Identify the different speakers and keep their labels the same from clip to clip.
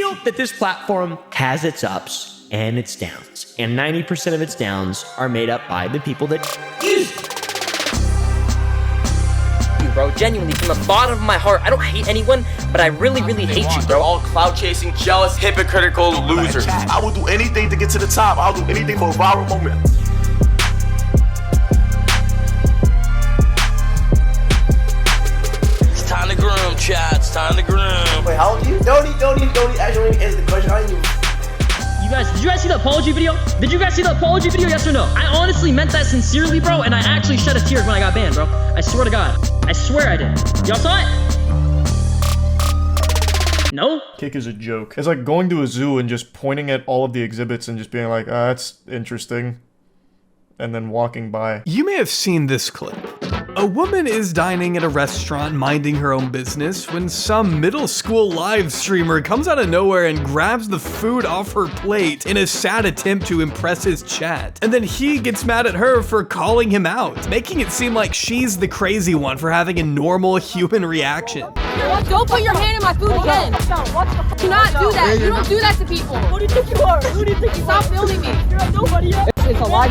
Speaker 1: feel that this platform has its ups and its downs, and 90% of its downs are made up by the people that use it.
Speaker 2: Bro, genuinely, from the bottom of my heart, I don't hate anyone, but I really, really hate you, bro.
Speaker 3: All clout-chasing, jealous, hypocritical losers. I will do anything to get to the top. I'll do anything for a viral moment.
Speaker 4: It's time to groom, chat. It's time to groom.
Speaker 5: Wait, how old are you? Don't actually answer the question. I don't even...
Speaker 6: Did you guys see the apology video? Did you guys see the apology video, yes or no? I honestly meant that sincerely, bro, and I actually shed a tear when I got banned, bro. I swear to God. I swear I did. Y'all saw it? No?
Speaker 7: Kick is a joke. It's like going to a zoo and just pointing at all of the exhibits and just being like, ah, that's interesting. And then walking by.
Speaker 8: You may have seen this clip. A woman is dining at a restaurant minding her own business when some middle school live streamer comes out of nowhere and grabs the food off her plate in a sad attempt to impress his chat. And then he gets mad at her for calling him out, making it seem like she's the crazy one for having a normal human reaction.
Speaker 9: Don't put your hand in my food again. Do not do that. You don't do that to people.
Speaker 10: Who do you think you are? Who do you think you are?
Speaker 9: Stop filming me.
Speaker 10: You're nobody else.
Speaker 9: It's a lie.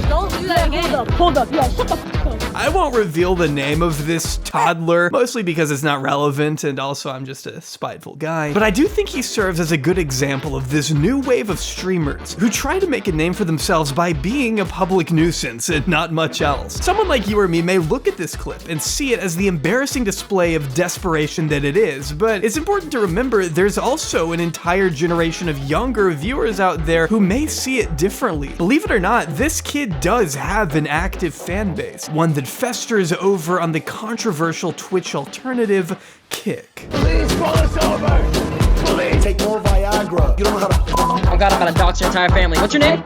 Speaker 9: Don't do that again.
Speaker 10: Hold up. Yeah, shut the fuck up.
Speaker 8: I won't reveal the name of this toddler, mostly because it's not relevant and also I'm just a spiteful guy. But I do think he serves as a good example of this new wave of streamers who try to make a name for themselves by being a public nuisance and not much else. Someone like you or me may look at this clip and see it as the embarrassing display of desperation that it is, but it's important to remember there's also an entire generation of younger viewers out there who may see it differently. Believe it or not, this kid does have an active fan base, one that festers over on the controversial Twitch alternative, Kick.
Speaker 5: Please pull us over! Please take more Viagra. You don't know how to...
Speaker 6: Oh God, I'm about to dox your entire family. What's your name?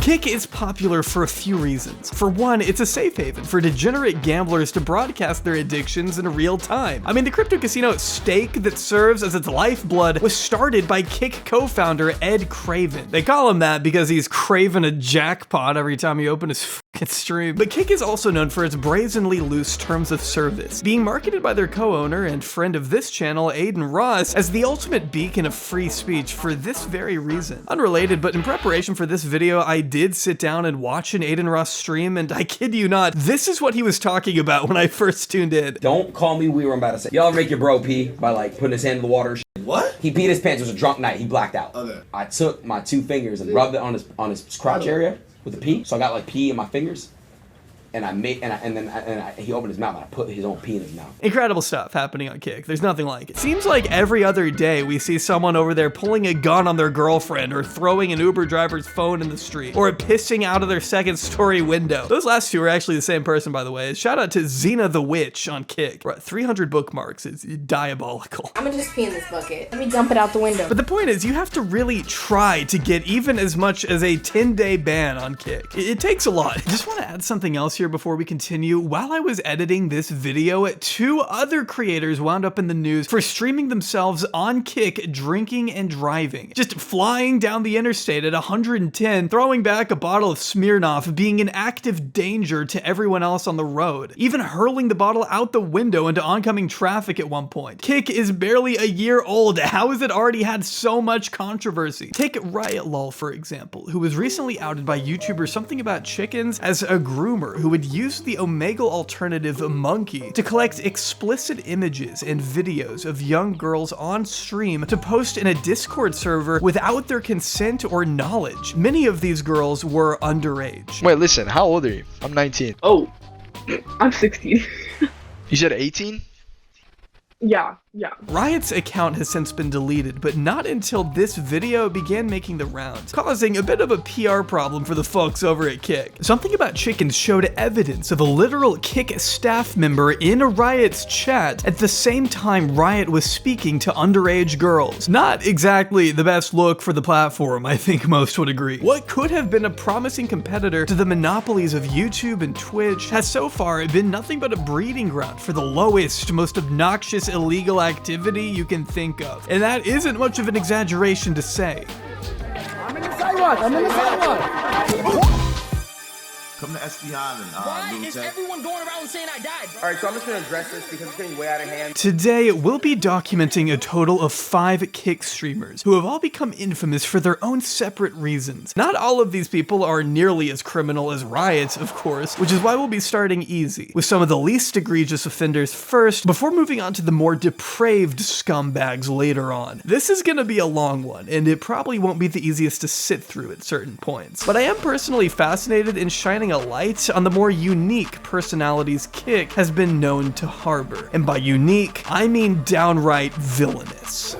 Speaker 8: Kick is popular for a few reasons. For one, it's a safe haven for degenerate gamblers to broadcast their addictions in real time. I mean, the crypto casino Stake that serves as its lifeblood was started by Kick co-founder Ed Craven. They call him that because he's craving a jackpot every time you open his fucking stream. But Kick is also known for its brazenly loose terms of service, being marketed by their co-owner and friend of this channel, Aiden Ross, as the ultimate beacon of free speech for this very reason. Unrelated, but in preparation for this video, I did sit down and watch an Aiden Ross stream, and I kid you not, this is what he was talking about when I first tuned in.
Speaker 11: Don't call me weird, I'm about to say. Y'all make your bro pee by like putting his hand in the water and shit.
Speaker 5: What?
Speaker 11: He peed his pants, it was a drunk night, he blacked out. Okay. I took my 2 fingers and rubbed it on his crotch area with the pee, so I got like pee in my fingers. And he opened his mouth and I put his own pee in his mouth.
Speaker 8: Incredible stuff happening on Kick. There's nothing like it. Seems like every other day we see someone over there pulling a gun on their girlfriend or throwing an Uber driver's phone in the street or pissing out of their second-story window. Those last two are actually the same person, by the way. Shout out to Xena the Witch on Kick. We're at 300 bookmarks. It's diabolical.
Speaker 9: I'm gonna just pee in this bucket. Let me dump it out the window.
Speaker 8: But the point is, you have to really try to get even as much as a 10-day ban on Kick. It takes a lot. I just want to add something else here before we continue. While I was editing this video, 2 other creators wound up in the news for streaming themselves on Kick drinking and driving. Just flying down the interstate at 110, throwing back a bottle of Smirnoff, being an active danger to everyone else on the road. Even hurling the bottle out the window into oncoming traffic at one point. Kick is barely a year old. How has it already had so much controversy? Take Riot Lol, for example, who was recently outed by YouTuber Something About Chickens as a groomer who would use the Omegle alternative Monkey to collect explicit images and videos of young girls on stream to post in a Discord server without their consent or knowledge. Many of these girls were underage.
Speaker 12: Wait, listen, how old are you? I'm 19.
Speaker 10: Oh, I'm 16.
Speaker 12: You said 18?
Speaker 10: Yeah.
Speaker 8: Riot's account has since been deleted, but not until this video began making the rounds, causing a bit of a PR problem for the folks over at Kick. Something About Chickens showed evidence of a literal Kick staff member in Riot's chat at the same time Riot was speaking to underage girls. Not exactly the best look for the platform, I think most would agree. What could have been a promising competitor to the monopolies of YouTube and Twitch has so far been nothing but a breeding ground for the lowest, most obnoxious illegal activity you can think of. And that isn't much of an exaggeration to say.
Speaker 5: I'm in the sidewalk. Come to SD Island.
Speaker 6: Why is everyone going around saying I died, bro?
Speaker 13: Alright, so I'm just gonna address this because it's getting way out of hand.
Speaker 8: Today, we'll be documenting a total of 5 kick streamers who have all become infamous for their own separate reasons. Not all of these people are nearly as criminal as Riot, of course, which is why we'll be starting easy, with some of the least egregious offenders first, before moving on to the more depraved scumbags later on. This is gonna be a long one, and it probably won't be the easiest to sit through at certain points. But I am personally fascinated in shining a light on the more unique personalities Kick has been known to harbor. And by unique, I mean downright villainous.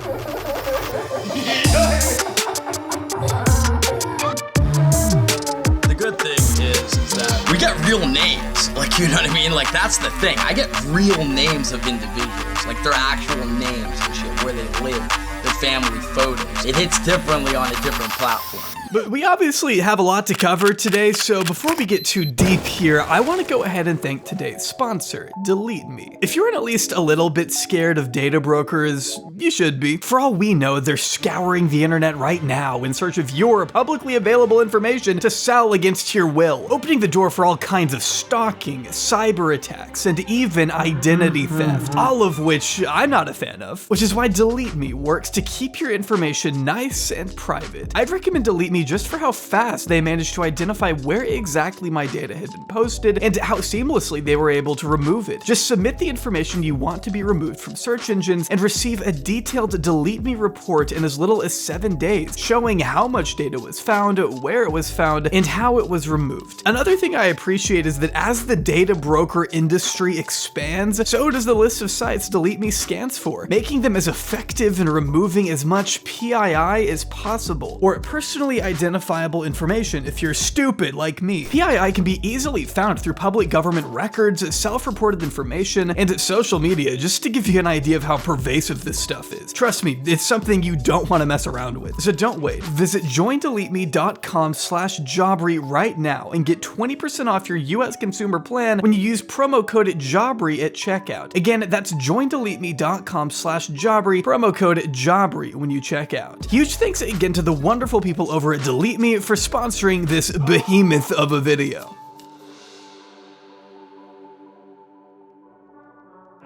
Speaker 4: The good thing is that we get real names. Like, you know what I mean? Like, that's the thing. I get real names of individuals. Like, their actual names and shit, where they live, their family photos. It hits differently on a different platform.
Speaker 8: But we obviously have a lot to cover today, so before we get too deep here, I want to go ahead and thank today's sponsor, Delete Me. If you're at least a little bit scared of data brokers, you should be. For all we know, they're scouring the internet right now in search of your publicly available information to sell against your will, opening the door for all kinds of stalking, cyber attacks, and even identity theft, all of which I'm not a fan of, which is why Delete Me works to keep your information nice and private. I'd recommend Delete Me just for how fast they managed to identify where exactly my data had been posted and how seamlessly they were able to remove it. Just submit the information you want to be removed from search engines and receive a detailed Delete Me report in as little as 7 days, showing how much data was found, where it was found, and how it was removed. Another thing I appreciate is that as the data broker industry expands, so does the list of sites Delete Me scans for, making them as effective in removing as much PII as possible, or personally identifiable information if you're stupid like me. PII can be easily found through public government records, self-reported information, and social media, just to give you an idea of how pervasive this stuff is. Trust me, it's something you don't want to mess around with. So don't wait. Visit joindeleteme.com/Jobry right now and get 20% off your US consumer plan when you use promo code Jobry at checkout. Again, that's joindeleteme.com/Jobry, promo code Jobry when you check out. Huge thanks again to the wonderful people over at Delete Me for sponsoring this behemoth of a video.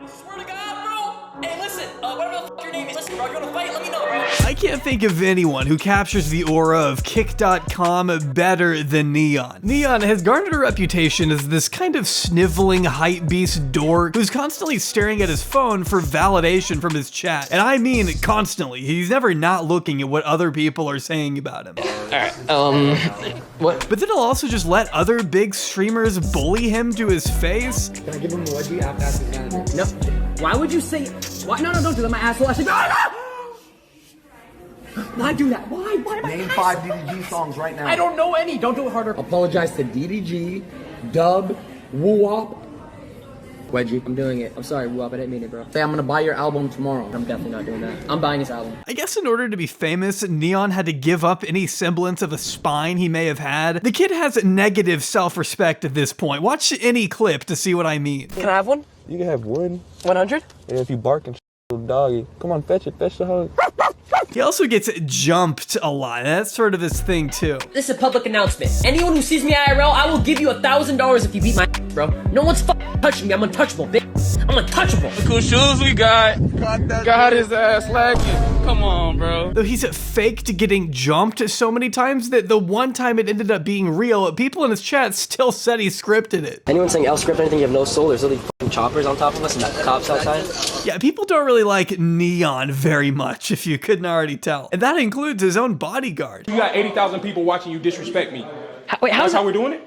Speaker 6: I swear to God, bro. Hey, listen, whatever the fuck your name is, listen, bro, you wanna fight? Let me know, bro.
Speaker 8: I can't think of anyone who captures the aura of Kick.com better than Neon. Neon has garnered a reputation as this kind of sniveling hypebeast dork who's constantly staring at his phone for validation from his chat. And I mean constantly. He's never not looking at what other people are saying about him.
Speaker 2: Alright, what?
Speaker 8: But then he'll also just let other big streamers bully him to his face.
Speaker 13: Can I give him a wedgie after asking manager?
Speaker 2: No. Why would you say? Why? No, don't do that, my asshole. I said, why do that? Why?
Speaker 13: Name 5 DDG songs right now.
Speaker 2: I don't know any. Don't do it harder.
Speaker 13: Apologize to DDG, Dub, Woo-Wop.
Speaker 2: Wedgie, I'm doing it. I'm sorry, Woo-Wop, I didn't mean it, bro.
Speaker 13: Say I'm gonna buy your album tomorrow.
Speaker 2: I'm definitely not doing that. I'm buying his album.
Speaker 8: I guess in order to be famous, Neon had to give up any semblance of a spine he may have had. The kid has negative self-respect at this point. Watch any clip to see what I mean.
Speaker 2: Can I have one?
Speaker 14: You can have one.
Speaker 2: 100?
Speaker 14: And if you bark and little doggy, come on, fetch the hug.
Speaker 8: He also gets jumped a lot. That's sort of his thing too.
Speaker 2: This is a public announcement. Anyone who sees me IRL, I will give you $1,000 if you beat my bro. No one's touching me. I'm untouchable, bitch. I'm untouchable.
Speaker 4: Look whose shoes we got. Got his ass lacking. Come on, bro.
Speaker 8: Though he's faked getting jumped so many times that the one time it ended up being real, people in his chat still said he scripted it.
Speaker 2: Anyone saying L script anything, you have no soul. There's literally fucking choppers on top of us and cops outside.
Speaker 8: Yeah, people don't really like Neon very much, if you couldn't already tell. And that includes his own bodyguard.
Speaker 15: You got 80,000 people watching you disrespect me.
Speaker 2: Wait,
Speaker 15: that's how we're doing it?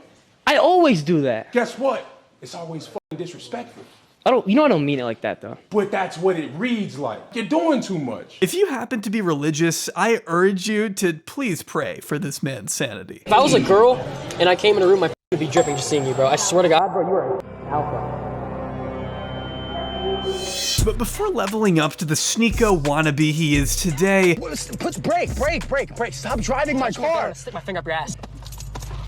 Speaker 2: I always do that.
Speaker 15: Guess what? It's always fucking disrespectful.
Speaker 2: I don't mean it like that though.
Speaker 15: But that's what it reads like. You're doing too much.
Speaker 8: If you happen to be religious, I urge you to please pray for this man's sanity.
Speaker 2: If I was a girl and I came in a room, my would be dripping just seeing you, bro. I swear to God, bro, you are an alpha.
Speaker 8: But before leveling up to the sneako wannabe he is today...
Speaker 13: Brake. Stop driving my car.
Speaker 2: Stick my finger up your ass.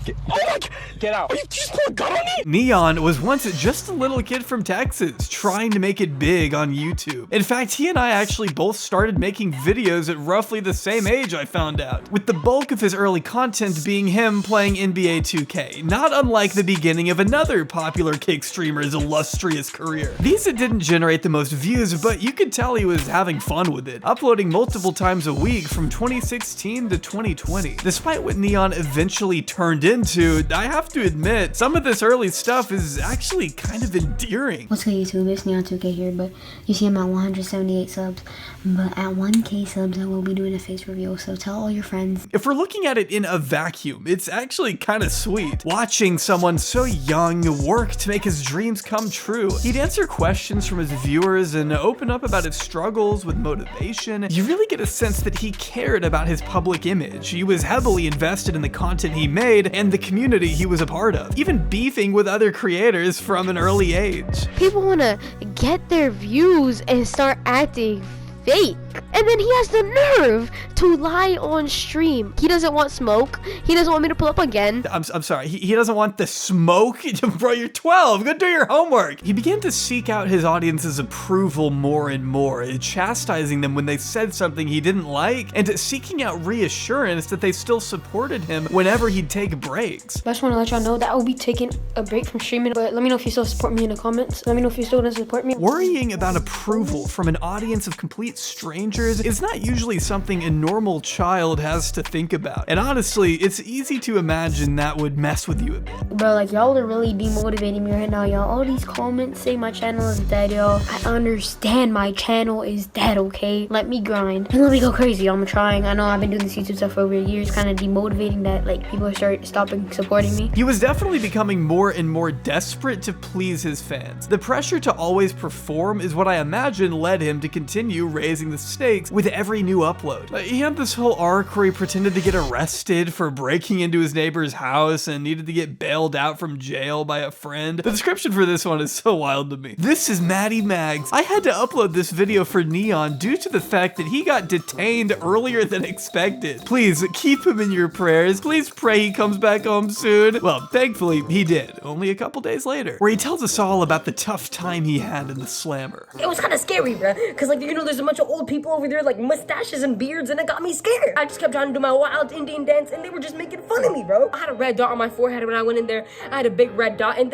Speaker 15: Get out.
Speaker 5: You just put a gun on me?
Speaker 8: Neon was once just a little kid from Texas trying to make it big on YouTube. In fact, he and I actually both started making videos at roughly the same age, I found out, with the bulk of his early content being him playing NBA 2K, not unlike the beginning of another popular Kick streamer's illustrious career. These didn't generate the most views, but you could tell he was having fun with it, uploading multiple times a week from 2016 to 2020. Despite what Neon eventually turned into, I have to admit, some of this early stuff is actually kind of endearing.
Speaker 16: What's good, YouTube? It's Neon2K here, but you see I'm at 178 subs, but at 1K subs I will be doing a face reveal, so tell all your friends.
Speaker 8: If we're looking at it in a vacuum, it's actually kind of sweet. Watching someone so young work to make his dreams come true. He'd answer questions from his viewers and open up about his struggles with motivation. You really get a sense that he cared about his public image. He was heavily invested in the content he made and the community he was a part of, even beefing with other creators from an early age.
Speaker 9: People want to get their views and start acting fake. And then he has the nerve to lie on stream. He doesn't want smoke. He doesn't want me to pull up again.
Speaker 8: I'm sorry, he doesn't want the smoke? Bro, you're 12, go do your homework. He began to seek out his audience's approval more and more, chastising them when they said something he didn't like, and seeking out reassurance that they still supported him whenever he'd take breaks.
Speaker 16: I just want to let y'all know that I will be taking a break from streaming, but let me know if you still support me in the comments. Let me know if you still gonna support me.
Speaker 8: Worrying about approval from an audience of complete strangers is not usually something a normal child has to think about. And honestly, it's easy to imagine that would mess with you a bit.
Speaker 16: Bro, like, y'all are really demotivating me right now, y'all. All these comments say my channel is dead, y'all. I understand my channel is dead, okay? Let me grind. And let me go crazy. I'm trying. I know I've been doing this YouTube stuff for over years, kind of demotivating that, like, people are stopping supporting me.
Speaker 8: He was definitely becoming more and more desperate to please his fans. The pressure to always perform is what I imagine led him to continue raising the stakes with every new upload. He had this whole arc where he pretended to get arrested for breaking into his neighbor's house and needed to get bailed out from jail by a friend. The description for this one is so wild to me. This is Maddie Mags. I had to upload this video for Neon due to the fact that he got detained earlier than expected. Please keep him in your prayers. Please pray he comes back home soon. Well, thankfully he did, only a couple days later, where he tells us all about the tough time he had in the slammer.
Speaker 2: It was kind of scary, bro, because, like, you know, there's a bunch of old people over there, like, mustaches and beards, and it got me scared. I just kept trying to do my wild Indian dance, and they were just making fun of me, bro. I had a red dot on my forehead when I went in there. I had a big red dot, and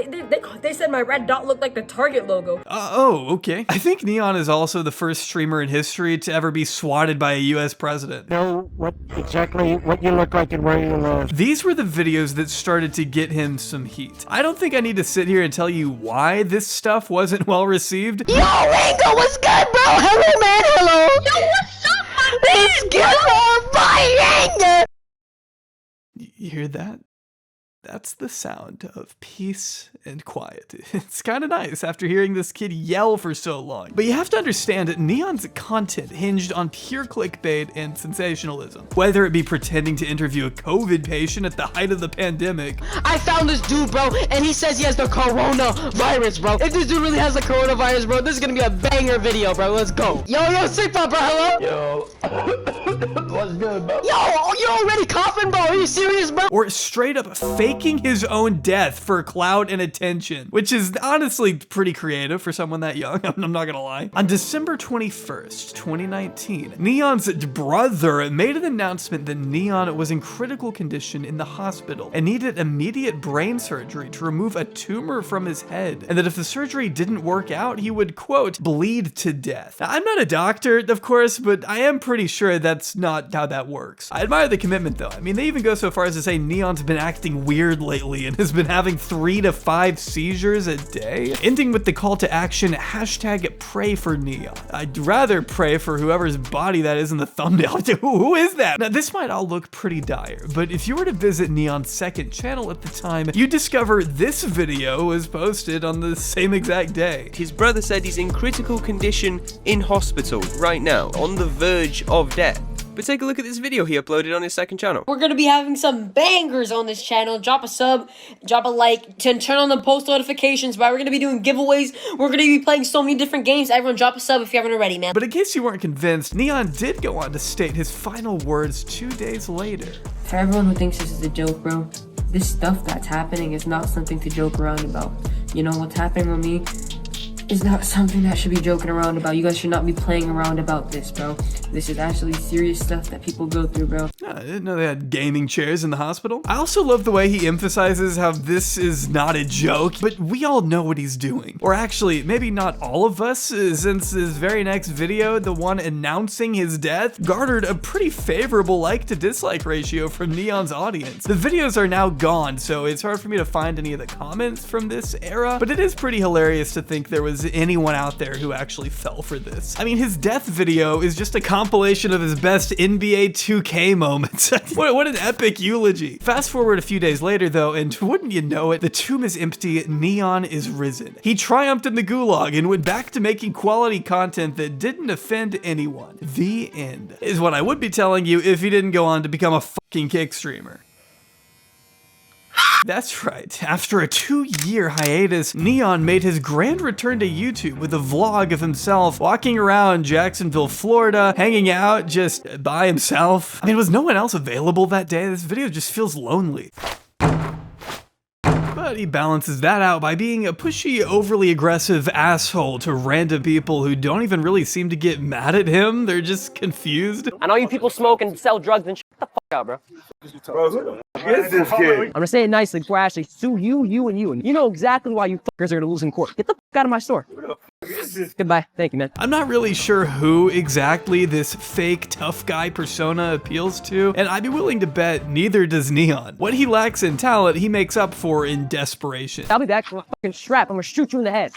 Speaker 2: they said my red dot looked like the Target logo.
Speaker 8: Oh, okay. I think Neon is also the first streamer in history to ever be swatted by a US president.
Speaker 17: Know what you look like and where you live.
Speaker 8: These were the videos that started to get him some heat. I don't think I need to sit here and tell you why this stuff wasn't well received.
Speaker 9: Yo, Ringo, what's good, bro? Hello, man, hello. Yo, what's up, my man? Let's get on fighting!
Speaker 8: You hear that? That's the sound of peace and quiet. It's kind of nice after hearing this kid yell for so long. But you have to understand that Neon's content hinged on pure clickbait and sensationalism. Whether it be pretending to interview a COVID patient at the height of the pandemic.
Speaker 2: I found this dude, bro, and he says he has the coronavirus, bro. If this dude really has the coronavirus, bro, this is gonna be a banger video, bro. Let's go. Yo, sick pop, bro. Hello?
Speaker 5: Yo. What's good, bro?
Speaker 2: Yo, you're already coughing, bro. Are you serious, bro?
Speaker 8: Or straight up faking his own death for clout and attention, which is honestly pretty creative for someone that young, I'm not gonna lie. On December 21st, 2019, Neon's brother made an announcement that Neon was in critical condition in the hospital and needed immediate brain surgery to remove a tumor from his head, and that if the surgery didn't work out, he would, quote, bleed to death. Now, I'm not a doctor, of course, but I am pretty sure that's not how that works. I admire the commitment, though. I mean, they even go so far as to say Neon's been acting weird lately and has been having 3 to 5 seizures a day, ending with the call to action, hashtag pray for Neon. I'd rather pray for whoever's body that is in the thumbnail. Who is that? Now, this might all look pretty dire, but if you were to visit Neon's second channel at the time, you'd discover this video was posted on the same exact day.
Speaker 18: His brother said he's in critical condition in hospital right now, on the verge of death. But take a look at this video he uploaded on his second channel.
Speaker 2: We're gonna be having some bangers on this channel. Drop a sub, drop a like, turn on the post notifications, but we're gonna be doing giveaways. We're gonna be playing so many different games. Everyone drop a sub if you haven't already, man.
Speaker 8: But in case you weren't convinced, Neon did go on to state his final words 2 days later.
Speaker 2: For everyone who thinks this is a joke, bro, this stuff that's happening is not something to joke around about. You know, what's happening with me is not something that should be joking around about. You guys should not be playing around about this, bro. This is actually serious stuff that people go through, bro.
Speaker 8: I didn't know they had gaming chairs in the hospital. I also love the way he emphasizes how this is not a joke, but we all know what he's doing. Or actually, maybe not all of us, since his very next video, the one announcing his death, garnered a pretty favorable like to dislike ratio from Neon's audience. The videos are now gone, so it's hard for me to find any of the comments from this era, but it is pretty hilarious to think there was anyone out there who actually fell for this. I mean, his death video is just a compilation of his best NBA 2K moments. What an epic eulogy. Fast forward a few days later though, and wouldn't you know it, the tomb is empty, Neon is risen. He triumphed in the gulag and went back to making quality content that didn't offend anyone. The end. Is what I would be telling you if he didn't go on to become a fucking kick streamer. That's right, after a 2-year hiatus, Neon made his grand return to YouTube with a vlog of himself walking around Jacksonville, Florida, hanging out just by himself. I mean, was no one else available that day? This video just feels lonely. But he balances that out by being a pushy, overly aggressive asshole to random people who don't even really seem to get mad at him. They're just confused.
Speaker 19: I know you people smoke and sell drugs and shit. Get the fuck out, bro.
Speaker 5: Who is this kid?
Speaker 19: I'm gonna say it nicely before I actually sue you and you. And you know exactly why you fuckers are gonna lose in court. Get the fuck out of my store. Goodbye. Thank you, man.
Speaker 8: I'm not really sure who exactly this fake tough guy persona appeals to, and I'd be willing to bet neither does Neon. What he lacks in talent, he makes up for in desperation.
Speaker 19: I'll be back with a fucking strap. I'm gonna shoot you in the head.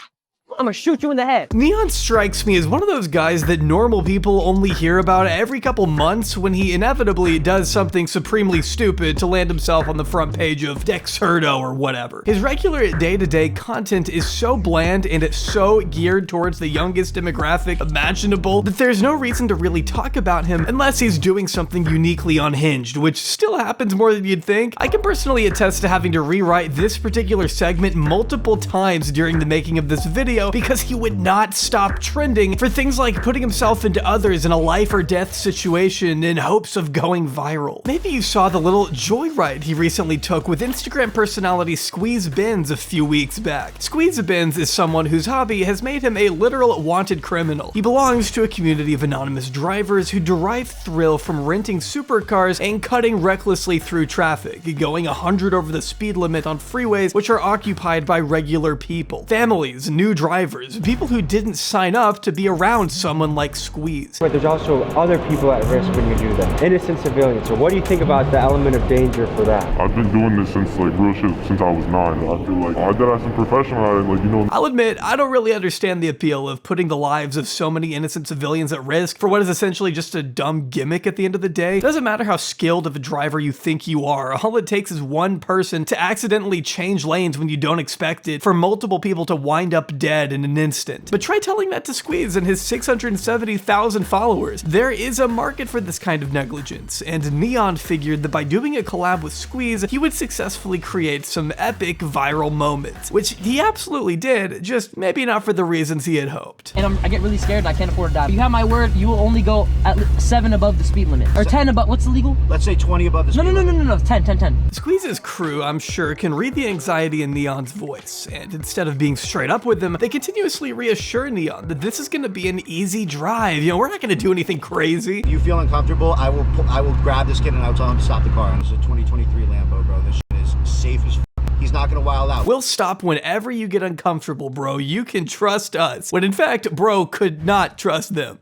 Speaker 19: I'm gonna shoot you in the head.
Speaker 8: Neon strikes me as one of those guys that normal people only hear about every couple months when he inevitably does something supremely stupid to land himself on the front page of Dexerto or whatever. His regular day-to-day content is so bland and it's so geared towards the youngest demographic imaginable that there's no reason to really talk about him unless he's doing something uniquely unhinged, which still happens more than you'd think. I can personally attest to having to rewrite this particular segment multiple times during the making of this video because he would not stop trending for things like putting himself into others in a life or death situation in hopes of going viral. Maybe you saw the little joyride he recently took with Instagram personality Squeeze Benz a few weeks back. Squeeze Benz is someone whose hobby has made him a literal wanted criminal. He belongs to a community of anonymous drivers who derive thrill from renting supercars and cutting recklessly through traffic, going 100 over the speed limit on freeways which are occupied by regular people. Families, new drivers, people who didn't sign up to be around someone like Squeeze.
Speaker 20: But there's also other people at risk when you do that. Innocent civilians. So what do you think about the element of danger for that?
Speaker 21: I've been doing this since like real shit since I was 9. I feel like I did have some professional at it, like, you know.
Speaker 8: I'll admit, I don't really understand the appeal of putting the lives of so many innocent civilians at risk for what is essentially just a dumb gimmick at the end of the day. It doesn't matter how skilled of a driver you think you are. All it takes is one person to accidentally change lanes when you don't expect it for multiple people to wind up dead in an instant. But try telling that to Squeeze and his 670,000 followers. There is a market for this kind of negligence, and Neon figured that by doing a collab with Squeeze, he would successfully create some epic viral moments, which he absolutely did, just maybe not for the reasons he had hoped.
Speaker 19: And I get really scared and I can't afford to die. You have my word, you will only go at 7 above the speed limit. Or 10 above, what's illegal?
Speaker 22: Let's say 20 above the speed limit.
Speaker 19: No, 10.
Speaker 8: Squeeze's crew, I'm sure, can read the anxiety in Neon's voice, and instead of being straight up with him, they continuously reassure Neon that this is gonna be an easy drive. You know, we're not gonna do anything crazy.
Speaker 22: If you feel uncomfortable, I will grab this kid and I will tell him to stop the car. And this is a 2023 Lambo, bro. This shit is safe as f. He's not gonna wild out.
Speaker 8: We'll stop whenever you get uncomfortable, bro. You can trust us. When in fact, bro could not trust them.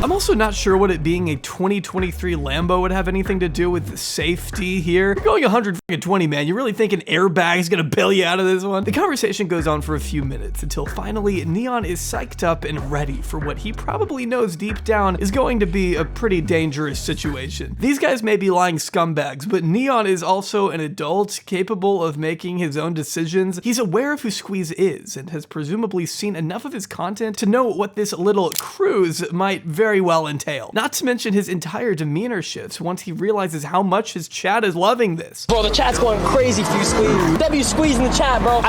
Speaker 8: I'm also not sure what it being a 2023 Lambo would have anything to do with the safety here. You're going 120, man. You really think an airbag is gonna bail you out of this one? The conversation goes on for a few minutes until finally Neon is psyched up and ready for what he probably knows deep down is going to be a pretty dangerous situation. These guys may be lying scumbags, but Neon is also an adult capable of making his own decisions. He's aware of who Squeeze is and has presumably seen enough of his content to know what this little cruise might very well entail. Not to mention his entire demeanor shifts once he realizes how much his chat is loving this.
Speaker 19: Bro, the chat's going crazy for you, Squeeze. W Squeeze in the chat, bro.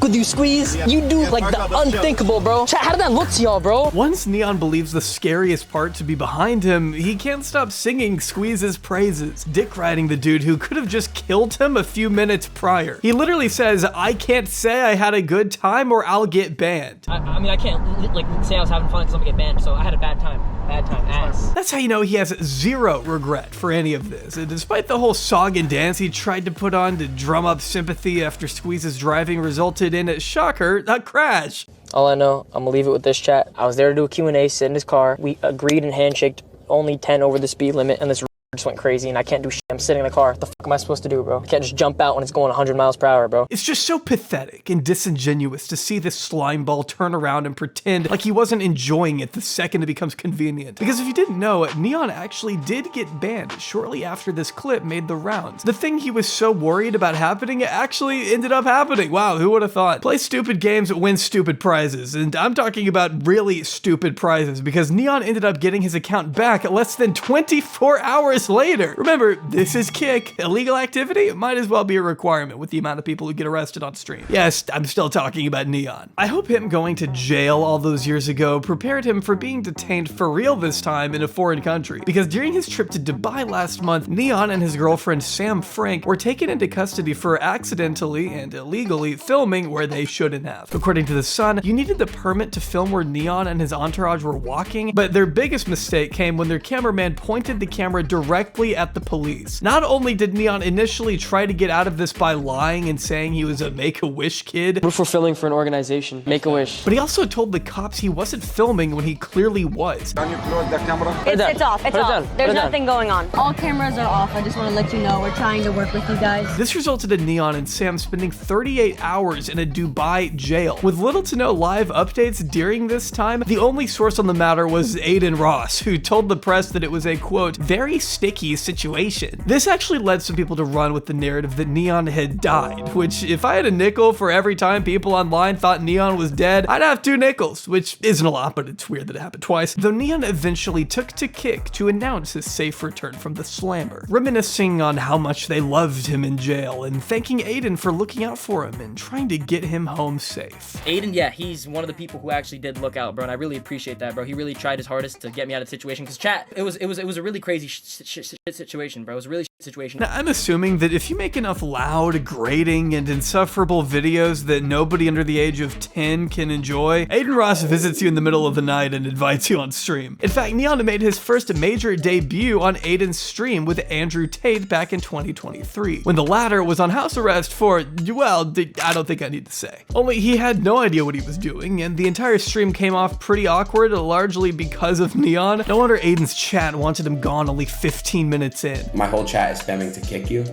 Speaker 19: with you, Squeeze. You do like the unthinkable, bro. Chat, how did that look to y'all, bro?
Speaker 8: Once Neon believes the scariest part to be behind him, he can't stop singing Squeeze's praises, dick riding the dude who could have just killed him a few minutes prior. He literally says, I can't say I had a good time or I'll get banned.
Speaker 19: I mean, I can't like say I was having fun because I'm gonna get banned, so I had a bad time. Bad time, ass.
Speaker 8: That's how you know he has zero regret for any of this. And despite the whole song and dance he tried to put on to drum up sympathy after Squeeze's driving resulted in, a shocker, a crash.
Speaker 19: All I know, I'm gonna leave it with this chat. I was there to do a Q&A, sit in his car. We agreed and handshaked only 10 over the speed limit, and this just went crazy, and I can't do shit. I'm sitting in the car. What the fuck am I supposed to do, bro? I can't just jump out when it's going 100 miles per hour, bro.
Speaker 8: It's just so pathetic and disingenuous to see this slime ball turn around and pretend like he wasn't enjoying it the second it becomes convenient. Because if you didn't know, Neon actually did get banned shortly after this clip made the rounds. The thing he was so worried about happening actually ended up happening. Wow, who would have thought? Play stupid games, win stupid prizes. And I'm talking about really stupid prizes because Neon ended up getting his account back less than 24 hours later. Remember, this is Kick. Illegal activity might as well be a requirement with the amount of people who get arrested on stream. Yes, I'm still talking about Neon. I hope him going to jail all those years ago prepared him for being detained for real this time in a foreign country. Because during his trip to Dubai last month, Neon and his girlfriend Sam Frank were taken into custody for accidentally and illegally filming where they shouldn't have. According to The Sun, you needed the permit to film where Neon and his entourage were walking, but their biggest mistake came when their cameraman pointed the camera directly at the police. Not only did Neon initially try to get out of this by lying and saying he was a Make-A-Wish kid.
Speaker 19: We're fulfilling for an organization, Make-A-Wish.
Speaker 8: But he also told the cops he wasn't filming when he clearly was.
Speaker 1: It's off, it's off. There's nothing going on. All cameras are off. I just want to let you know we're trying to work with you guys.
Speaker 8: This resulted in Neon and Sam spending 38 hours in a Dubai jail. With little to no live updates during this time, the only source on the matter was Aiden Ross, who told the press that it was a, quote, very sticky situation. This actually led some people to run with the narrative that Neon had died, which if I had a nickel for every time people online thought Neon was dead, I'd have 2 nickels, which isn't a lot, but it's weird that it happened twice. Though Neon eventually took to Kick to announce his safe return from the slammer, reminiscing on how much they loved him in jail and thanking Aiden for looking out for him and trying to get him home safe.
Speaker 19: Aiden, yeah, he's one of the people who actually did look out, bro, and I really appreciate that, bro. He really tried his hardest to get me out of the situation, because chat, it was a really crazy situation, bro. It was a really shit situation.
Speaker 8: Now, I'm assuming that if you make enough loud, grating, and insufferable videos that nobody under the age of 10 can enjoy, Aiden Ross visits you in the middle of the night and invites you on stream. In fact, Neon made his first major debut on Aiden's stream with Andrew Tate back in 2023, when the latter was on house arrest for, well, I don't think I need to say. Only he had no idea what he was doing, and the entire stream came off pretty awkward, largely because of Neon. No wonder Aiden's chat wanted him gone only 15 minutes in.
Speaker 11: My whole chat is spamming to kick you.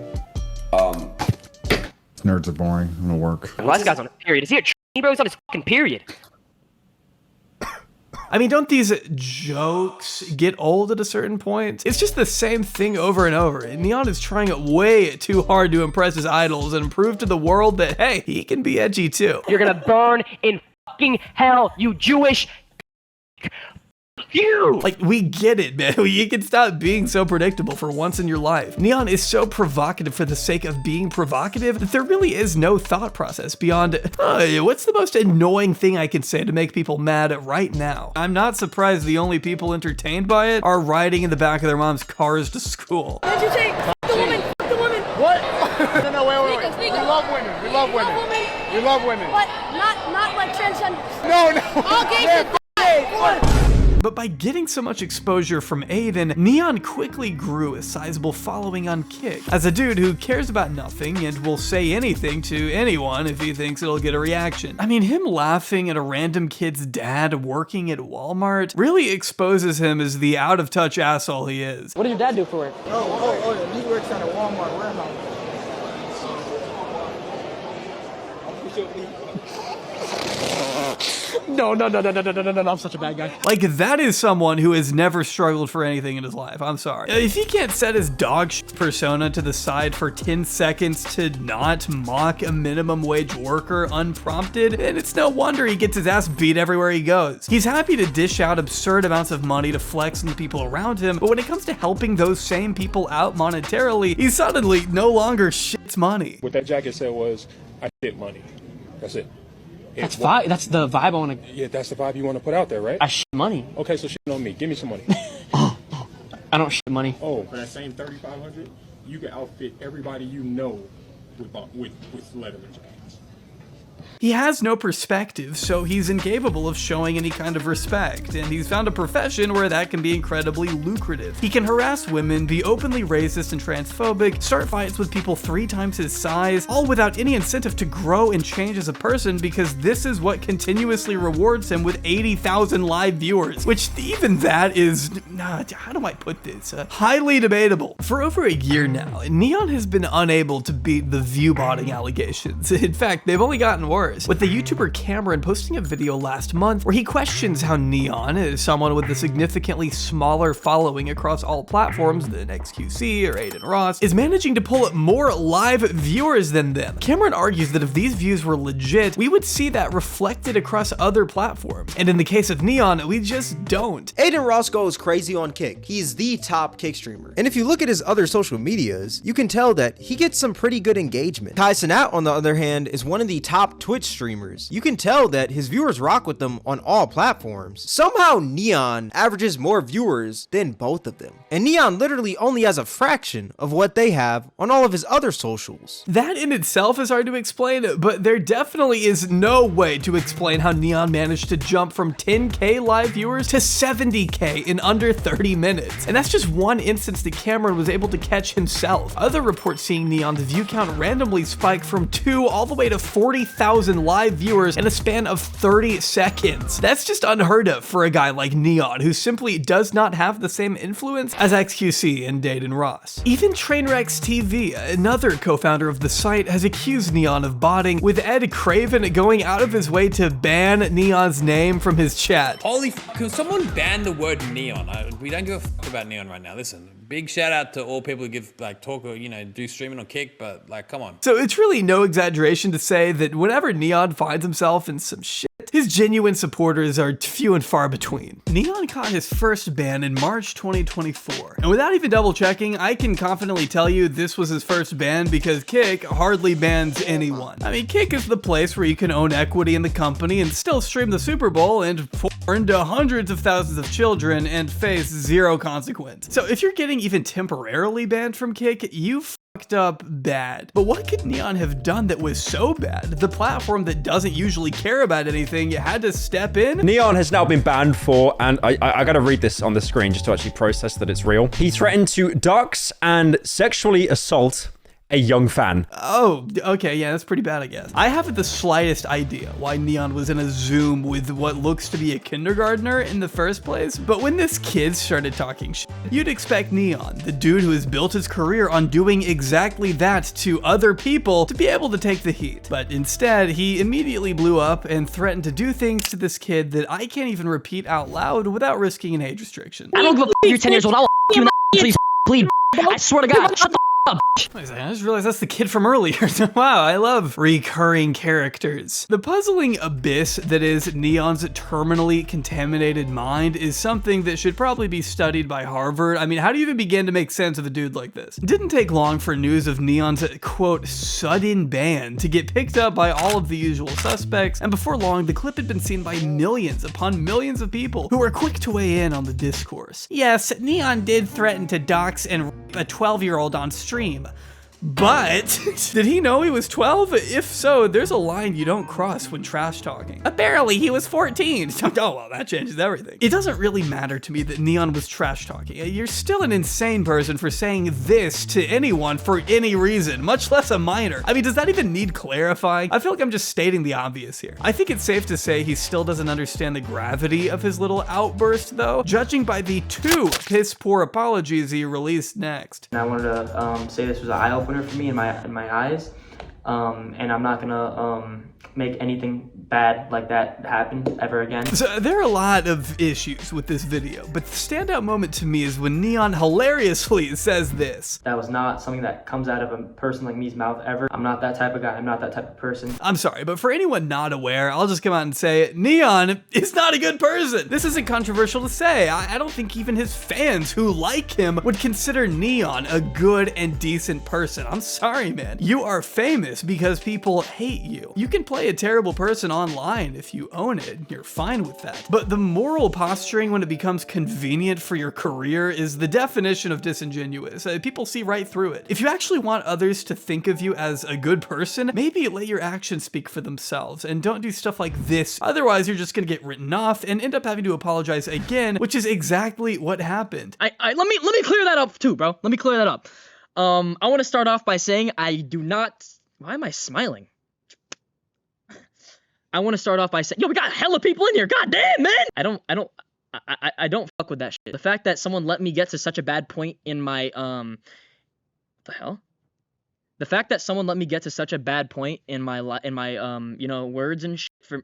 Speaker 3: Nerds are boring. I'm gonna work.
Speaker 19: Well, this guy's on a period. Is he a bro? He's on his fucking period.
Speaker 8: I mean, don't these jokes get old at a certain point? It's just the same thing over and over. And Neon is trying way too hard to impress his idols and prove to the world that, hey, he can be edgy too.
Speaker 19: You're gonna burn in fucking hell, you Jewish. You!
Speaker 8: Like, we get it, man. You can stop being so predictable for once in your life. Neon is so provocative for the sake of being provocative that there really is no thought process beyond, what's the most annoying thing I can say to make people mad right now? I'm not surprised the only people entertained by it are riding in the back of their mom's cars to school.
Speaker 10: What did you say? F the woman! F the woman!
Speaker 5: What? No, wait. We love women. We love women. We love women.
Speaker 1: What? Not like transgenders.
Speaker 5: No.
Speaker 1: All gays.
Speaker 8: But by getting so much exposure from Aiden, Neon quickly grew a sizable following on Kick. As a dude who cares about nothing and will say anything to anyone if he thinks it'll get a reaction. I mean, him laughing at a random kid's dad working at Walmart really exposes him as the out-of-touch asshole he is.
Speaker 19: What did your dad do for work?
Speaker 5: Oh, he works at a Walmart warehouse.
Speaker 19: No, I'm such a bad guy.
Speaker 8: Like, that is someone who has never struggled for anything in his life. I'm sorry. If he can't set his dog shit persona to the side for 10 seconds to not mock a minimum wage worker unprompted, then it's no wonder he gets his ass beat everywhere he goes. He's happy to dish out absurd amounts of money to flex on the people around him, but when it comes to helping those same people out monetarily, he suddenly no longer shits money.
Speaker 15: What that jacket said was, I shit money. That's it.
Speaker 6: That's vibe. That's the vibe I want to.
Speaker 15: Yeah, that's the vibe you want to put out there, right?
Speaker 6: I shit money.
Speaker 15: Okay, so shit on me. Give me some money.
Speaker 6: I don't shit money.
Speaker 15: Oh, for that same 3,500, you can outfit everybody you know with Letterman jackets.
Speaker 8: He has no perspective, so he's incapable of showing any kind of respect, and he's found a profession where that can be incredibly lucrative. He can harass women, be openly racist and transphobic, start fights with people 3 times his size, all without any incentive to grow and change as a person, because this is what continuously rewards him with 80,000 live viewers, which even that is, how do I put this, highly debatable. For over a year now, Neon has been unable to beat the view botting allegations. In fact, they've only gotten worse, with the YouTuber Cameron posting a video last month where he questions how Neon, as someone with a significantly smaller following across all platforms than XQC or Aiden Ross, is managing to pull up more live viewers than them. Cameron argues that if these views were legit, we would see that reflected across other platforms, and in the case of Neon, we just don't.
Speaker 7: Aiden Ross goes crazy on Kick. He's the top Kick streamer. And if you look at his other social medias, you can tell that he gets some pretty good engagement. Kai Cenat, on the other hand, is one of the top Twitch streamers. You can tell that his viewers rock with them on all platforms. Somehow Neon averages more viewers than both of them. And Neon literally only has a fraction of what they have on all of his other socials.
Speaker 8: That in itself is hard to explain, but there definitely is no way to explain how Neon managed to jump from 10K live viewers to 70K in under 30 minutes. And that's just one instance that Cameron was able to catch himself. Other reports seeing Neon's view count randomly spike from 2 all the way to 40,000 live viewers in a span of 30 seconds. That's just unheard of for a guy like Neon, who simply does not have the same influence as XQC and Aiden Ross. Even Trainwrecks TV, another co-founder of the site, has accused Neon of botting, with Ed Craven going out of his way to ban Neon's name from his chat.
Speaker 12: Holy f***, can someone ban the word Neon? We don't give a f*** about Neon right now. Listen, big shout out to all people who give, talk or, do streaming on Kick, but, come on.
Speaker 8: So it's really no exaggeration to say that whenever Neon finds himself in some shit, his genuine supporters are few and far between. Neon caught his first ban in March 2024, and without even double checking, I can confidently tell you this was his first ban because Kick hardly bans anyone. I mean, Kick is the place where you can own equity in the company and still stream the Super Bowl and porn to hundreds of thousands of children and face zero consequence. So if you're getting even temporarily banned from Kick, you fucked up bad. But what could Neon have done that was so bad? The platform that doesn't usually care about anything had to step in?
Speaker 20: Neon has now been banned for, and I gotta read this on the screen just to actually process that it's real. He threatened to dox and sexually assault a young fan.
Speaker 8: Oh, okay, yeah, that's pretty bad, I guess. I haven't the slightest idea why Neon was in a Zoom with what looks to be a kindergartner in the first place, but when this kid started talking shit, you'd expect Neon, the dude who has built his career on doing exactly that to other people, to be able to take the heat. But instead, he immediately blew up and threatened to do things to this kid that I can't even repeat out loud without risking an age restriction.
Speaker 6: I don't give a f***, you're 10 years old, I'll f*** you in the until you bleed. I swear to God, shut the up.
Speaker 8: I just realized that's the kid from earlier. Wow, I love recurring characters. The puzzling abyss that is Neon's terminally contaminated mind is something that should probably be studied by Harvard. I mean, how do you even begin to make sense of a dude like this? It didn't take long for news of Neon's, quote, sudden ban to get picked up by all of the usual suspects, and before long, the clip had been seen by millions upon millions of people who were quick to weigh in on the discourse. Yes, Neon did threaten to dox and rape a 12-year-old on stream. But did he know he was 12? If so, there's a line you don't cross when trash talking. Apparently he was 14. Oh, well, that changes everything. It doesn't really matter to me that Neon was trash talking. You're still an insane person for saying this to anyone for any reason, much less a minor. I mean, does that even need clarifying? I feel like I'm just stating the obvious here. I think it's safe to say he still doesn't understand the gravity of his little outburst, though, judging by the 2 piss-poor apologies he released next.
Speaker 23: And I wanted to say this was an eye-opener for me in my eyes, and I'm not gonna make anything bad like that happen ever again.
Speaker 8: So there are a lot of issues with this video, but the standout moment to me is when Neon hilariously says this.
Speaker 23: That was not something that comes out of a person like me's mouth ever. I'm not that type of guy. I'm not that type of person.
Speaker 8: I'm sorry, but for anyone not aware, I'll just come out and say Neon is not a good person. This isn't controversial to say. I don't think even his fans who like him would consider Neon a good and decent person. I'm sorry, man. You are famous because people hate you. You can play a terrible person online if you own it. You're fine with that. But the moral posturing when it becomes convenient for your career is the definition of disingenuous. People see right through it. If you actually want others to think of you as a good person, maybe let your actions speak for themselves and don't do stuff like this. Otherwise, you're just gonna get written off and end up having to apologize again, which is exactly what happened.
Speaker 19: Let me clear that up too, bro. Let me clear that up. I want to start off by saying I do not. Why am I smiling? I want to start off by saying, yo, we got hella people in here. God damn, man. I don't fuck with that shit. The fact that someone let me get to such a bad point in my what the hell? The fact that someone let me get to such a bad point in my you know, words and shit for.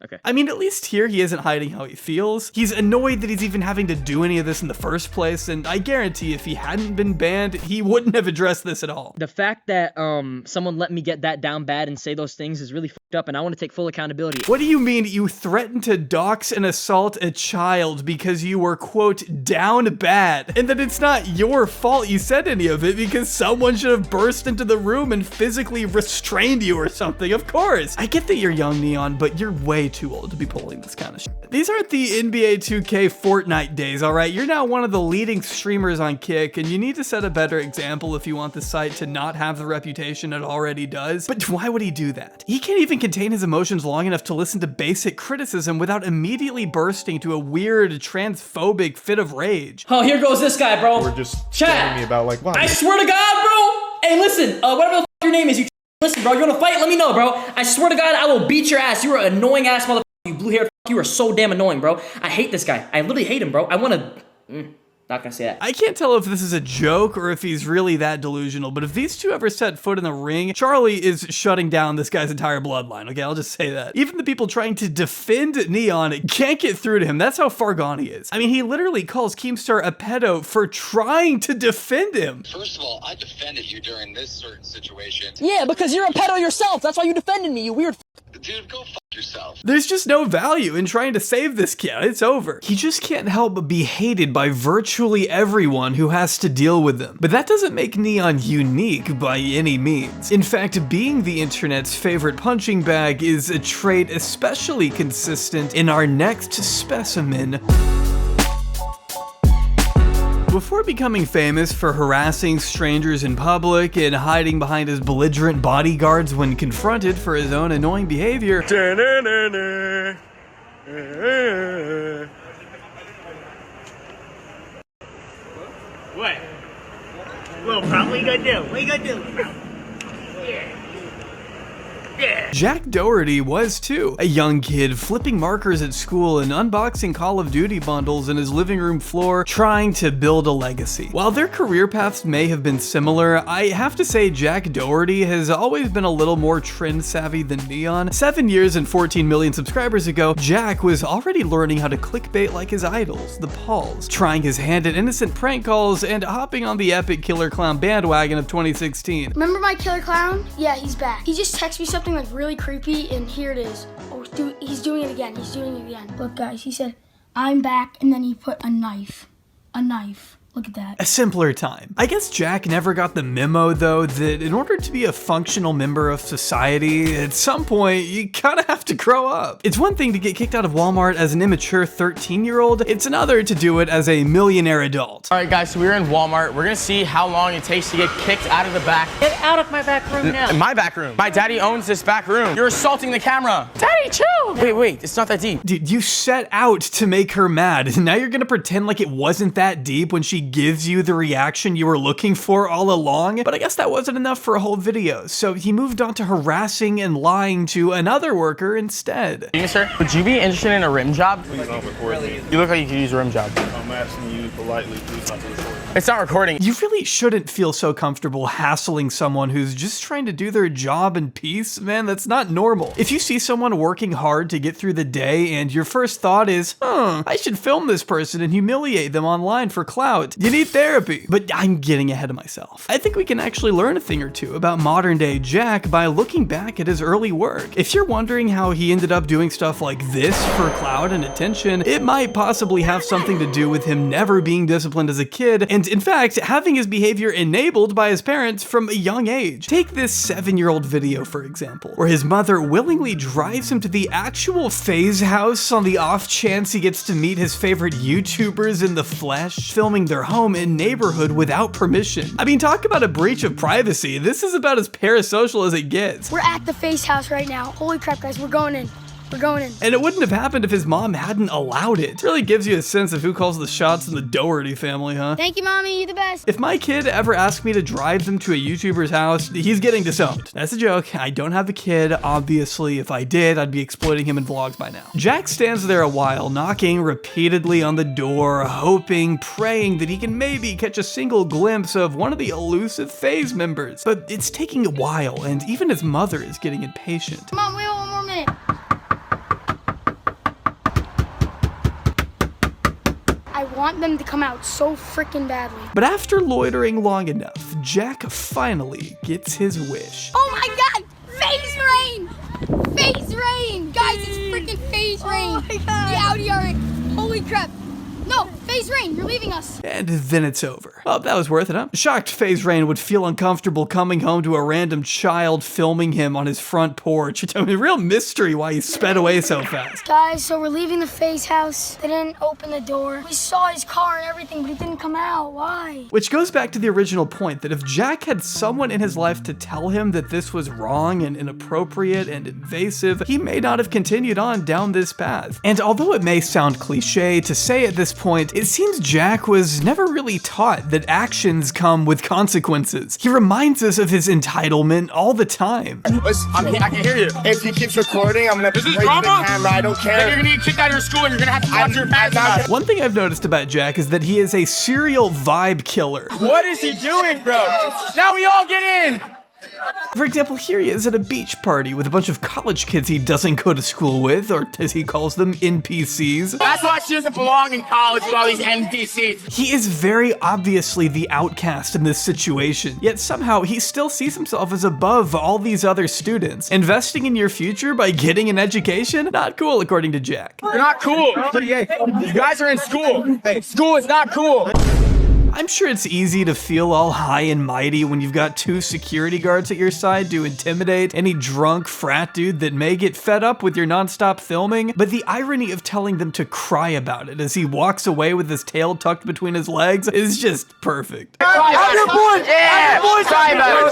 Speaker 19: Okay.
Speaker 8: I mean, at least here he isn't hiding how he feels. He's annoyed that he's even having to do any of this in the first place, and I guarantee if he hadn't been banned, he wouldn't have addressed this at all.
Speaker 19: The fact that someone let me get that down bad and say those things is really fucked up, and I want to take full accountability.
Speaker 8: What do you mean you threatened to dox and assault a child because you were, quote, down bad, and that it's not your fault you said any of it because someone should have burst into the room and physically restrained you or something? Of course. I get that you're young, Neon, but you're way too old to be pulling this kind of shit. These aren't the NBA 2K Fortnite days, alright? You're now one of the leading streamers on Kick, and you need to set a better example if you want the site to not have the reputation it already does. But why would he do that? He can't even contain his emotions long enough to listen to basic criticism without immediately bursting to a weird, transphobic fit of rage.
Speaker 6: Oh, here goes this guy, bro.
Speaker 3: We're just
Speaker 6: Chat.
Speaker 3: telling me about like, wow.
Speaker 6: I swear to God, bro. Hey, listen, whatever the f your name is, you listen, bro. You wanna fight? Let me know, bro. I swear to God, I will beat your ass. You are an annoying ass motherfucker. You blue-haired, you are so damn annoying, bro. I hate this guy. I literally hate him, bro. I wanna. Not gonna say that.
Speaker 8: I can't tell if this is a joke or if he's really that delusional, but if these two ever set foot in the ring, Charlie is shutting down this guy's entire bloodline, okay? I'll just say that. Even the people trying to defend Neon can't get through to him. That's how far gone he is. I mean, he literally calls Keemstar a pedo for trying to defend him.
Speaker 4: First of all, I defended you during this certain situation.
Speaker 19: Yeah, because you're a pedo yourself. That's why you defended me, you weird
Speaker 4: Dude, go f yourself.
Speaker 8: There's just no value in trying to save this kid. It's over. He just can't help but be hated by virtually everyone who has to deal with him. But that doesn't make Neon unique by any means. In fact, being the internet's favorite punching bag is a trait especially consistent in our next specimen. Before becoming famous for harassing strangers in public and hiding behind his belligerent bodyguards when confronted for his own annoying behavior,
Speaker 13: What? Well, bro, what you gonna do? What you gonna do? Yeah.
Speaker 8: Jack Doherty was too. A young kid flipping markers at school and unboxing Call of Duty bundles in his living room floor, trying to build a legacy. While their career paths may have been similar, I have to say Jack Doherty has always been a little more trend savvy than Neon. 7 years and 14 million subscribers ago, Jack was already learning how to clickbait like his idols, the Pauls, trying his hand at innocent prank calls and hopping on the epic Killer Clown bandwagon of 2016.
Speaker 14: Remember my Killer Clown? Yeah, he's back. He just texted me something like really creepy, and here it is. Oh, he's doing it again. He's doing it again. Look, guys, he said, "I'm back," and then he put a knife. A knife. Look at that.
Speaker 8: A simpler time. I guess Jack never got the memo, though, that in order to be a functional member of society, at some point, you kinda have to grow up. It's one thing to get kicked out of Walmart as an immature 13-year-old, it's another to do it as a millionaire adult.
Speaker 24: All right, guys, so we're in Walmart. We're gonna see how long it takes to get kicked out of the back.
Speaker 25: Get out of my back room now.
Speaker 24: My back room. My daddy owns this back room. You're assaulting the camera. Daddy, chill. Wait, it's not that deep.
Speaker 8: Dude, you set out to make her mad. Now you're gonna pretend like it wasn't that deep when she gives you the reaction you were looking for all along? But I guess that wasn't enough for a whole video, so he moved on to harassing and lying to another worker instead.
Speaker 24: Excuse me, sir, would you be interested in a rim job?
Speaker 21: Please don't record me.
Speaker 24: You look like you could use a rim job.
Speaker 21: I'm asking you politely, please not to record me.
Speaker 24: It's not recording.
Speaker 8: You really shouldn't feel so comfortable hassling someone who's just trying to do their job in peace, man. That's not normal. If you see someone working hard to get through the day and your first thought is, I should film this person and humiliate them online for clout, you need therapy. But I'm getting ahead of myself. I think we can actually learn a thing or two about modern day Jack by looking back at his early work. If you're wondering how he ended up doing stuff like this for clout and attention, it might possibly have something to do with him never being disciplined as a kid, and in fact, having his behavior enabled by his parents from a young age. Take this 7-year-old video, for example, where his mother willingly drives him to the actual FaZe house on the off chance he gets to meet his favorite YouTubers in the flesh, filming their home and neighborhood without permission. I mean, talk about a breach of privacy. This is about as parasocial as it gets.
Speaker 14: We're at the FaZe house right now. Holy crap, guys, we're going in. We're going in.
Speaker 8: And it wouldn't have happened if his mom hadn't allowed it. It really gives you a sense of who calls the shots in the Doherty family, huh?
Speaker 14: Thank you, Mommy. You're the best.
Speaker 8: If my kid ever asks me to drive them to a YouTuber's house, he's getting disowned. That's a joke. I don't have a kid. Obviously, if I did, I'd be exploiting him in vlogs by now. Jack stands there a while, knocking repeatedly on the door, hoping, praying that he can maybe catch a single glimpse of one of the elusive FaZe members. But it's taking a while, and even his mother is getting impatient.
Speaker 14: Mom, wait one more minute. I want them to come out so freaking badly.
Speaker 8: But after loitering long enough, Jack finally gets his wish.
Speaker 14: Oh my god! FaZe rain! FaZe rain! Guys, it's freaking FaZe rain! Oh my god! The Audi R8. Holy crap! No, FaZe rain, you're leaving us.
Speaker 8: And then it's over. Well, that was worth it, huh? Shocked FaZe Rain would feel uncomfortable coming home to a random child filming him on his front porch. It's a real mystery why he sped away so fast.
Speaker 14: Guys, so we're leaving the FaZe house. They didn't open the door. We saw his car and everything, but he didn't come out. Why?
Speaker 8: Which goes back to the original point that if Jack had someone in his life to tell him that this was wrong and inappropriate and invasive, he may not have continued on down this path. And although it may sound cliche to say at this point, it seems Jack was never really taught that actions come with consequences. He reminds us of his entitlement all the time.
Speaker 24: I can hear you.
Speaker 5: If he keeps recording, I'm gonna break the camera. I don't care.
Speaker 24: Then you're gonna get kicked out of your school and you're gonna have to watch your parents.
Speaker 8: One thing I've noticed about Jack is that he is a serial vibe killer.
Speaker 24: What is he doing, bro? Now we all get in!
Speaker 8: For example, here he is at a beach party with a bunch of college kids he doesn't go to school with, or as he calls them, NPCs.
Speaker 24: That's why she doesn't belong in college with all these NPCs.
Speaker 8: He is very obviously the outcast in this situation, yet somehow he still sees himself as above all these other students. Investing in your future by getting an education? Not cool, according to Jack.
Speaker 24: You're not cool. You guys are in school. School is not cool.
Speaker 8: I'm sure it's easy to feel all high and mighty when you've got 2 security guards at your side to intimidate any drunk frat dude that may get fed up with your nonstop filming, but the irony of telling them to cry about it as he walks away with his tail tucked between his legs is just perfect.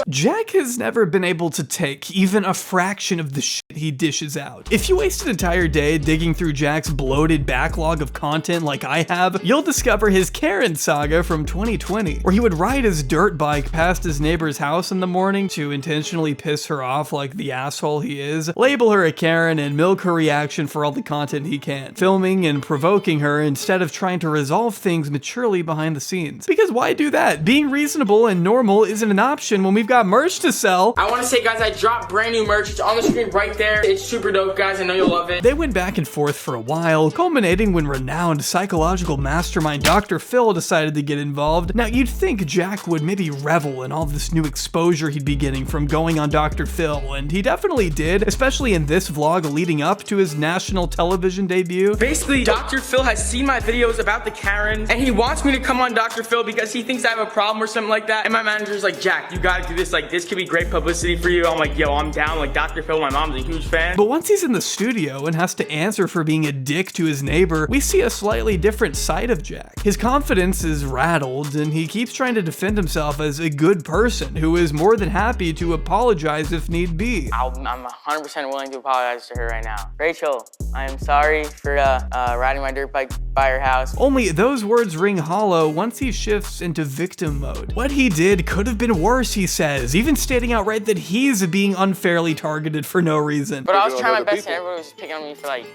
Speaker 8: Jack has never been able to take even a fraction of the shit he dishes out. If you waste an entire day digging through Jack's bloated backlog of content like I have, you'll discover his Karen saga from 2020, where he would ride his dirt bike past his neighbor's house in the morning to intentionally piss her off like the asshole he is, label her a Karen, and milk her reaction for all the content he can, filming and provoking her instead of trying to resolve things maturely behind the scenes. Because why do that? Being reasonable and normal isn't an option when we've got merch to sell.
Speaker 24: I want to say, guys, I dropped brand new merch. It's on the screen right there. It's super dope, guys. I know you'll love it.
Speaker 8: They went back and forth for a while, culminating when renowned psychological mastermind Dr. Phil decided to get involved. Now, you'd think Jack would maybe revel in all this new exposure he'd be getting from going on Dr. Phil, and he definitely did, especially in this vlog leading up to his national television debut.
Speaker 24: Basically, Dr. Phil has seen my videos about the Karens, and he wants me to come on Dr. Phil because he thinks I have a problem or something like that. And my manager's like, Jack, you gotta do this. Like, this could be great publicity for you. I'm like, yo, I'm down. Like, Dr. Phil, my mom's a huge fan.
Speaker 8: But once he's in the studio and has to answer for being a dick to his neighbor, we see a slightly different side of Jack. His confidence is rattled, and he keeps trying to defend himself as a good person who is more than happy to apologize if need be.
Speaker 23: I'm 100% willing to apologize to her right now. Rachel, I am sorry for riding my dirt bike by her house.
Speaker 8: Only those words ring hollow once he shifts into victim mode. What he did could have been worse, he says, even stating outright that he's being unfairly targeted for no reason.
Speaker 23: But I was trying my best and everyone was just picking on me for like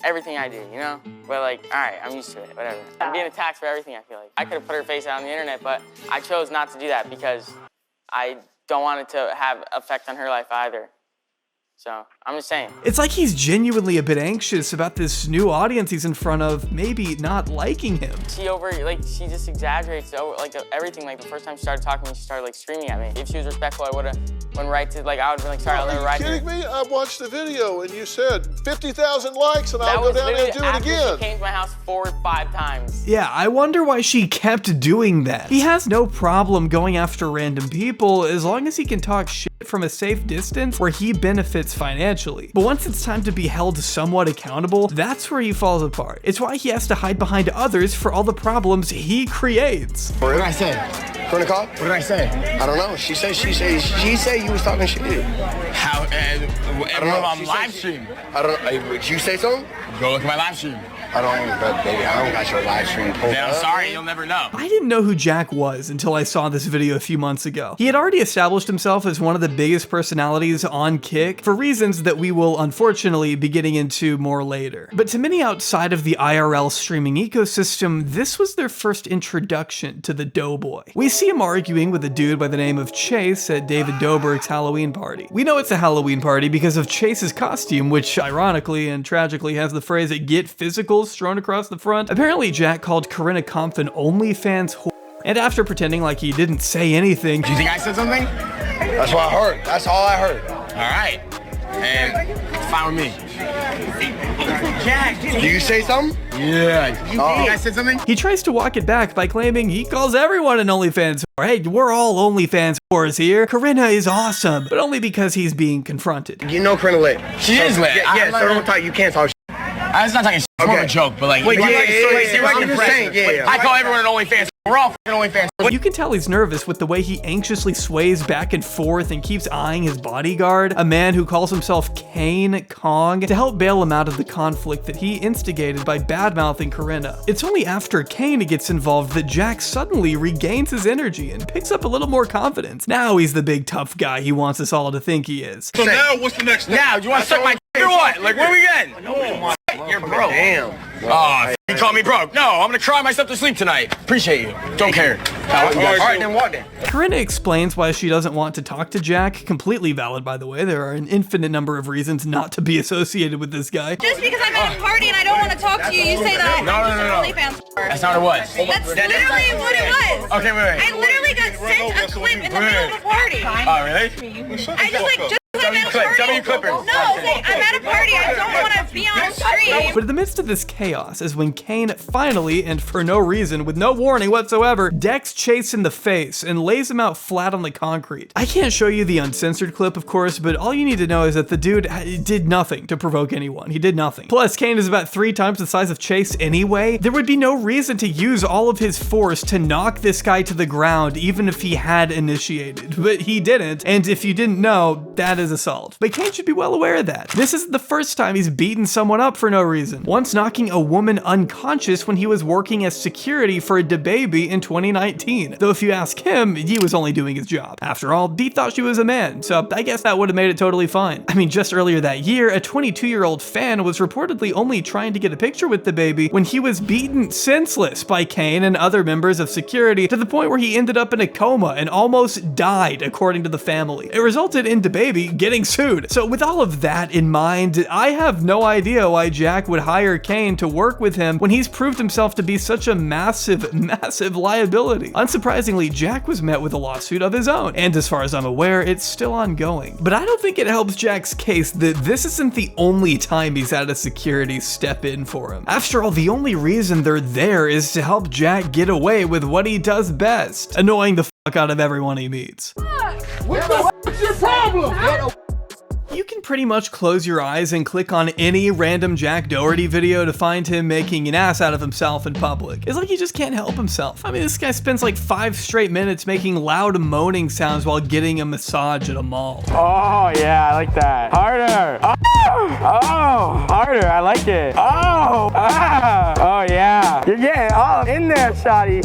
Speaker 23: everything I do, you know? But like, all right, I'm used to it, whatever. I'm being attacked for everything, I feel like. I could have put her face out on the internet, but I chose not to do that because I don't want it to have effect on her life either. So, I'm just saying.
Speaker 8: It's like he's genuinely a bit anxious about this new audience he's in front of maybe not liking him.
Speaker 23: She just exaggerates everything. Like the first time she started talking to me, she started like screaming at me. If she was respectful, I wouldn't write to, like, I would've been like, sorry, I'll never write to her.
Speaker 9: Are you kidding me? I watched the video and you said 50,000 likes and I'll go down there and do it again.
Speaker 23: She came to my house 4 or 5 times.
Speaker 8: Yeah, I wonder why she kept doing that. He has no problem going after random people as long as he can talk shit from a safe distance where he benefits financially. But once it's time to be held somewhat accountable, that's where he falls apart. It's why he has to hide behind others for all the problems he creates.
Speaker 16: What did I say? From the call? What did I say? I don't know. She said you was talking shit. How? I don't know. On live stream. I don't know. Would you say something? Go look at my live stream. I don't got your live stream.
Speaker 24: Yeah, I'm sorry, you'll never know.
Speaker 8: I didn't know who Jack was until I saw this video a few months ago. He had already established himself as one of the biggest personalities on Kick for reasons that we will unfortunately be getting into more later. But to many outside of the IRL streaming ecosystem, this was their first introduction to the Doughboy. We see him arguing with a dude by the name of Chase at David Dobrik's Halloween party. We know it's a Halloween party because of Chase's costume, which ironically and tragically has the phrase "get physical" strewn across the front. Apparently Jack called Corinna Kampf an OnlyFans whore, and after pretending like he didn't say anything.
Speaker 16: Do you think I said something? That's what I heard. That's all I heard. All right. And it's fine with me. Jack, do you say something? Yeah. You think I said something?
Speaker 8: He tries to walk it back by claiming he calls everyone an OnlyFans whore. Hey, we're all OnlyFans whores here. Corinna is awesome, but only because he's being confronted.
Speaker 16: You know Corinna lit.
Speaker 24: She is lit.
Speaker 16: Yeah, so don't talk. You can't talk.
Speaker 24: It's not talking shit. It's more of a joke, but like,
Speaker 16: I'm just saying, yeah.
Speaker 24: I call everyone an OnlyFans. We're all fucking OnlyFans.
Speaker 8: You can tell he's nervous with the way he anxiously sways back and forth and keeps eyeing his bodyguard, a man who calls himself Kane Kong, to help bail him out of the conflict that he instigated by badmouthing Corinna. It's only after Kane gets involved that Jack suddenly regains his energy and picks up a little more confidence. Now he's the big tough guy he wants us all to think he is.
Speaker 9: So now what's the next step?
Speaker 24: Now, do you want to suck my dick or what? Like, where are we getting?
Speaker 16: No, you're broke. Damn.
Speaker 24: Oh, you call me broke. No, I'm gonna cry myself to sleep tonight. Appreciate you. Don't care.
Speaker 16: All right, then what then?
Speaker 8: Corinna explains why she doesn't want to talk to Jack. Completely valid, by the way. There are an infinite number of reasons not to be associated with this guy.
Speaker 10: Just because I'm at a party and I don't want to talk to you, you say that
Speaker 24: No.
Speaker 10: OnlyFans.
Speaker 24: That's not what it was.
Speaker 10: That's literally what it was.
Speaker 24: Okay, wait.
Speaker 10: I literally got sent a clip in the middle of a party.
Speaker 24: Oh, really?
Speaker 10: I just I'm at a party.
Speaker 24: Tell me you clip her.
Speaker 10: No, I'm at a party. I don't want to be on stream.
Speaker 8: But in the midst of this chaos is when Kane finally, and for no reason, with no warning whatsoever, decks Chase in the face and lays him out flat on the concrete. I can't show you the uncensored clip, of course, but all you need to know is that the dude did nothing to provoke anyone. He did nothing. Plus, Kane is about 3 times the size of Chase anyway. There would be no reason to use all of his force to knock this guy to the ground, even if he had initiated. But he didn't, and if you didn't know, that is assault. But Kane should be well aware of that. This isn't the first time he's beaten someone up for no reason. Once knocking a woman unconscious when he was working as security for a DaBaby in 2019. Though if you ask him, he was only doing his job. After all, he thought she was a man, so I guess that would have made it totally fine. I mean, just earlier that year, a 22-year-old fan was reportedly only trying to get a picture with DaBaby when he was beaten senseless by Kane and other members of security to the point where he ended up in a coma and almost died, according to the family. It resulted in DaBaby getting sued. So with all of that in mind, I have no idea why Jack would hire Kane to work with him when he's proved himself to be such a massive liability. Unsurprisingly, Jack was met with a lawsuit of his own, and as far as I'm aware, it's still ongoing. But I don't think it helps Jack's case that this isn't the only time he's had a security step in for him. After all, the only reason they're there is to help Jack get away with what he does best, annoying the fuck out of everyone he meets.
Speaker 9: What the f is your problem?
Speaker 8: You can pretty much close your eyes and click on any random Jack Doherty video to find him making an ass out of himself in public. It's like he just can't help himself. I mean, this guy spends like 5 straight minutes making loud moaning sounds while getting a massage at a mall.
Speaker 24: Oh, yeah, I like that. Harder. Oh, harder. I like it. Oh, ah. Oh, yeah. You're getting all in there, shawty.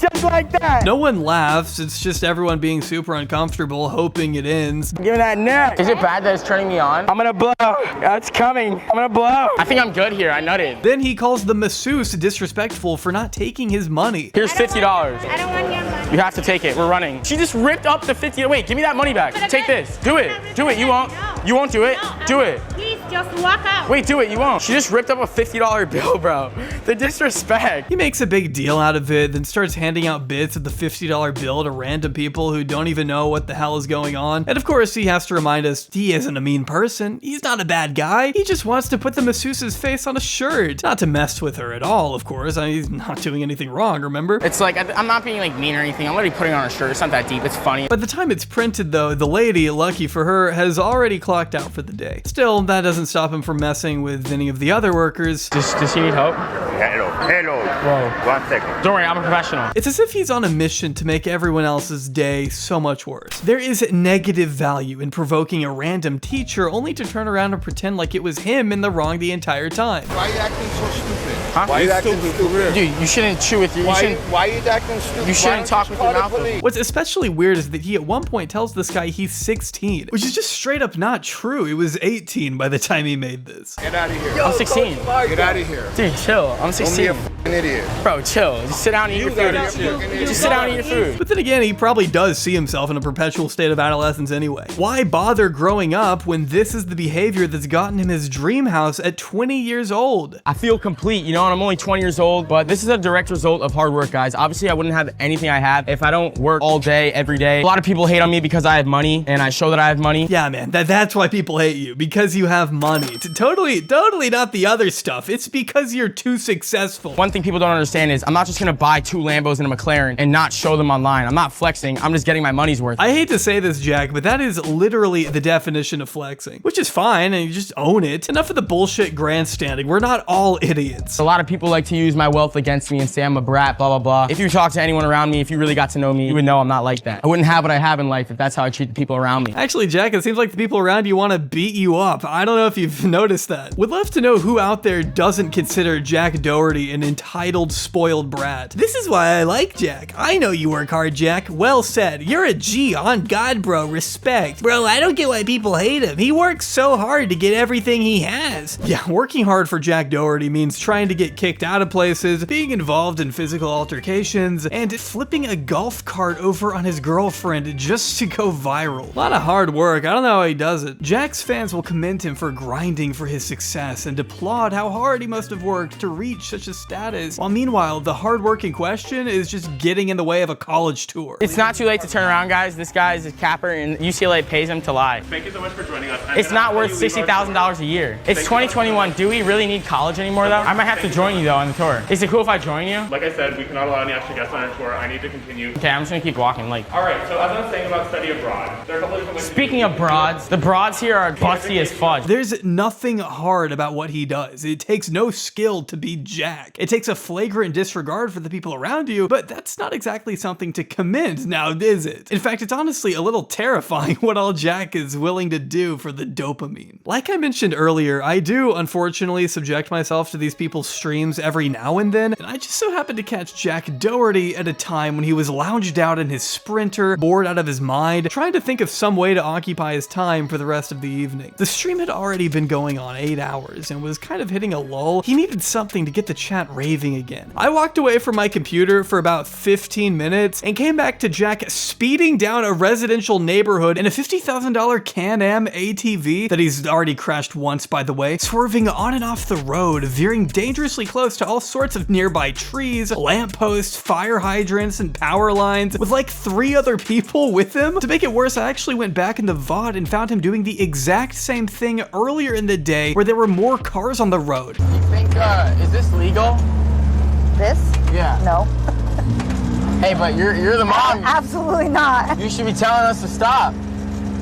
Speaker 24: just like that.
Speaker 8: No one laughs. It's just everyone being super uncomfortable, hoping it ends.
Speaker 24: Give me that neck. Is it bad that it's turning me on? I'm gonna blow. It's coming. I'm gonna blow. I think I'm good here. I nutted.
Speaker 8: Then he calls the masseuse disrespectful for not taking his money.
Speaker 24: Here's $50.
Speaker 10: I don't want your money.
Speaker 24: You have to take it. We're running. She just ripped up the 50. Wait, give me that money back. Take this. Do it. Do it. You won't. You won't do it. Do it.
Speaker 10: Please just walk out.
Speaker 24: Wait, do it. You won't. She just ripped up a $50 bill, bro. The disrespect.
Speaker 8: He makes a big deal out of it, then starts handing out bits of the $50 bill to random people who don't even know what the hell is going on. And of course, he has to remind us he isn't a mean person. He's not a bad guy. He just wants to put the masseuse's face on a shirt. Not to mess with her at all, of course. I mean, he's not doing anything wrong, remember?
Speaker 24: It's like, I'm not being like mean or anything. I'm literally putting on a shirt. It's not that deep. It's funny.
Speaker 8: By the time it's printed though, the lady, lucky for her, has already clocked out for the day. Still, that doesn't stop him from messing with any of the other workers.
Speaker 24: Does he need help?
Speaker 2: Hello. Whoa. 1 second.
Speaker 24: Don't worry, I'm a professional.
Speaker 8: It's as if he's on a mission to make everyone else's day so much worse. There is negative value in provoking a random teacher only to turn around and pretend like it was him in the wrong the entire time.
Speaker 2: Why are you acting so stupid?
Speaker 24: Huh?
Speaker 2: Why are you acting stupid?
Speaker 24: Dude, you shouldn't chew with your...
Speaker 2: Why are you acting stupid?
Speaker 24: You shouldn't talk with your mouth open.
Speaker 8: What's especially weird is that he at one point tells this guy he's 16, which is just straight up not true. He was 18 by the time he made this.
Speaker 2: Get out of here.
Speaker 24: I'm 16.
Speaker 2: Get out of here.
Speaker 24: Dude, chill. I'm 16.
Speaker 2: Don't be a f***ing idiot.
Speaker 24: Bro, chill. Just sit down and eat your food. Just sit down and eat your food.
Speaker 8: But then again, he probably does see himself in a perpetual state of adolescence anyway. Why bother growing up when this is the behavior that's gotten him his dream house at 20 years old?
Speaker 24: I feel complete, you know, and I'm only 20 years old, but this is a direct result of hard work, guys. Obviously, I wouldn't have anything I have if I don't work all day, every day. A lot of people hate on me because I have money, and I show that I have money.
Speaker 8: Yeah, man, that's why people hate you, because you have money. It's totally not the other stuff. It's because you're too successful.
Speaker 24: One thing people don't understand is I'm not just gonna buy 2 Lambos and a McLaren and not show them online. I'm not flexing. I'm just getting my money's worth.
Speaker 8: I hate to say this, Jack, but that is literally the definition of flexing, which is fine, and you just own it. Enough of the bullshit grandstanding. We're not all idiots.
Speaker 24: A lot of people like to use my wealth against me and say I'm a brat, blah, blah, blah. If you talk to anyone around me, if you really got to know me, you would know I'm not like that. I wouldn't have what I have in life if that's how I treat the people around me.
Speaker 8: Actually, Jack, it seems like the people around you want to beat you up. I don't know if you've noticed that. Would love to know who out there doesn't consider Jack Doherty an entitled, spoiled brat. This is why I like Jack. I know you work hard, Jack. Well said. You're a G. On God, bro. Respect. Bro, I don't get why people hate him. He works so hard to get everything he has. Yeah, working hard for Jack Doherty means trying to get kicked out of places, being involved in physical altercations, and flipping a golf cart over on his girlfriend just to go viral. A lot of hard work. I don't know how he does it. Jack's fans will commend him for grinding for his success and applaud how hard he must have worked to reach such a status, while meanwhile, the hard work in question is just getting in the way of a college tour.
Speaker 24: It's not too late to turn around, guys. This guy is a capper, and UCLA pays him to lie.
Speaker 15: Thank you so much for joining us.
Speaker 24: It's not worth $60,000 a year. It's 2021. Do we really need college anymore, though? I might have to join you, though, on the tour. Is it cool if I join you?
Speaker 15: Like I said, we cannot allow any extra guests on our tour. I need to continue.
Speaker 24: Okay, I'm just gonna keep walking. Like.
Speaker 15: All right. So as I was saying about study abroad, there are a couple of different ways.
Speaker 24: Speaking of broads, the broads here are busty as fudge.
Speaker 8: There's nothing hard about what he does. It takes no skill to be Jack. It takes a flagrant disregard for the people around you, but that's not exactly something to commend now, is it? In fact, it's honestly a little terrifying what all Jack is willing to do for the dopamine. Like I mentioned earlier, I do unfortunately subject myself to these people's streams every now and then, and I just so happened to catch Jack Doherty at a time when he was lounged out in his Sprinter, bored out of his mind, trying to think of some way to occupy his time for the rest of the evening. The stream had already been going on 8 hours and was kind of hitting a lull. He needed something to get the chat raving again. I walked away from my computer for about 15 minutes and came back to Jack speeding down a residential neighborhood in a $50,000 Can-Am ATV that he's already crashed once, by the way, swerving on and off the road, veering dangerously close to all sorts of nearby trees, lampposts, fire hydrants, and power lines, with like 3 other people with him. To make it worse, I actually went back in the VOD and found him doing the exact same thing earlier in the day where there were more cars on the road.
Speaker 24: You think, is this legal?
Speaker 10: This?
Speaker 24: Yeah.
Speaker 10: No.
Speaker 24: Hey, but you're the mom.
Speaker 10: Absolutely not.
Speaker 24: You should be telling us to stop.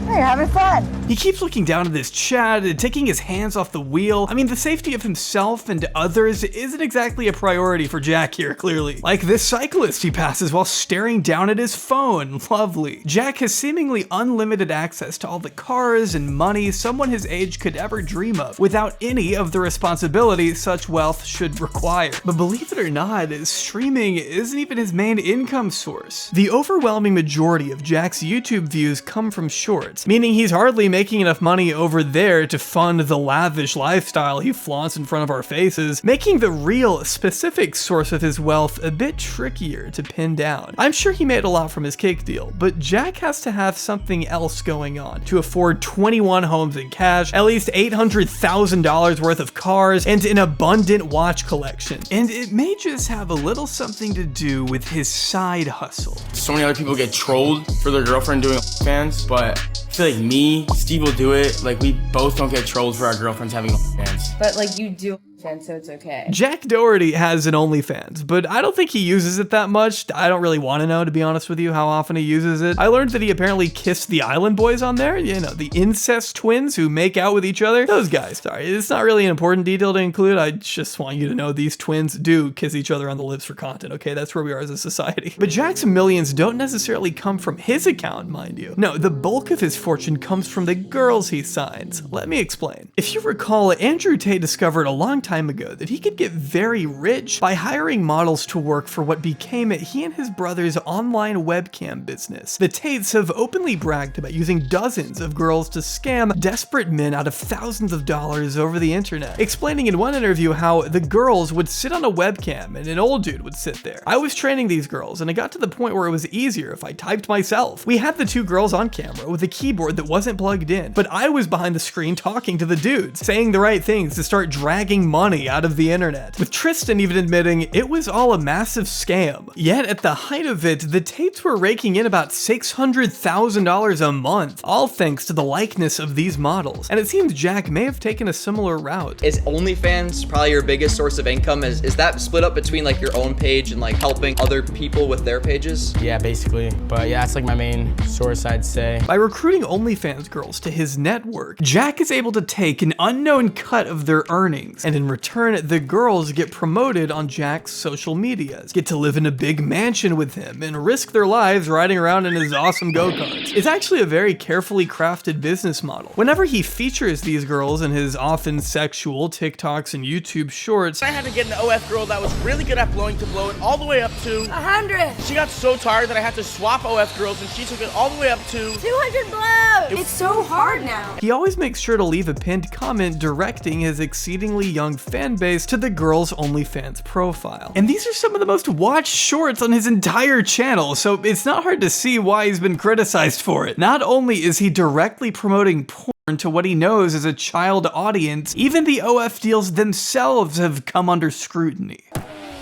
Speaker 10: You're having fun.
Speaker 8: He keeps looking down at this chat, taking his hands off the wheel. I mean, the safety of himself and others isn't exactly a priority for Jack here, clearly. Like this cyclist he passes while staring down at his phone. Lovely. Jack has seemingly unlimited access to all the cars and money someone his age could ever dream of, without any of the responsibilities such wealth should require. But believe it or not, streaming isn't even his main income source. The overwhelming majority of Jack's YouTube views come from shorts, meaning he's hardly making enough money over there to fund the lavish lifestyle he flaunts in front of our faces, making the real, specific source of his wealth a bit trickier to pin down. I'm sure he made a lot from his cake deal, but Jack has to have something else going on to afford 21 homes in cash, at least $800,000 worth of cars, and an abundant watch collection. And it may just have a little something to do with his side hustle.
Speaker 24: So many other people get trolled for their girlfriend doing fans, but I feel like me, Steve will do it. Like we both don't get trolled for our girlfriends having fans.
Speaker 10: But like you do, so it's okay.
Speaker 8: Jack Doherty has an OnlyFans, but I don't think he uses it that much. I don't really want to know, to be honest with you, how often he uses it. I learned that he apparently kissed the Island Boys on there, you know, the incest twins who make out with each other. Those guys. Sorry, it's not really an important detail to include. I just want you to know these twins do kiss each other on the lips for content, okay? That's where we are as a society. But Jack's millions don't necessarily come from his account, mind you. No, the bulk of his fortune comes from the girls he signs. Let me explain. If you recall, Andrew Tate discovered a long time ago that he could get very rich by hiring models to work for what became he and his brother's online webcam business. The Tates have openly bragged about using dozens of girls to scam desperate men out of thousands of dollars over the internet, explaining in one interview how the girls would sit on a webcam and an old dude would sit there. I was training these girls and it got to the point where it was easier if I typed myself. We had the two girls on camera with a keyboard that wasn't plugged in, but I was behind the screen talking to the dudes, saying the right things to start dragging money out of the internet, with Tristan even admitting it was all a massive scam. Yet at the height of it, the Tates were raking in about $600,000 a month, all thanks to the likeness of these models. And it seems Jack may have taken a similar route.
Speaker 11: Is OnlyFans probably your biggest source of income? Is that split up between like your own page and like helping other people with their pages?
Speaker 24: Yeah, basically. But yeah, that's like my main source, I'd say.
Speaker 8: By recruiting OnlyFans girls to his network, Jack is able to take an unknown cut of their earnings, and in return, the girls get promoted on Jack's social medias, get to live in a big mansion with him, and risk their lives riding around in his awesome go-karts. It's actually a very carefully crafted business model. Whenever he features these girls in his often sexual TikToks and YouTube shorts,
Speaker 24: I had to get an OF girl that was really good at blowing to blow it all the way up to
Speaker 10: 100.
Speaker 24: She got so tired that I had to swap OF girls and she took it all the way up to
Speaker 10: 200 blows. It's so hard now.
Speaker 8: he always makes sure to leave a pinned comment directing his exceedingly young fan base to the girl's OnlyFans profile. And these are some of the most watched shorts on his entire channel, so it's not hard to see why he's been criticized for it. Not only is he directly promoting porn to what he knows is a child audience, even the OF deals themselves have come under scrutiny.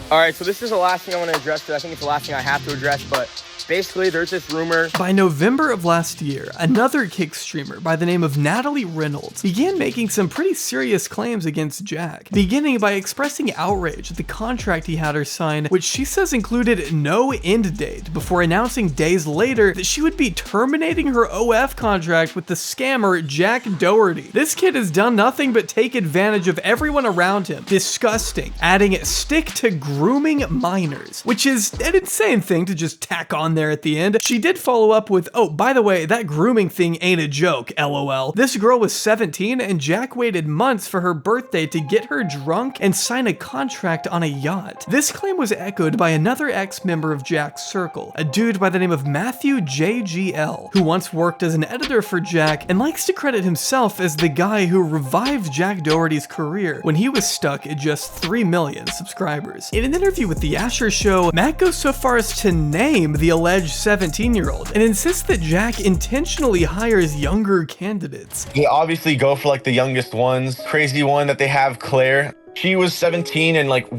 Speaker 24: Alright, so this is the last thing I want to address, because I think it's the last thing I have to address, but basically there's this rumor.
Speaker 8: By November of last year, another Kick streamer by the name of Natalie Reynolds began making some pretty serious claims against Jack, beginning by expressing outrage at the contract he had her sign, which she says included no end date, before announcing days later that she would be terminating her OF contract with the scammer Jack Doherty. This kid has done nothing but take advantage of everyone around him. Disgusting. Adding stick to grooming minors, which is an insane thing to just tack on there at the end. She did follow up with, oh, by the way, that grooming thing ain't a joke, LOL. This girl was 17 and Jack waited months for her birthday to get her drunk and sign a contract on a yacht. This claim was echoed by another ex-member of Jack's circle, a dude by the name of Matthew JGL, who once worked as an editor for Jack and likes to credit himself as the guy who revived Jack Doherty's career when he was stuck at just 3 million subscribers. In an interview with The Asher Show, Matt goes so far as to name the alleged 17-year-old and insists that Jack intentionally hires younger candidates.
Speaker 17: They obviously go for like the youngest ones. Crazy one that they have, Claire. She was 17 and like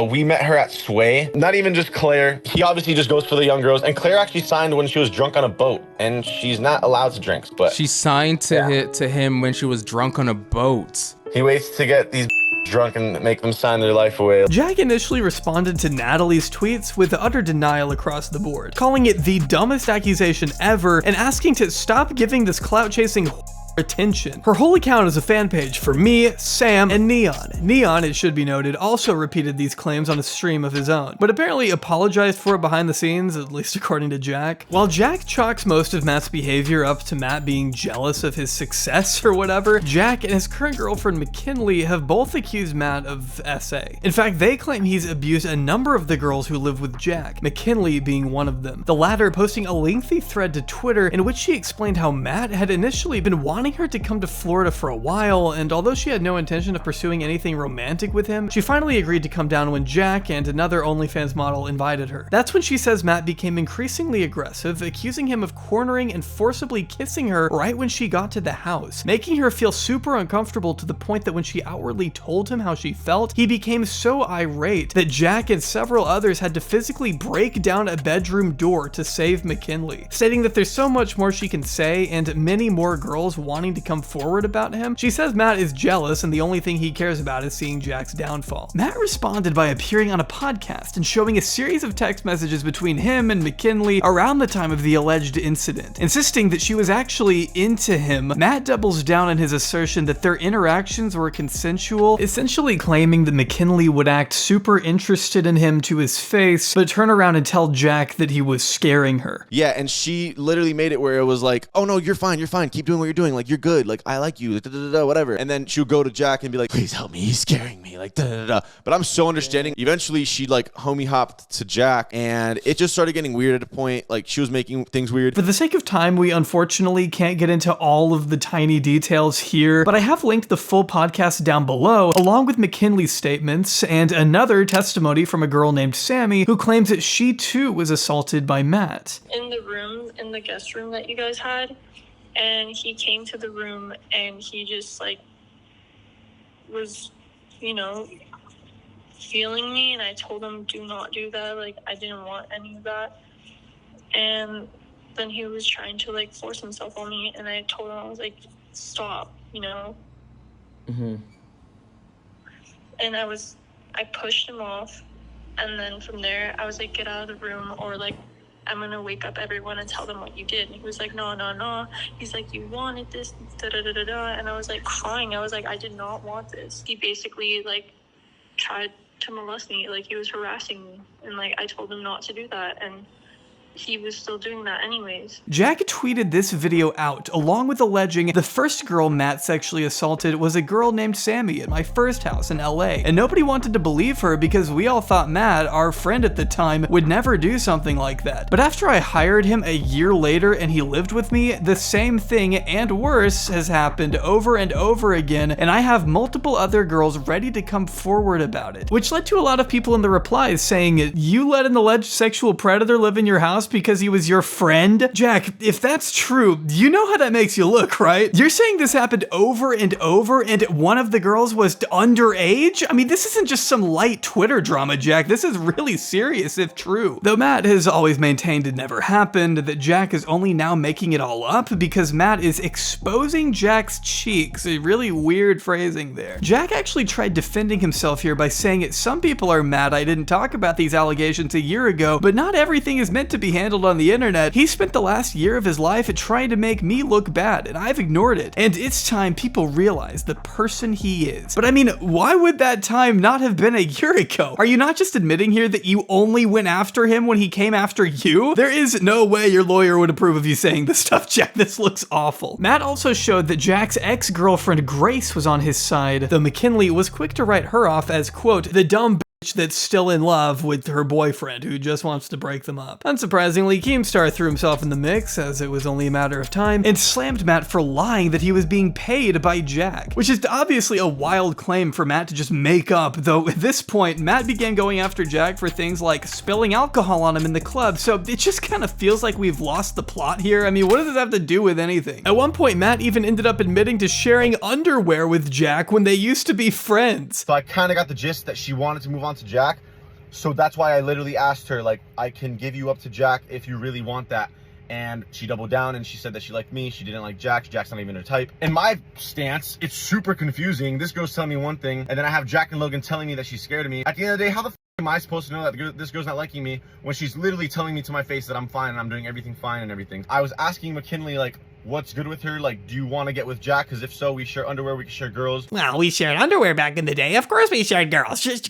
Speaker 17: we met her at Sway. Not even just Claire. He obviously just goes for the young girls. And Claire actually signed when she was drunk on a boat, and she's not allowed to drink. But
Speaker 18: she signed to him when she was drunk on a boat.
Speaker 17: He waits to get these drunk and make them sign their life away.
Speaker 8: Jack initially responded to Natalie's tweets with utter denial across the board, calling it the dumbest accusation ever and asking to stop giving this clout-chasing attention. Her whole account is a fan page for me, Sam, and Neon. Neon, it should be noted, also repeated these claims on a stream of his own, but apparently apologized for it behind the scenes, at least according to Jack. While Jack chalks most of Matt's behavior up to Matt being jealous of his success or whatever, Jack and his current girlfriend McKinley have both accused Matt of SA. In fact, they claim he's abused a number of the girls who live with Jack, McKinley being one of them. The latter posting a lengthy thread to Twitter in which she explained how Matt had initially been wanting her to come to Florida for a while, and although she had no intention of pursuing anything romantic with him, she finally agreed to come down when Jack and another OnlyFans model invited her. That's when she says Matt became increasingly aggressive, accusing him of cornering and forcibly kissing her right when she got to the house, making her feel super uncomfortable to the point that when she outwardly told him how she felt, he became so irate that Jack and several others had to physically break down a bedroom door to save McKinley, stating that there's so much more she can say and many more girls wanting to come forward about him. She says Matt is jealous and the only thing he cares about is seeing Jack's downfall. Matt responded by appearing on a podcast and showing a series of text messages between him and McKinley around the time of the alleged incident, insisting that she was actually into him. Matt doubles down on his assertion that their interactions were consensual, essentially claiming that McKinley would act super interested in him to his face, but turn around and tell Jack that he was scaring her.
Speaker 17: Yeah, and she literally made it where it was like, oh no, you're fine, keep doing what you're doing, like you're good, like I like you, whatever. And then she would go to Jack and be like, please help me, he's scaring me, like But I'm so understanding. Eventually she like homie hopped to Jack and it just started getting weird at a point, like she was making things weird.
Speaker 8: For the sake of time, we unfortunately can't get into all of the tiny details here, but I have linked the full podcast down below, along with McKinley's statements and another testimony from a girl named Sammy who claims that she too was assaulted by Matt.
Speaker 1: In the room, in the guest room that you guys had, and he came to the room and he just like was, you know, feeling me, and I told him do not do that, like I didn't want any of that. And then he was trying to like force himself on me, and I told him, I was like, stop, you know. And I pushed him off, and then from there I was like, get out of the room or like I'm gonna wake up everyone and tell them what you did. And he was like, no. He's like, you wanted this, and I was like crying. I was like, I did not want this. He basically like tried to molest me, like he was harassing me, and like I told him not to do that, and he was still doing that anyways.
Speaker 8: Jack tweeted this video out, along with alleging the first girl Matt sexually assaulted was a girl named Sammy at my first house in LA. And nobody wanted to believe her because we all thought Matt, our friend at the time, would never do something like that. But after I hired him a year later and he lived with me, the same thing and worse has happened over and over again, and I have multiple other girls ready to come forward about it. Which led to a lot of people in the replies saying, you let an alleged sexual predator live in your house because he was your friend? Jack, if that's true, you know how that makes you look, right? You're saying this happened over and over and one of the girls was underage? I mean, this isn't just some light Twitter drama, Jack. This is really serious if true. Though Matt has always maintained it never happened, that Jack is only now making it all up because Matt is exposing Jack's cheeks. A really weird phrasing there. Jack actually tried defending himself here by saying some people are mad I didn't talk about these allegations a year ago, but not everything is meant to be handled on the internet. He spent the last year of his life trying to make me look bad, and I've ignored it. And it's time people realize the person he is. But I mean, why would that time not have been a year ago? Are you not just admitting here that you only went after him when he came after you? There is no way your lawyer would approve of you saying this stuff, Jack. This looks awful. Matt also showed that Jack's ex-girlfriend Grace was on his side, though McKinley was quick to write her off as, quote, the dumb that's still in love with her boyfriend who just wants to break them up. Unsurprisingly, Keemstar threw himself in the mix, as it was only a matter of time, and slammed Matt for lying that he was being paid by Jack, which is obviously a wild claim for Matt to just make up, though at this point, Matt began going after Jack for things like spilling alcohol on him in the club, so it just kind of feels like we've lost the plot here. I mean, what does this have to do with anything? At one point, Matt even ended up admitting to sharing underwear with Jack when they used to be friends.
Speaker 17: So I kind of got the gist that she wanted to move on to Jack, so that's why I literally asked her, like, I can give you up to Jack if you really want that. And she doubled down and she said that she liked me, she didn't like Jack. Jack's not even her type. In my stance, it's super confusing. This girl's telling me one thing, and then I have Jack and Logan telling me that she's scared of me. At the end of the day, how the f am I supposed to know that this girl's not liking me when she's literally telling me to my face that I'm fine and I'm doing everything fine and everything? I was asking McKinley, like, what's good with her? Like, do you want to get with Jack? Because if so, we share underwear, we can share girls.
Speaker 8: Well, we shared underwear back in the day. Of course we shared girls. Just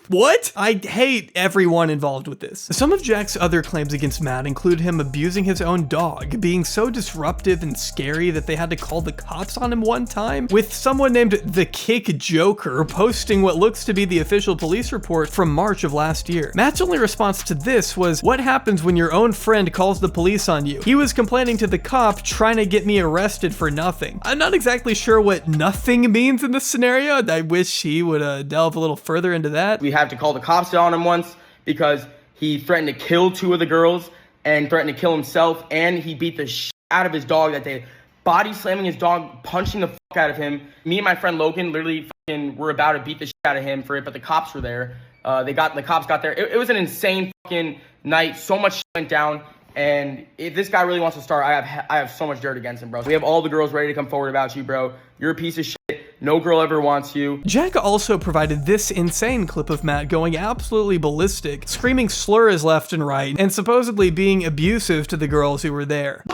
Speaker 8: what? I hate everyone involved with this. Some of Jack's other claims against Matt include him abusing his own dog, being so disruptive and scary that they had to call the cops on him one time, with someone named the Kick Joker posting what looks to be the official police report from March of last year. Matt's only response to this was, what happens when your own friend calls the police on you? He was complaining to the cop, trying to get me arrested for nothing. I'm not exactly sure what nothing means in this scenario. I wish he would delve a little further into that.
Speaker 24: We had to call the cops on him once because he threatened to kill 2 of the girls and threatened to kill himself, and he beat the shit out of his dog that day. Body slamming his dog, punching the fuck out of him. Me and my friend Logan literally fucking were about to beat the shit out of him for it, but the cops were there. The cops got there. It was an insane fucking night. So much shit went down. And if this guy really wants to start, I have so much dirt against him, bro. We have all the girls ready to come forward about you, bro. You're a piece of shit. No girl ever wants you.
Speaker 8: Jack also provided this insane clip of Matt going absolutely ballistic, screaming slurs left and right, and supposedly being abusive to the girls who were there.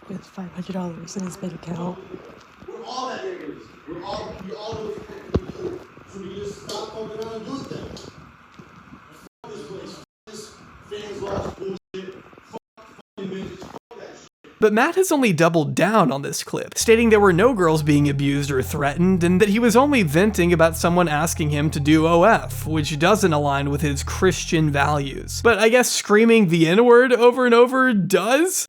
Speaker 7: With $500 in his bank account.
Speaker 5: We're all that niggas. We all those fucking. So we just stop fucking around and do things. Fuck this place. Fuck this fans lost bullshit. Fuck fucking bitches. Fuck that shit.
Speaker 8: But Matt has only doubled down on this clip, stating there were no girls being abused or threatened, and that he was only venting about someone asking him to do OF, which doesn't align with his Christian values. But I guess screaming the N-word over and over does?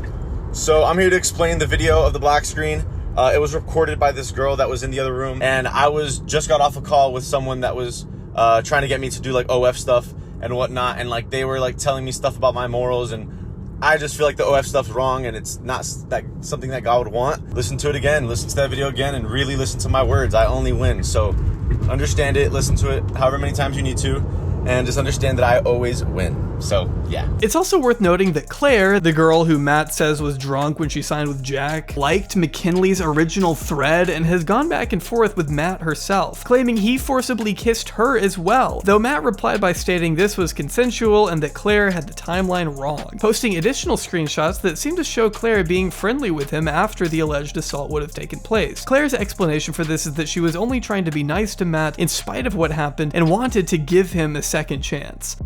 Speaker 17: So I'm here to explain the video of the black screen. It was recorded by this girl that was in the other room, and I just got off a call with someone that was trying to get me to do like OF stuff and whatnot, and like they were like telling me stuff about my morals, and I just feel like the OF stuff's wrong and it's not something that God would want. Listen to it again, listen to that video again, and really listen to my words. I only win, so understand it, listen to it however many times you need to, and just understand that I always win. So, yeah.
Speaker 8: It's also worth noting that Claire, the girl who Matt says was drunk when she signed with Jack, liked McKinley's original thread and has gone back and forth with Matt herself, claiming he forcibly kissed her as well, though Matt replied by stating this was consensual and that Claire had the timeline wrong, posting additional screenshots that seem to show Claire being friendly with him after the alleged assault would have taken place. Claire's explanation for this is that she was only trying to be nice to Matt in spite of what happened and wanted to give him a second chance.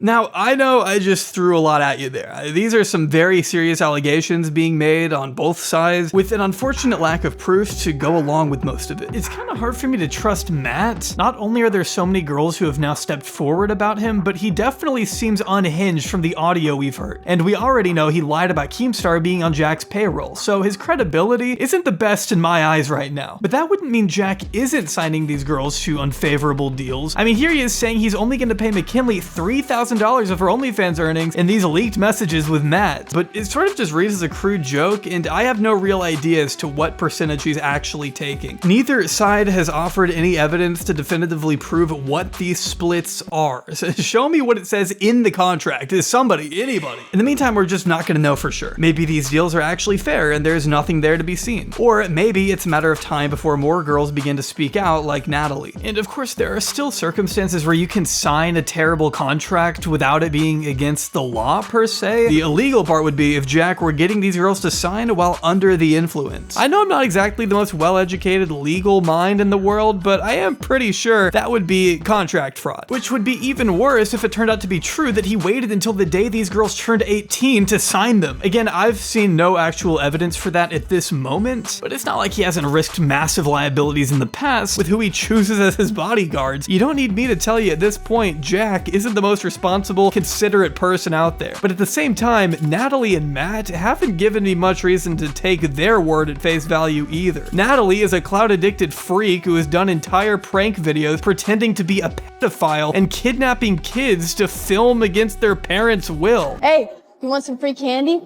Speaker 8: Now, I know I just threw a lot at you there. These are some very serious allegations being made on both sides, with an unfortunate lack of proof to go along with most of it. It's kind of hard for me to trust Matt. Not only are there so many girls who have now stepped forward about him, but he definitely seems unhinged from the audio we've heard. And we already know he lied about Keemstar being on Jack's payroll, so his credibility isn't the best in my eyes right now. But that wouldn't mean Jack isn't signing these girls to unfavorable deals. I mean, here he is saying he's only going to pay McKinley $3,000 of her OnlyFans earnings in these leaked messages with Matt, but it sort of just reads as a crude joke, and I have no real idea as to what percentage he's actually taking. Neither side has offered any evidence to definitively prove what these splits are. So show me what it says in the contract. Is somebody, anybody? In the meantime, we're just not gonna know for sure. Maybe these deals are actually fair and there's nothing there to be seen. Or maybe it's a matter of time before more girls begin to speak out like Natalie. And of course, there are still circumstances where you can sign a terrible contract without it being against the law per se. The illegal part would be if Jack were getting these girls to sign while under the influence. I know I'm not exactly the most well-educated legal mind in the world, but I am pretty sure that would be contract fraud, which would be even worse if it turned out to be true that he waited until the day these girls turned 18 to sign them. Again, I've seen no actual evidence for that at this moment, but it's not like he hasn't risked massive liabilities in the past with who he chooses as his bodyguards. You don't need me to tell you at this point, Jack isn't the most responsible, considerate person out there. But at the same time, Natalie and Matt haven't given me much reason to take their word at face value either. Natalie is a cloud-addicted freak who has done entire prank videos pretending to be a pedophile and kidnapping kids to film against their parents' will.
Speaker 10: Hey, you want some free candy?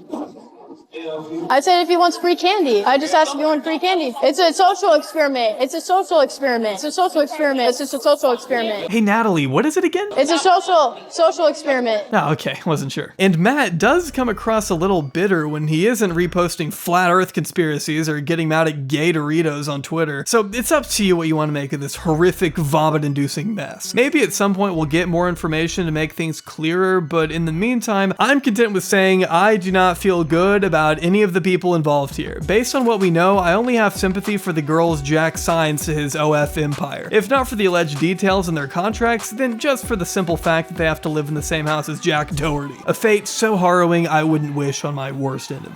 Speaker 10: I said if he wants free candy. I just asked if he wanted free candy. It's a social experiment. It's a social experiment. It's a social experiment. It's just a social experiment.
Speaker 8: Hey, Natalie, what is it again?
Speaker 10: It's a social experiment.
Speaker 8: Oh, okay, wasn't sure. And Matt does come across a little bitter when he isn't reposting flat earth conspiracies or getting mad at gay Doritos on Twitter. So it's up to you what you want to make of this horrific, vomit-inducing mess. Maybe at some point we'll get more information to make things clearer, but in the meantime, I'm content with saying I do not feel good about any of the people involved here. Based on what we know, I only have sympathy for the girls Jack signs to his OF empire. If not for the alleged details in their contracts, then just for the simple fact that they have to live in the same house as Jack Doherty. A fate so harrowing I wouldn't wish on my worst enemy.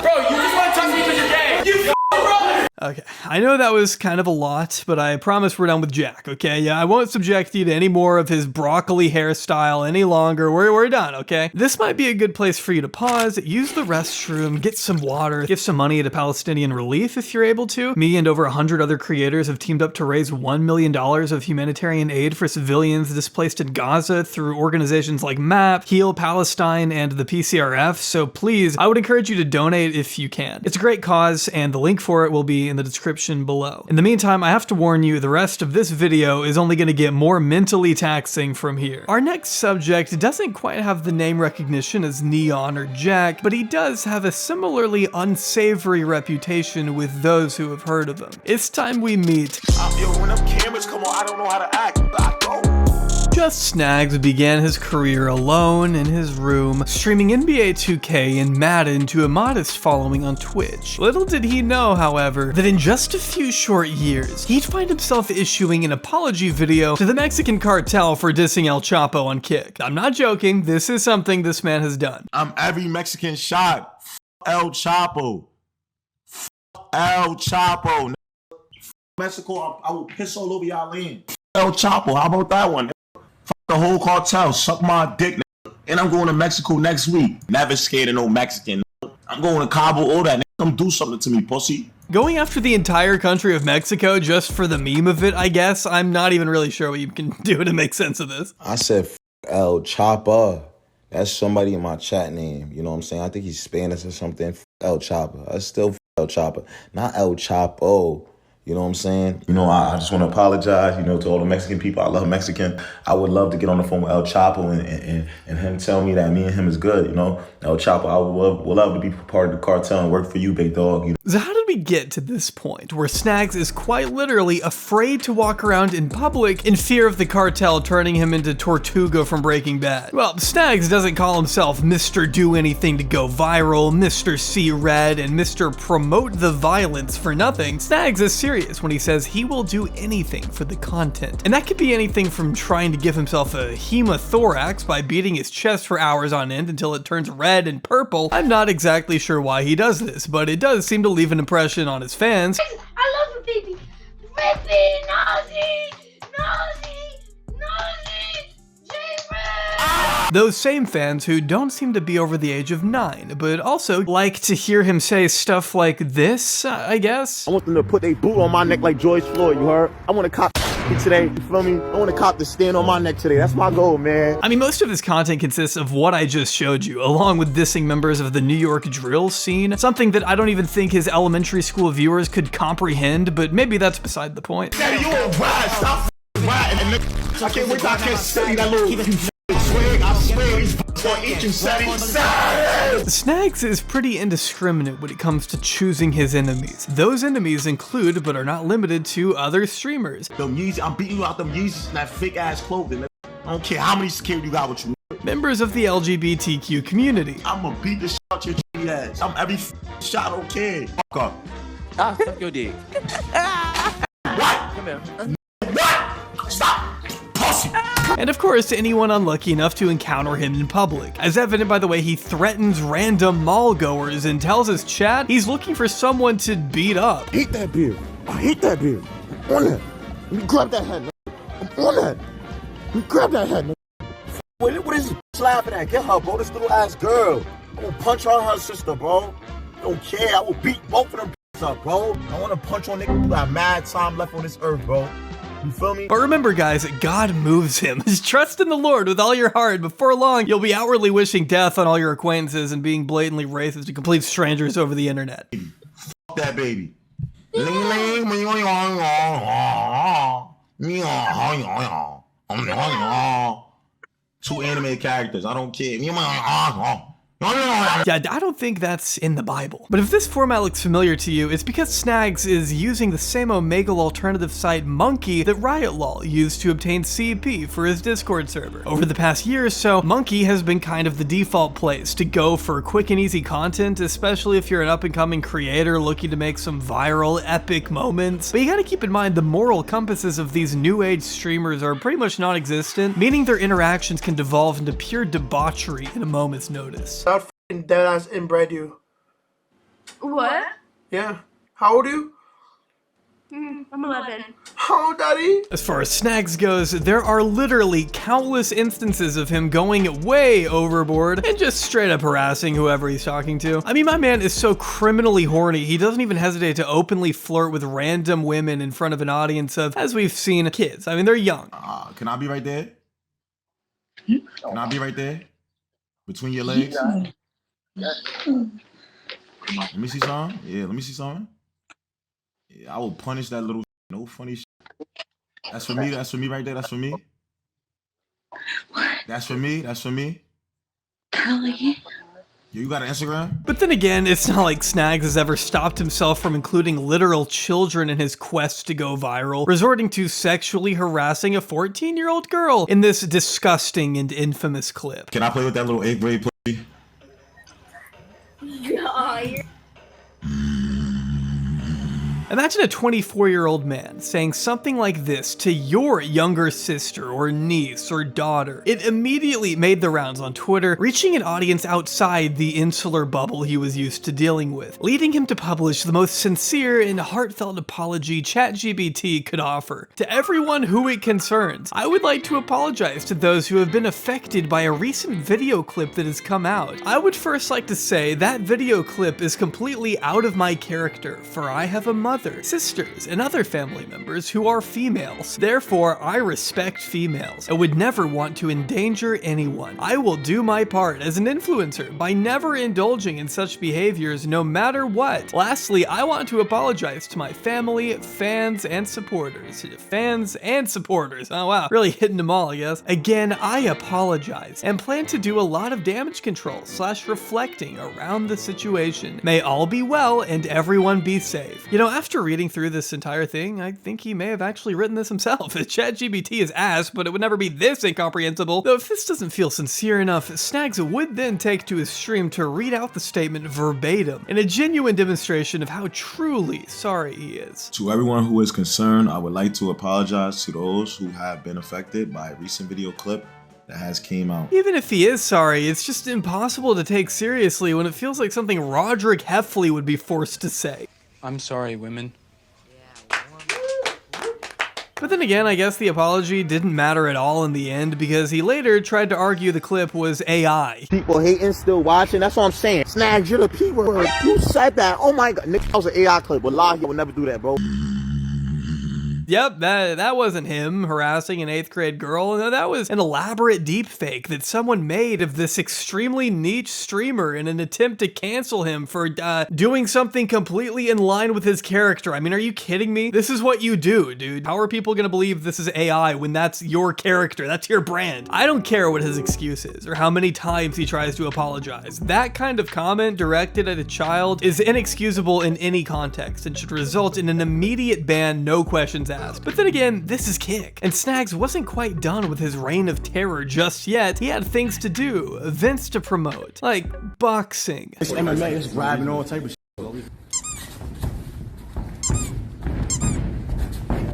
Speaker 24: Bro, you just want to touch me because you're gay. You brother.
Speaker 8: Okay, I know that was kind of a lot, but I promise we're done with Jack, okay? Yeah, I won't subject you to any more of his broccoli hairstyle any longer. We're done, okay? This might be a good place for you to pause, use the restroom, get some water, give some money to Palestinian relief if you're able to. Me and over 100 other creators have teamed up to raise $1 million of humanitarian aid for civilians displaced in Gaza through organizations like MAP, Heal Palestine, and the PCRF, so please, I would encourage you to donate if you can. It's a great cause, and the link for it will be in the description below. In the meantime, I have to warn you, the rest of this video is only going to get more mentally taxing from here. Our next subject doesn't quite have the name recognition as Neon or Jack, but he does have a similarly unsavory reputation with those who have heard of him. It's time we meet.
Speaker 5: Yo, when them cameras come on, I don't know how to act.
Speaker 8: JustXSnagz began his career alone in his room, streaming NBA 2K and Madden to a modest following on Twitch. Little did he know, however, that in just a few short years, he'd find himself issuing an apology video to the Mexican cartel for dissing El Chapo on Kick. I'm not joking, this is something this man has done.
Speaker 5: I'm every Mexican shot. El Chapo. El Chapo. Mexico, I will piss all over y'all land. El Chapo, how about that one? The whole cartel, suck my dick, and I'm going to Mexico next week. Never scared of no Mexican. I'm going to Cabo, all that. Come do something to me, pussy.
Speaker 8: Going after the entire country of Mexico just for the meme of it, I guess? I'm not even really sure what you can do to make sense of this.
Speaker 3: I said El Chapa. That's somebody in my chat name. You know what I'm saying? I think he's Spanish or something. El Chapa. That's still El Chapa. Not El Chapo. You know what I'm saying? You know, I just want to apologize, you know, to all the Mexican people. I love Mexican. I would love to get on the phone with El Chapo and him tell me that me and him is good, you know? El Chapo, I would love to be part of the cartel and work for you, big dog. You know?
Speaker 8: So how did we get to this point where Snagz is quite literally afraid to walk around in public in fear of the cartel turning him into Tortuga from Breaking Bad? Well, Snagz doesn't call himself Mr. Do Anything to Go Viral, Mr. See Red, and Mr. Promote the Violence for nothing. Snagz is serious when he says he will do anything for the content. And that could be anything from trying to give himself a hemothorax by beating his chest for hours on end until it turns red and purple. I'm not exactly sure why he does this, but it does seem to leave an impression on his fans.
Speaker 14: I love you, baby. Rippy, Nazi, Nazi, Nazi, J-Red.
Speaker 8: Those same fans who don't seem to be over the age of 9, but also like to hear him say stuff like this, I guess.
Speaker 5: I want them to put their boot on my neck like George Floyd, you heard? I want to cop today, you feel me? I want to cop the stand on my neck today. That's my goal, man.
Speaker 8: I mean, most of his content consists of what I just showed you, along with dissing members of the New York drill scene, something that I don't even think his elementary school viewers could comprehend, but maybe that's beside the point.
Speaker 5: Daddy, you a ride. Stop riding. I can't wait till I can see that little swag. I swear he's gonna eat you,
Speaker 8: Snagz is pretty indiscriminate when it comes to choosing his enemies. Those enemies include, but are not limited to, other streamers.
Speaker 5: Them Yeezys, I'm beating you out them Yeezys and that fake ass clothing. I don't care how many security you got with you.
Speaker 8: Members of the LGBTQ community.
Speaker 5: I'm gonna beat the shit out your ass. I'm every shot, okay. Fuck up.
Speaker 12: Ah, suck your dick.
Speaker 5: What?
Speaker 12: Come here.
Speaker 5: What? Stop. Pussy.
Speaker 8: And of course, anyone unlucky enough to encounter him in public. As evident by the way he threatens random mall goers and tells his chat he's looking for someone to beat up.
Speaker 5: I hate that beer. I hate that beer. I'm on that. Let me grab that head. I'm on that. Let me grab that head. What is this laughing at? Get her, bro. This little ass girl. I will punch her sister, bro. Don't care. I will beat both of them up, bro. I want to punch on niggas who got mad time left on this earth, bro.
Speaker 3: You feel me?
Speaker 8: But remember guys, God moves him. Just trust in the Lord with all your heart. Before long, you'll be outwardly wishing death on all your acquaintances and being blatantly racist to complete strangers over the internet.
Speaker 3: Fuck that baby. Two anime characters, I don't care.
Speaker 8: Yeah, I don't think that's in the Bible. But if this format looks familiar to you, it's because Snagz is using the same Omegle alternative site Monkey that RiotLol used to obtain CP for his Discord server. Over the past year or so, Monkey has been kind of the default place to go for quick and easy content, especially if you're an up-and-coming creator looking to make some viral, epic moments. But you gotta keep in mind the moral compasses of these new age streamers are pretty much non-existent, meaning their interactions can devolve into pure debauchery in a moment's notice.
Speaker 6: That f***ing deadass inbred you.
Speaker 1: What?
Speaker 6: Yeah. How old are you?
Speaker 1: I'm 11.
Speaker 6: How old, Daddy?
Speaker 8: As far as Snagz goes, there are literally countless instances of him going way overboard and just straight up harassing whoever he's talking to. I mean, my man is so criminally horny, he doesn't even hesitate to openly flirt with random women in front of an audience of, as we've seen, kids. I mean, they're young.
Speaker 3: Can I be right there? Can I be right there? Between your legs? Let me see something. Yeah, let me see something. Yeah, I will punish that little no funny shit. That's for me. That's for me right there. That's for me. That's for me. That's for me. You got an Instagram?
Speaker 8: But then again, it's not like Snagz has ever stopped himself from including literal children in his quest to go viral, resorting to sexually harassing a 14-year-old girl in this disgusting and infamous clip.
Speaker 3: Can I play with that little 8th grade pussy?
Speaker 8: Imagine a 24-year-old man saying something like this to your younger sister or niece or daughter. It immediately made the rounds on Twitter, reaching an audience outside the insular bubble he was used to dealing with, leading him to publish the most sincere and heartfelt apology ChatGPT could offer. To everyone who it concerns, I would like to apologize to those who have been affected by a recent video clip that has come out. I would first like to say that video clip is completely out of my character, for I have a mother, sisters, and other family members who are females. Therefore, I respect females and would never want to endanger anyone. I will do my part as an influencer by never indulging in such behaviors no matter what. Lastly, I want to apologize to my family, fans, and supporters. Fans and supporters. Oh wow, really hitting them all, I guess. Again, I apologize and plan to do a lot of damage control / reflecting around the situation. May all be well and everyone be safe. You know, after reading through this entire thing, I think he may have actually written this himself. ChatGPT is ass, but it would never be this incomprehensible. Though if this doesn't feel sincere enough, Snagz would then take to his stream to read out the statement verbatim, in a genuine demonstration of how truly sorry he is.
Speaker 3: To everyone who is concerned, I would like to apologize to those who have been affected by a recent video clip that has came out.
Speaker 8: Even if he is sorry, it's just impossible to take seriously when it feels like something Roderick Heffley would be forced to say.
Speaker 18: I'm sorry, women.
Speaker 8: But then again, I guess the apology didn't matter at all in the end because he later tried to argue the clip was AI.
Speaker 2: People hating, still watching. That's what I'm saying. Snagz, you're the P word. You said that. Oh my God. Nick, that was an AI clip. Wallahi, I would never do that, bro.
Speaker 8: Yep, that wasn't him harassing an 8th grade girl. No, that was an elaborate deepfake that someone made of this extremely niche streamer in an attempt to cancel him for doing something completely in line with his character. I mean, are you kidding me? This is what you do, dude. How are people gonna believe this is AI when that's your character? That's your brand. I don't care what his excuse is or how many times he tries to apologize. That kind of comment directed at a child is inexcusable in any context and should result in an immediate ban, no questions asked. But then again, this is Kick, and Snagz wasn't quite done with his reign of terror just yet. He had things to do, events to promote, like boxing.
Speaker 2: It's MMA, it's grabbing all type of shit.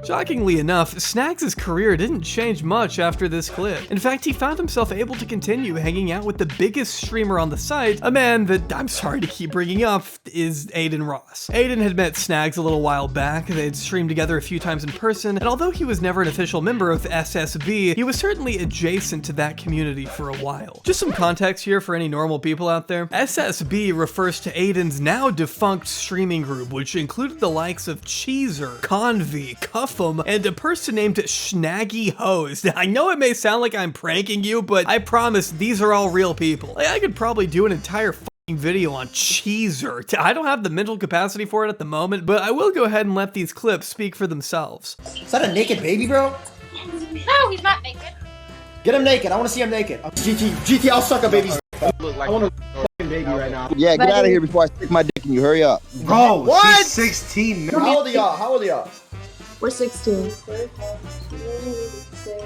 Speaker 8: Shockingly enough, Snagz' career didn't change much after this clip. In fact, he found himself able to continue hanging out with the biggest streamer on the site, a man that I'm sorry to keep bringing up is Aiden Ross. Aiden had met Snagz a little while back, they had streamed together a few times in person, and although he was never an official member of SSB, he was certainly adjacent to that community for a while. Just some context here for any normal people out there. SSB refers to Aiden's now defunct streaming group, which included the likes of Cheezer, Convy, Cuff Cuff'em, and a person named Snaggy Hose. Now, I know it may sound like I'm pranking you, but I promise these are all real people. Like, I could probably do an entire video on Cheezer. I don't have the mental capacity for it at the moment, but I will go ahead and let these clips speak for themselves.
Speaker 2: Is that a naked baby, bro?
Speaker 10: No, he's not naked.
Speaker 2: Get him naked. I want to see him naked. GT, I'll suck a baby's. I want a fucking baby right now.
Speaker 12: Yeah, get out of here before I stick my dick in you. Hurry up.
Speaker 2: Bro,
Speaker 6: What?
Speaker 2: she's 16. How old are y'all? How old are y'all?
Speaker 7: We're 16.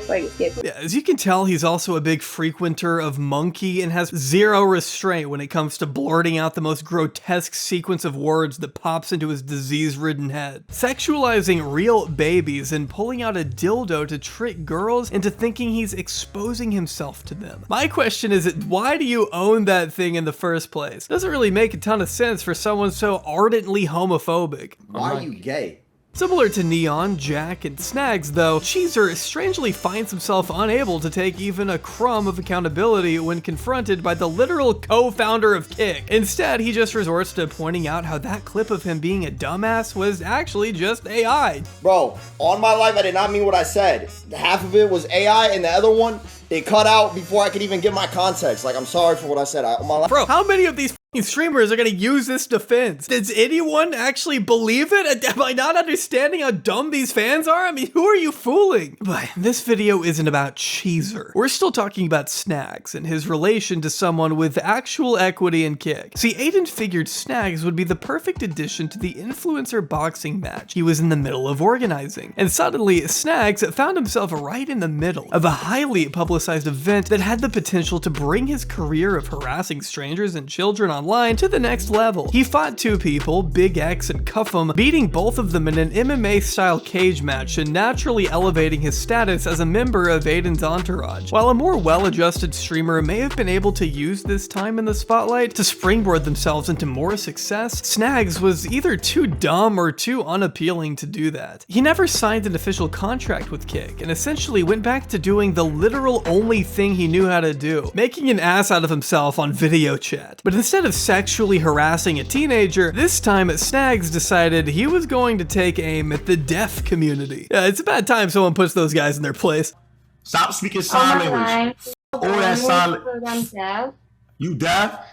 Speaker 8: Yeah, as you can tell, he's also a big frequenter of Monkey and has zero restraint when it comes to blurting out the most grotesque sequence of words that pops into his disease-ridden head. Sexualizing real babies and pulling out a dildo to trick girls into thinking he's exposing himself to them. My question is, why do you own that thing in the first place? Doesn't really make a ton of sense for someone so ardently homophobic.
Speaker 2: Why are you gay?
Speaker 8: Similar to Neon, Jack, and Snagz, though, Cheezer strangely finds himself unable to take even a crumb of accountability when confronted by the literal co-founder of Kick. Instead, he just resorts to pointing out how that clip of him being a dumbass was actually just AI.
Speaker 2: Bro, on my life, I did not mean what I said. Half of it was AI, and the other one, they cut out before I could even give my context. Like, I'm sorry for what I said.
Speaker 8: Bro, how many of these streamers are gonna use this defense? Does anyone actually believe it? Am I not understanding how dumb these fans are? I mean, who are you fooling? But this video isn't about Cheezer. We're still talking about Snagz and his relation to someone with actual equity and Kick. See, Aiden figured Snagz would be the perfect addition to the influencer boxing match he was in the middle of organizing. And suddenly, Snagz found himself right in the middle of a highly publicized event that had the potential to bring his career of harassing strangers and children online to the next level. He fought two people, Big X and Cuff'em, beating both of them in an MMA-style cage match and naturally elevating his status as a member of Aiden's entourage. While a more well-adjusted streamer may have been able to use this time in the spotlight to springboard themselves into more success, Snagz was either too dumb or too unappealing to do that. He never signed an official contract with Kick and essentially went back to doing the literal only thing he knew how to do, making an ass out of himself on video chat. But instead of sexually harassing a teenager, this time Snagz decided he was going to take aim at the deaf community. It's about time someone puts those guys in their place.
Speaker 3: Stop speaking sign language. All that silent. You deaf?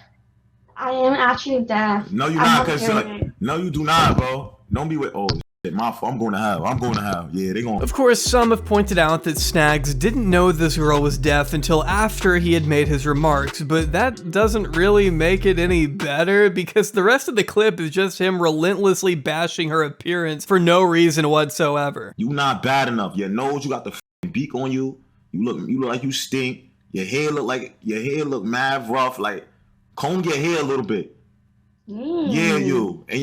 Speaker 19: I am actually deaf.
Speaker 3: No, you're not. No, you do not, bro. Don't be with. Oh. My fault. I'm going to have. Yeah, they going.
Speaker 8: Of course, some have pointed out that Snagz didn't know this girl was deaf until after he had made his remarks, but that doesn't really make it any better because the rest of the clip is just him relentlessly bashing her appearance for no reason whatsoever.
Speaker 3: You not bad enough. Your nose, you got the beak on you. You look like you stink. Your hair look mad rough. Like, comb your hair a little bit. Yeah, you. And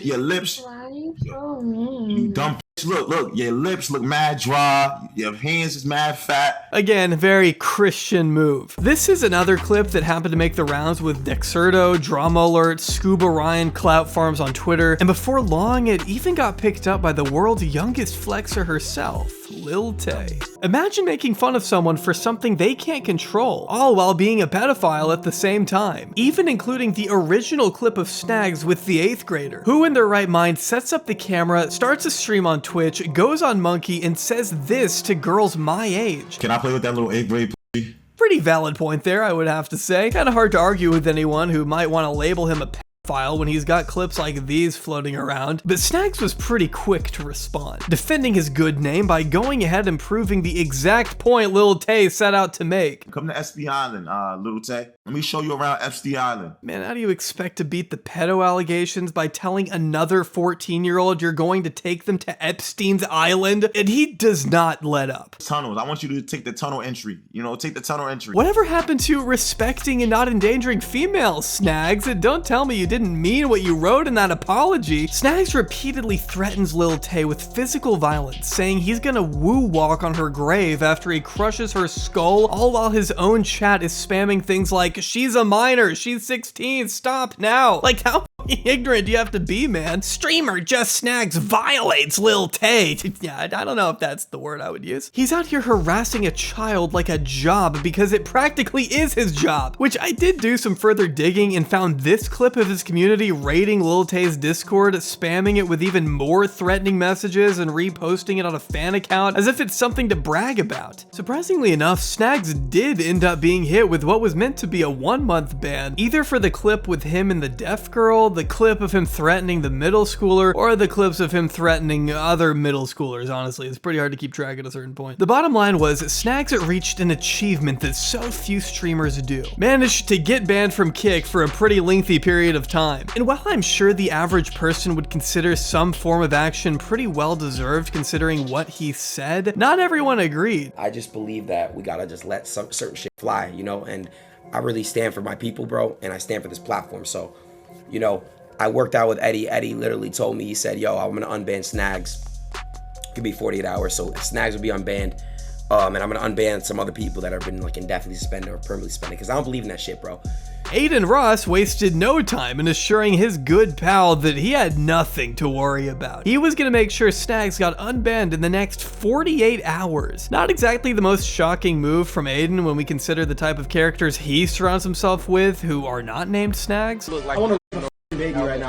Speaker 3: your lips.
Speaker 19: Why are you so mean?
Speaker 3: You dumb. Look, your lips look mad dry. Your hands is mad fat.
Speaker 8: Again, very Christian move. This is another clip that happened to make the rounds with Dexerto, Drama Alert, Scuba Ryan, Clout Farms on Twitter, and before long, it even got picked up by the world's youngest flexer herself, Lil Tay. Imagine making fun of someone for something they can't control, all while being a pedophile at the same time, even including the original clip of Snagz with the 8th grader. Who in their right mind sets up the camera, starts a stream on Twitch, goes on Monkey, and says this to girls my age?
Speaker 3: Can I play with that little 8th grade pussy?
Speaker 8: Pretty valid point there, I would have to say. Kinda hard to argue with anyone who might want to label him a pedophile when he's got clips like these floating around, but Snagz was pretty quick to respond, defending his good name by going ahead and proving the exact point Lil Tay set out to make.
Speaker 3: Come to SD Island, Lil Tay. Let me show you around SD Island.
Speaker 8: Man, how do you expect to beat the pedo allegations by telling another 14-year-old you're going to take them to Epstein's Island? And he does not let up.
Speaker 3: Tunnels. I want you to take the tunnel entry. Take the tunnel entry.
Speaker 8: Whatever happened to respecting and not endangering females, Snagz? And don't tell me you didn't mean what you wrote in that apology. Snagz repeatedly threatens Lil Tay with physical violence, saying he's gonna woo walk on her grave after he crushes her skull, all while his own chat is spamming things like, she's a minor, she's 16, stop now. Like, how ignorant do you have to be, man? Streamer JustXSnagz violates Lil Tay. Yeah, I don't know if that's the word I would use. He's out here harassing a child like a job because it practically is his job, which I did do some further digging and found this clip of his community raiding Lil Tay's Discord, spamming it with even more threatening messages and reposting it on a fan account as if it's something to brag about. Surprisingly enough, Snagz did end up being hit with what was meant to be a 1-month ban, either for the clip with him and the deaf girl, the clip of him threatening the middle schooler, or the clips of him threatening other middle schoolers. Honestly, it's pretty hard to keep track at a certain point. The bottom line was Snagz reached an achievement that so few streamers do. Managed to get banned from Kick for a pretty lengthy period of time. And while I'm sure the average person would consider some form of action pretty well deserved considering what he said, not everyone agreed.
Speaker 4: I just believe that we gotta just let some certain shit fly, you know, and I really stand for my people, bro, and I stand for this platform. So, you know, I worked out with Eddie. Eddie literally told me, he said, yo, I'm gonna unban Snagz. Could be 48 hours, so Snagz will be unbanned. And I'm gonna unban some other people that have been like indefinitely suspended or permanently suspended, because I don't believe in that shit, bro.
Speaker 8: Aiden Ross wasted no time in assuring his good pal that he had nothing to worry about. He was gonna make sure Snagz got unbanned in the next 48 hours. Not exactly the most shocking move from Aiden when we consider the type of characters he surrounds himself with who are not named Snagz.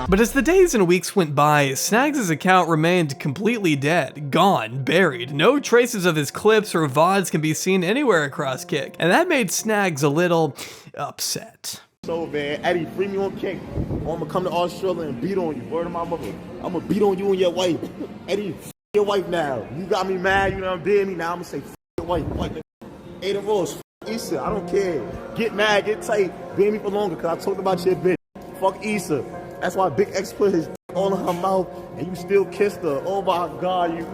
Speaker 8: But as the days and weeks went by, Snagz' account remained completely dead, gone, buried. No traces of his clips or VODs can be seen anywhere across Kick, and that made Snagz a little upset.
Speaker 5: So, man, Eddie, free me on Kick. Or I'm gonna come to Australia and beat on you. Word of my mother. I'm gonna beat on you and your wife. Eddie, your wife now. You got me mad, you know what I'm doing me. Now I'm gonna say your wife. Aiden Ross, Issa, I don't care. Get mad, get tight. Beat me for longer, because I talked about your bitch. Fuck Issa. That's why Big X put his all in her mouth and you still kissed her. Oh my God, you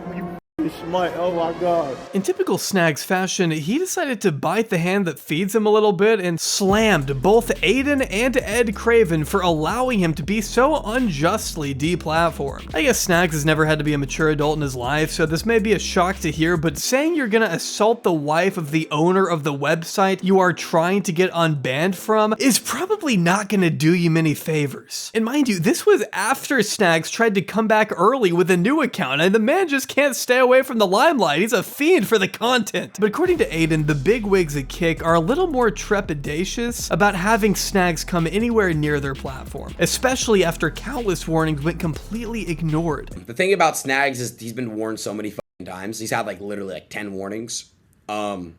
Speaker 5: schmuck. Oh my God.
Speaker 8: In typical Snagz fashion, he decided to bite the hand that feeds him a little bit and slammed both Aiden and Ed Craven for allowing him to be so unjustly deplatformed. I guess Snagz has never had to be a mature adult in his life, so this may be a shock to hear, but saying you're gonna assault the wife of the owner of the website you are trying to get unbanned from is probably not gonna do you many favors. And mind you, this was after Snagz tried to come back early with a new account, and the man just can't stay away from the limelight. He's a fiend for the content. But according to Aiden, the bigwigs at Kick are a little more trepidatious about having Snagz come anywhere near their platform, especially after countless warnings went completely ignored.
Speaker 4: The thing about Snagz is he's been warned so many fucking times. He's had like literally like 10 warnings. And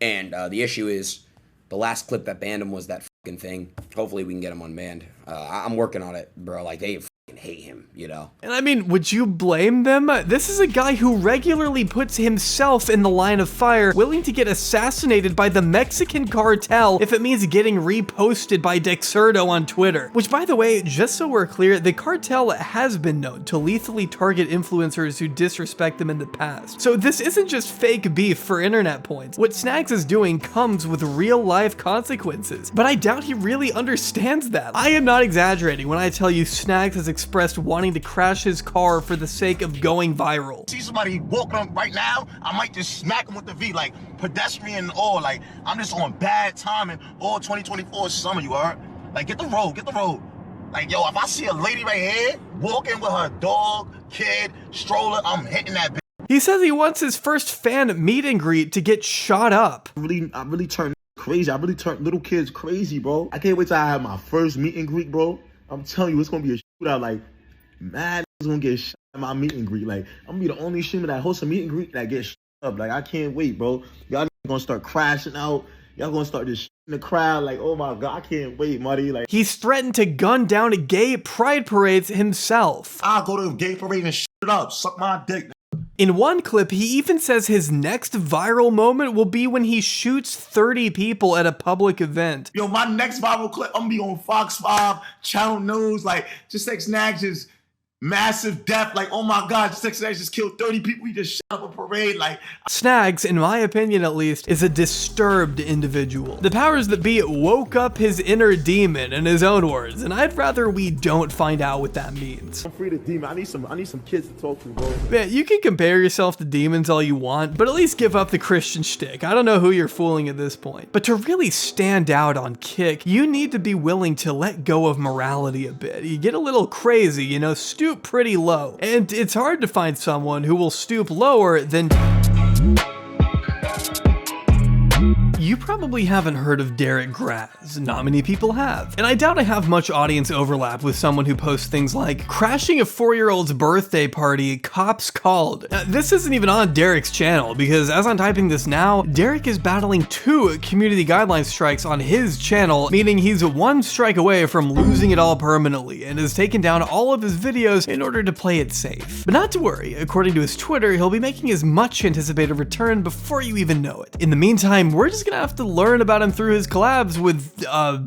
Speaker 4: the issue is the last clip that banned him was that fucking thing. Hopefully we can get him unbanned. I'm working on it, bro. Like they hate him, you know.
Speaker 8: And I mean, would you blame them? This is a guy who regularly puts himself in the line of fire, willing to get assassinated by the Mexican cartel if it means getting reposted by Dexerto on Twitter. Which, by the way, just so we're clear, the cartel has been known to lethally target influencers who disrespect them in the past. So this isn't just fake beef for internet points. What Snagz is doing comes with real life consequences, but I doubt he really understands that. I am not exaggerating when I tell you Snagz has expressed wanting to crash his car for the sake of going viral.
Speaker 5: See somebody walking on right now, I might just smack him with the V, like pedestrian and all. Like I'm just on bad timing all 2024 summer, you heard? Like get the road, get the road. Like yo, if I see a lady right here walking with her dog, kid, stroller, I'm hitting that bitch.
Speaker 8: He says he wants his first fan meet and greet to get shot up.
Speaker 5: I really turned crazy. I really turned little kids crazy, bro. I can't wait till I have my first meet and greet, bro. I'm telling you, it's gonna be a shootout. Like, mad is gonna get shot at my meet and greet. Like, I'm gonna be the only streamer that hosts a meet and greet that gets shot up. Like, I can't wait, bro. Y'all gonna start crashing out. Y'all gonna start just in the crowd. Like, oh my God, I can't wait, buddy. Like,
Speaker 8: he's threatened to gun down gay pride parades himself.
Speaker 5: I'll go to a gay parade and shit it up. Suck my dick.
Speaker 8: In one clip, he even says his next viral moment will be when he shoots 30 people at a public event.
Speaker 5: Yo, my next viral clip, I'm gonna be on Fox 5, Channel News, like, JustXSnagz is
Speaker 13: massive death. Like, oh my God, JustXSnagz just killed 30 people. He just shot up a parade. Like,
Speaker 8: Snagz, in my opinion at least, is a disturbed individual. The powers that be woke up his inner demon in his own words, and I'd rather we don't find out what that means.
Speaker 13: I'm free the demon. I need some kids to talk to, bro.
Speaker 8: Man, you can compare yourself to demons all you want, but at least give up the Christian shtick. I don't know who you're fooling at this point. But to really stand out on Kick, you need to be willing to let go of morality a bit. You get a little crazy, you know, stoop pretty low. And it's hard to find someone who will stoop lower than... You probably haven't heard of Derek Graz, not many people have. And I doubt I have much audience overlap with someone who posts things like, crashing a 4-year-old's birthday party, cops called. Now, this isn't even on Derek's channel, because as I'm typing this now, Derek is battling 2 community guideline strikes on his channel, meaning he's 1 strike away from losing it all permanently, and has taken down all of his videos in order to play it safe. But not to worry, according to his Twitter, he'll be making his much anticipated return before you even know it. In the meantime, we're just gonna have to learn about him through his collabs with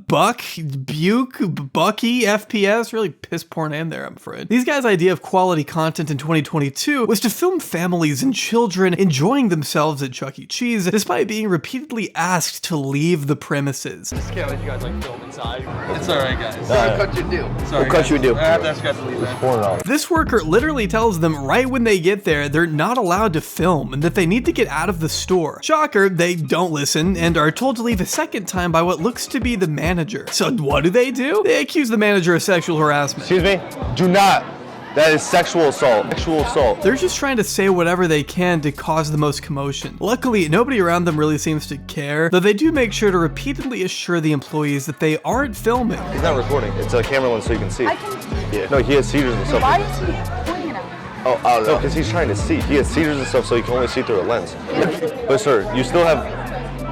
Speaker 8: Buck, Buke, Bucky, FPS, really piss poor name there, I'm afraid. These guys' idea of quality content in 2022 was to film families and children enjoying themselves at Chuck E. Cheese, despite being repeatedly asked to leave the premises.
Speaker 20: I just can't let you guys like film inside. It's alright, guys.
Speaker 12: Sorry, cut your deal.
Speaker 20: Sorry,
Speaker 12: we'll cut you a deal.
Speaker 20: I have to ask you guys to leave, man.
Speaker 8: This worker literally tells them right when they get there they're not allowed to film and that they need to get out of the store. Shocker, they don't listen and are told to leave a second time by what looks to be the manager. So what do? They accuse the manager of sexual harassment.
Speaker 17: Excuse me? Do not. That is sexual assault. Sexual assault.
Speaker 8: They're just trying to say whatever they can to cause the most commotion. Luckily, nobody around them really seems to care, though they do make sure to repeatedly assure the employees that they aren't filming.
Speaker 17: He's not recording. It's a camera lens so you can see. Yeah. No, he has seizures and stuff.
Speaker 10: Why is he pointing it out?
Speaker 17: Oh, I don't know. Because he's trying to see. He has seizures and stuff so he can only see through a lens. But sir, you still have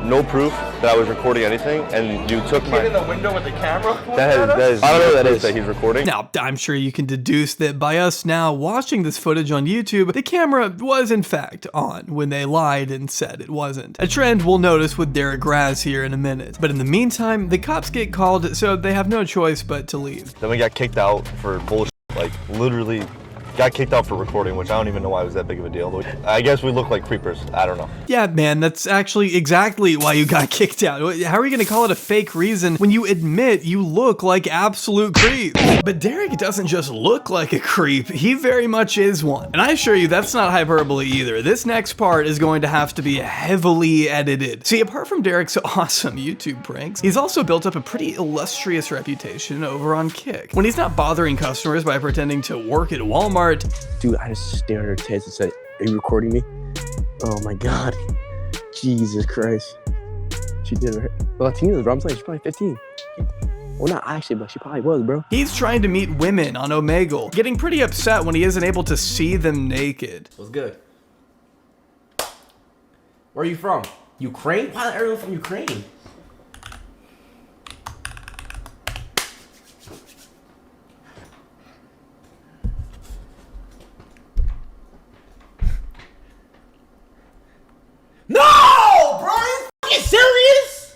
Speaker 17: no proof that I was recording anything, and you took my...
Speaker 20: in the window with the camera?
Speaker 17: That is I don't know what that is that he's recording.
Speaker 8: Now, I'm sure you can deduce that by us now watching this footage on YouTube, the camera was in fact on when they lied and said it wasn't. A trend we'll notice with Derek Graz here in a minute. But in the meantime, the cops get called, so they have no choice but to leave.
Speaker 17: Then we got kicked out for bullshit, like literally got kicked out for recording, which I don't even know why it was that big of a deal. I guess we look like creepers. I don't know.
Speaker 8: Yeah, man, that's actually exactly why you got kicked out. How are you gonna call it a fake reason when you admit you look like absolute creeps? But Derek doesn't just look like a creep, he very much is one. And I assure you that's not hyperbole either. This next part is going to have to be heavily edited. See, apart from Derek's awesome YouTube pranks, he's also built up a pretty illustrious reputation over on Kick. When he's not bothering customers by pretending to work at Walmart.
Speaker 21: Dude, I just stared at her tits and said, "Are you recording me?" Oh my God. Jesus Christ. She did her. Latina, bro. I'm saying she's probably 15. Well, not actually, but she probably was, bro.
Speaker 8: He's trying to meet women on Omegle, getting pretty upset when he isn't able to see them naked.
Speaker 4: What's good? Where are you from? Ukraine? Why is everyone from Ukraine? No, bro, you fucking serious?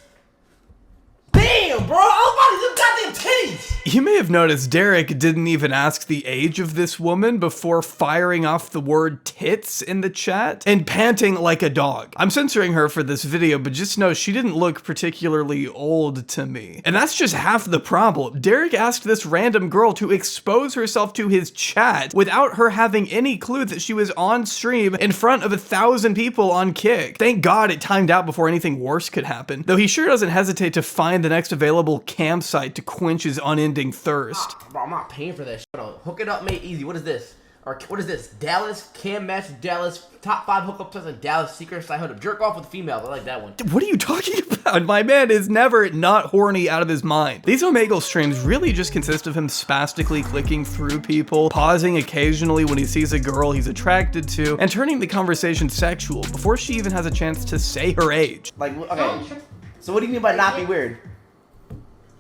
Speaker 4: Damn, bro, I'm about to do goddamn titties.
Speaker 8: You may have noticed Derek didn't even ask the age of this woman before firing off the word tits in the chat and panting like a dog. I'm censoring her for this video, but just know she didn't look particularly old to me. And that's just half the problem. Derek asked this random girl to expose herself to his chat without her having any clue that she was on stream in front of 1,000 people on Kick. Thank God it timed out before anything worse could happen, though he sure doesn't hesitate to find the next available campsite to quench his unending thirst.
Speaker 4: Bro, I'm not paying for that shit. Hook it up, made easy. What is this? Or what is this? Dallas, Cam Match, Dallas, top 5 hookups in Dallas, secret side hood. Jerk off with females. I like that one.
Speaker 8: What are you talking about? My man is never not horny out of his mind. These Omegle streams really just consist of him spastically clicking through people, pausing occasionally when he sees a girl he's attracted to, and turning the conversation sexual before she even has a chance to say her age.
Speaker 4: Like, okay. So what do you mean by not be weird?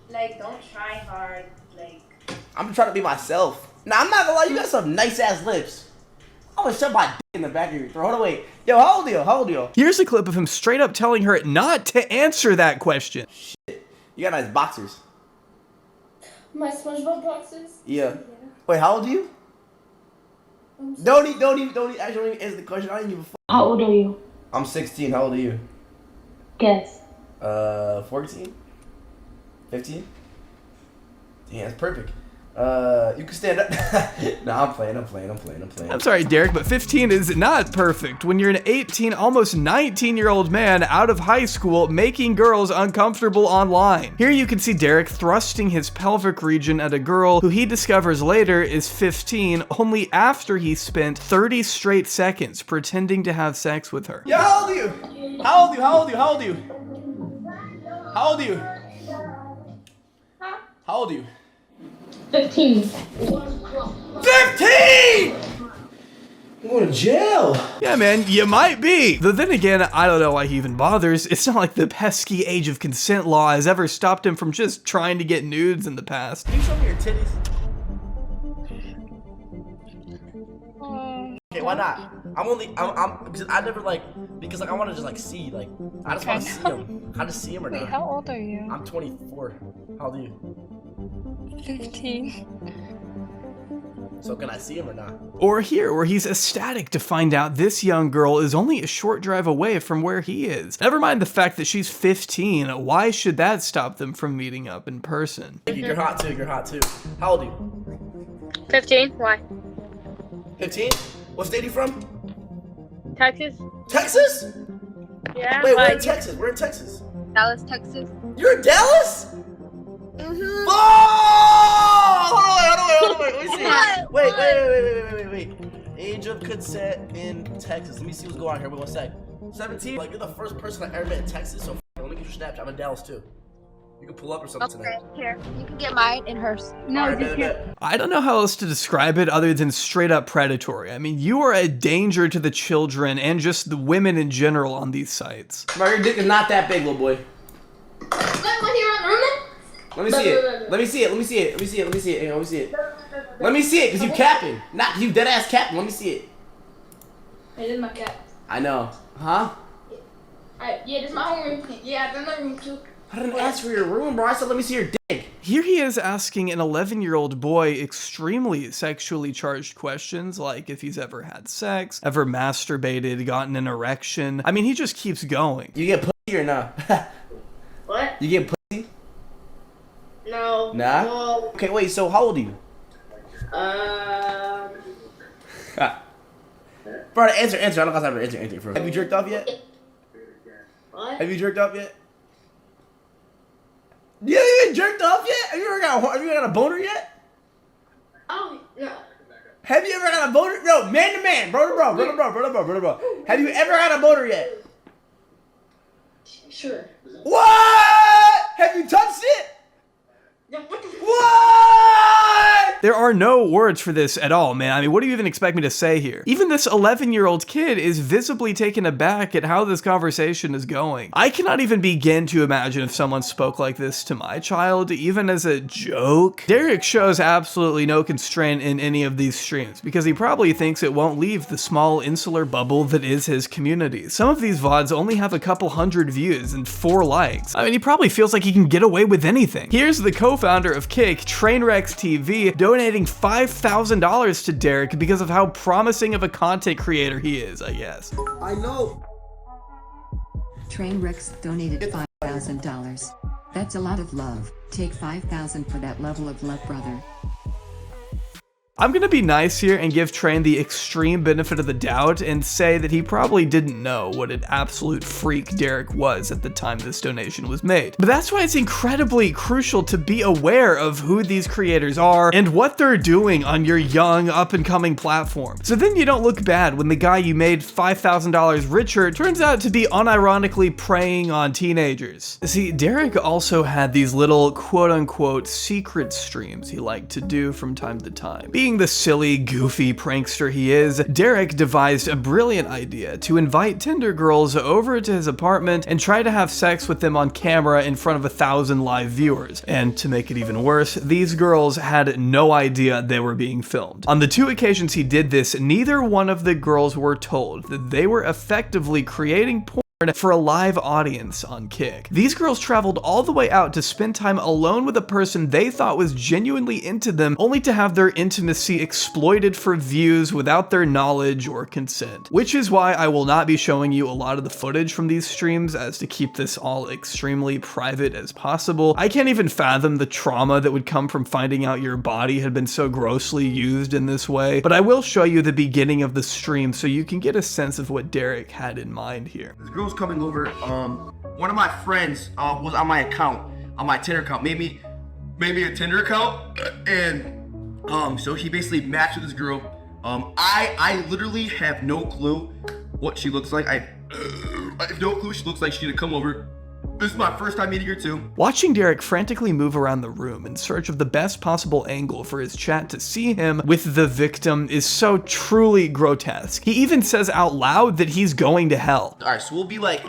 Speaker 22: Like, don't try hard. Like,
Speaker 4: I'm trying to be myself. Nah, I'm not gonna lie, you got some nice ass lips. I'm gonna shove my dick in the back of your throat. Hold on, wait. Yo, how old are you? How old are you?
Speaker 8: Here's a clip of him straight up telling her not to answer that question.
Speaker 4: Shit. You got nice boxers.
Speaker 22: my SpongeBob boxes.
Speaker 4: Yeah. Wait, how old are you?
Speaker 2: Don't even actually answer the question. I didn't give a fuck.
Speaker 19: How old are you?
Speaker 2: I'm 16. How old are you?
Speaker 19: Guess.
Speaker 2: 14? 15? Yeah, that's perfect. You can stand up. Nah, I'm playing.
Speaker 8: I'm sorry, Derek, but 15 is not perfect when you're an 18, almost 19-year-old man out of high school making girls uncomfortable online. Here you can see Derek thrusting his pelvic region at a girl who he discovers later is 15, only after he spent 30 straight seconds pretending to have sex with her.
Speaker 2: Yo, how old are you? How old are you? How old are you? How old are you? How old are you?
Speaker 19: 15.
Speaker 2: 15! I'm going to jail.
Speaker 8: Yeah, man, you might be. Though then again, I don't know why he even bothers. It's not like the pesky age of consent law has ever stopped him from just trying to get nudes in the past.
Speaker 2: Can you show me your titties? Okay, why not? I'm because I never because I want to just see, I just want to see them. How to see them or not?
Speaker 9: Wait, how old are you?
Speaker 2: I'm 24. How old are you?
Speaker 9: 15.
Speaker 2: So can I see him or not?
Speaker 8: Or here, where he's ecstatic to find out this young girl is only a short drive away from where he is. Never mind the fact that she's 15, why should that stop them from meeting up in person?
Speaker 2: You're hot too. How old are you?
Speaker 10: 15. Why?
Speaker 2: 15? What state are you from?
Speaker 10: Texas.
Speaker 2: Texas?
Speaker 10: Yeah.
Speaker 2: Wait, we're in Texas. We're in Texas.
Speaker 10: Dallas, Texas.
Speaker 2: You're in Dallas?
Speaker 10: Mm-hmm.
Speaker 2: Oh! Hold on, wait. Let me see. Wait. Age of consent in Texas. Let me see what's going on here. Wait 1 sec. 17? You're the first person I ever met in Texas, so let me get your Snapchat. I'm in Dallas too. You can pull up or something tonight.
Speaker 10: Here. You can get mine and hers.
Speaker 2: No, right,
Speaker 8: I don't know how else to describe it other than straight up predatory. I mean, you are a danger to the children and just the women in general on these sites.
Speaker 2: Bro, your dick is not that big, little boy. Let me see it. Let me see it, because you capping. Not because you dead ass capping. Let me see it.
Speaker 14: Hey, this is my cat.
Speaker 2: I know. Huh?
Speaker 14: Yeah, this is my room. Yeah, this is my room too.
Speaker 2: I didn't ask for your room, bro. I said let me see your dick.
Speaker 8: Here he is asking an 11-year-old boy extremely sexually charged questions, like if he's ever had sex, ever masturbated, gotten an erection. I mean, he just keeps going.
Speaker 2: You get pussy or not?
Speaker 14: What?
Speaker 2: You get pussy?
Speaker 14: No.
Speaker 2: Nah?
Speaker 14: No.
Speaker 2: Okay, wait, so how old are you? Bro, answer. I don't got time to answer, bro. Have you jerked off yet?
Speaker 14: What?
Speaker 2: Have you jerked off yet? You haven't even jerked off yet? Have you ever got a boner yet?
Speaker 14: Oh, no.
Speaker 2: Have you ever got a boner? No, man to man, bro to bro. Have you ever had a boner yet?
Speaker 14: Sure.
Speaker 2: What? Have you touched it? What?
Speaker 8: There are no words for this at all, man. I mean, what do you even expect me to say here? Even this 11-year-old kid is visibly taken aback at how this conversation is going. I cannot even begin to imagine if someone spoke like this to my child, even as a joke. Derek shows absolutely no constraint in any of these streams because he probably thinks it won't leave the small insular bubble that is his community. Some of these VODs only have a couple hundred views and 4 likes. I mean, he probably feels like he can get away with anything. Here's the co-founder of Kick, Trainwrecks TV, donating $5,000 to Derek because of how promising of a content creator he is, I guess.
Speaker 2: I know.
Speaker 15: Trainwrecks donated $5,000. That's a lot of love. Take $5,000 for that level of love, brother.
Speaker 8: I'm gonna be nice here and give Train the extreme benefit of the doubt and say that he probably didn't know what an absolute freak Derek was at the time this donation was made. But that's why it's incredibly crucial to be aware of who these creators are and what they're doing on your young up-and-coming platform. So then you don't look bad when the guy you made $5,000 richer turns out to be unironically preying on teenagers. See, Derek also had these little quote-unquote secret streams he liked to do from time to time. Being the silly, goofy prankster he is, Derek devised a brilliant idea to invite Tinder girls over to his apartment and try to have sex with them on camera in front of 1,000 live viewers. And to make it even worse, these girls had no idea they were being filmed. On the 2 occasions he did this, neither one of the girls were told that they were effectively creating porn for a live audience on Kick. These girls traveled all the way out to spend time alone with a person they thought was genuinely into them, only to have their intimacy exploited for views without their knowledge or consent. Which is why I will not be showing you a lot of the footage from these streams, as to keep this all extremely private as possible. I can't even fathom the trauma that would come from finding out your body had been so grossly used in this way, but I will show you the beginning of the stream so you can get a sense of what Derek had in mind here.
Speaker 2: This girl's coming over. One of my friends was on my account, on my Tinder account, maybe a Tinder account, and so he basically matched with this girl. I literally have no clue what she looks like. I have no clue she looks like. She didn't come over. This is my first time meeting her too.
Speaker 8: Watching Derek frantically move around the room in search of the best possible angle for his chat to see him with the victim is so truly grotesque. He even says out loud that he's going to hell.
Speaker 2: All right, so we'll be like,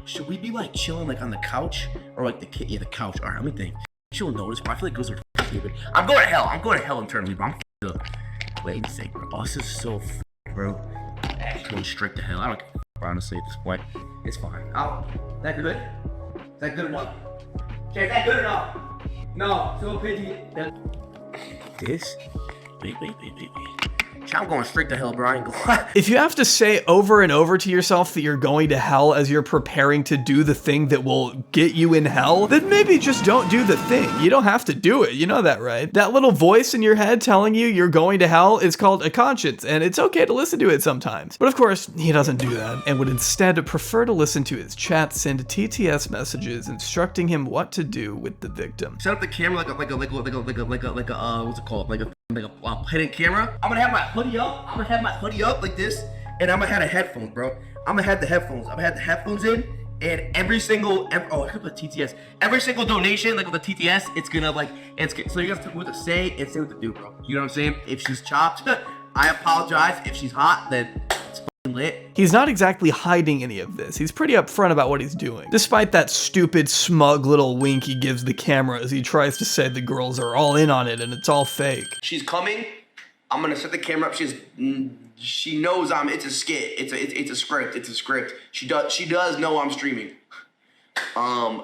Speaker 2: should we be like chilling like on the couch or like the couch? All right, let me think. She'll notice, bro. I feel like girls are stupid. I'm going to hell. I'm going to hell internally, bro. I'm up. Wait a second, bro. Oh, this is so bro. Going straight to hell. I don't care, honestly, at this point. It's fine. Is that good? Is that good enough? Okay, is that good enough? No, so pity. This? Wait. I'm going straight to hell, bro. I ain't going.
Speaker 8: If you have to say over and over to yourself that you're going to hell as you're preparing to do the thing that will get you in hell, then maybe just don't do the thing. You don't have to do it. You know that, right? That little voice in your head telling you you're going to hell is called a conscience, and it's okay to listen to it sometimes. But of course, he doesn't do that, and would instead prefer to listen to his chat send TTS messages instructing him what to do with the victim.
Speaker 2: Set up the camera like a what's it called? Like a hidden camera. I'm gonna have my hoodie up like this, and I'm gonna have the headphones, bro. I'm gonna have the headphones in, and every single I could put TTS. Every single donation, like with the TTS, it's gonna so you guys tell me what to say and say what to do, bro. You know what I'm saying? If she's chopped, I apologize. If she's hot, then it's fucking lit.
Speaker 8: He's not exactly hiding any of this. He's pretty upfront about what he's doing, despite that stupid, smug little wink he gives the camera as he tries to say the girls are all in on it and it's all fake.
Speaker 2: She's coming. I'm gonna set the camera up. She knows it's a skit. It's a script. She does know I'm streaming.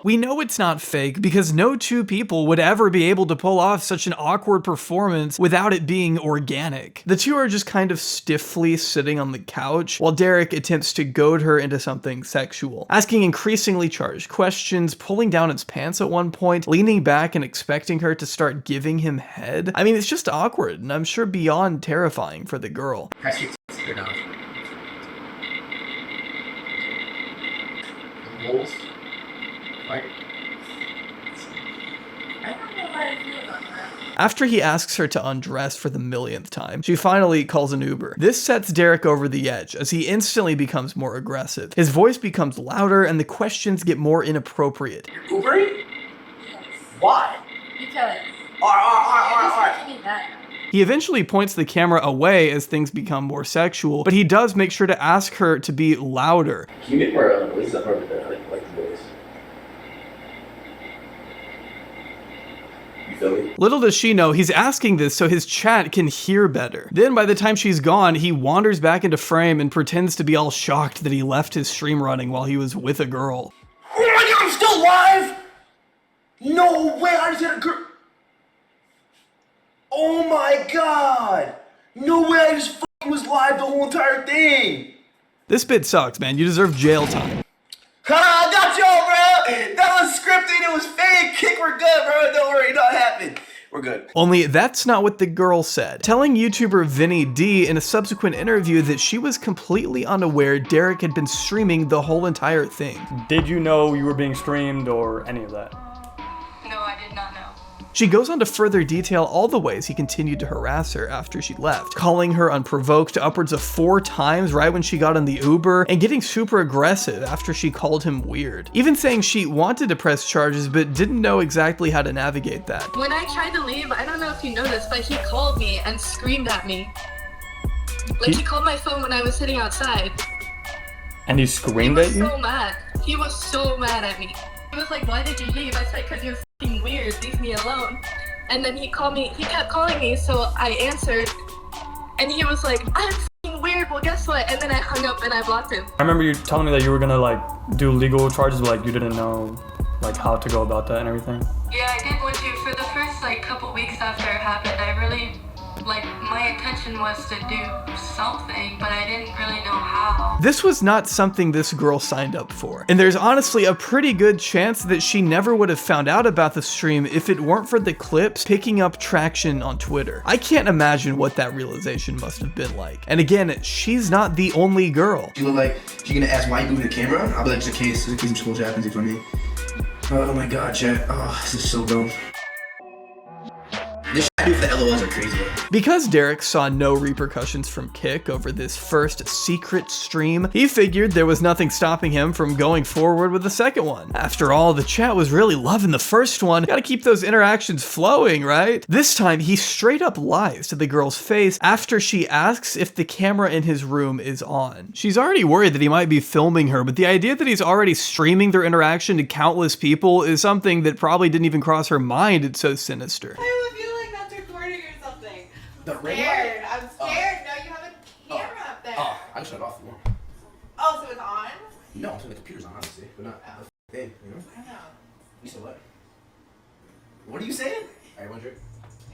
Speaker 8: We know it's not fake because no two people would ever be able to pull off such an awkward performance without it being organic. The two are just kind of stiffly sitting on the couch while Derek attempts to goad her into something sexual, asking increasingly charged questions, pulling down his pants at one point, leaning back and expecting her to start giving him head. I mean, it's just awkward and I'm sure beyond terrifying for the girl. After he asks her to undress for the millionth time, she finally calls an Uber. This sets Derek over the edge as he instantly becomes more aggressive. His voice becomes louder and the questions get more inappropriate.
Speaker 2: Ubering? Yes. Why?
Speaker 22: Because.
Speaker 2: Alright.
Speaker 8: He eventually points the camera away as things become more sexual, but he does make sure to ask her to be louder.
Speaker 2: Can you make more voice up over there? Like the voice. You feel me?
Speaker 8: Little does she know, he's asking this so his chat can hear better. Then by the time she's gone, he wanders back into frame and pretends to be all shocked that he left his stream running while he was with a girl.
Speaker 2: Oh my god, I'm still live! No way, I just had a girl. Oh my god! No way, I just was live the whole entire thing!
Speaker 8: This bit sucks, man. You deserve jail time.
Speaker 2: Ha! Not y'all, bro! That was scripted, it was fake! Kick, we're good, bro! Don't worry, not happened. We're good.
Speaker 8: Only that's not what the girl said, telling YouTuber Vinny D in a subsequent interview that she was completely unaware Derek had been streaming the whole entire thing.
Speaker 20: Did you know you were being streamed or any of that?
Speaker 9: No, I did not know.
Speaker 8: She goes on to further detail all the ways he continued to harass her after she left, calling her unprovoked upwards of 4 times right when she got in the Uber, and getting super aggressive after she called him weird. Even saying she wanted to press charges but didn't know exactly how to navigate that.
Speaker 9: When I tried to leave, I don't know if you noticed, but he called me and screamed at me. Like he called my phone when I was sitting outside.
Speaker 20: And he screamed at you?
Speaker 9: He was so mad. He was so mad at me. He was like, why did you leave? I said, because you're f***ing weird, leave me alone. And then he kept calling me, so I answered. And he was like, I'm f***ing weird. weird. Well, guess what? And then I hung up and I blocked him.
Speaker 20: I remember you telling me that you were gonna like do legal charges, but like you didn't know like how to go about that and everything.
Speaker 9: Yeah, I did want to. For the first like couple weeks after it happened, I really, like, my intention was to do something, but I didn't really know how.
Speaker 8: This was not something this girl signed up for, and there's honestly a pretty good chance that she never would have found out about the stream if it weren't for the clips picking up traction on Twitter. I can't imagine what that realization must have been like. And again, she's not the only girl.
Speaker 11: She look like she's gonna ask why you moving the camera. I'll be like, just in case some school happens for me. Oh my god, chat. Oh, this is so dumb. This shit I do for the LOLs are crazy.
Speaker 8: Because Derek saw no repercussions from Kick over this first secret stream, he figured there was nothing stopping him from going forward with the second one. After all, the chat was really loving the first one. Gotta keep those interactions flowing, right? This time, he straight up lies to the girl's face after she asks if the camera in his room is on. She's already worried that he might be filming her, but the idea that he's already streaming their interaction to countless people is something that probably didn't even cross her mind. It's so sinister.
Speaker 11: The ring
Speaker 22: Scared. I'm scared. No, you have a camera up there.
Speaker 11: Oh, I just shut it off.
Speaker 22: Oh, so it's on?
Speaker 11: No, so the computer's on, obviously, but not the thing, you know?
Speaker 22: I know.
Speaker 11: You said what? What are you saying? Alright, one drink.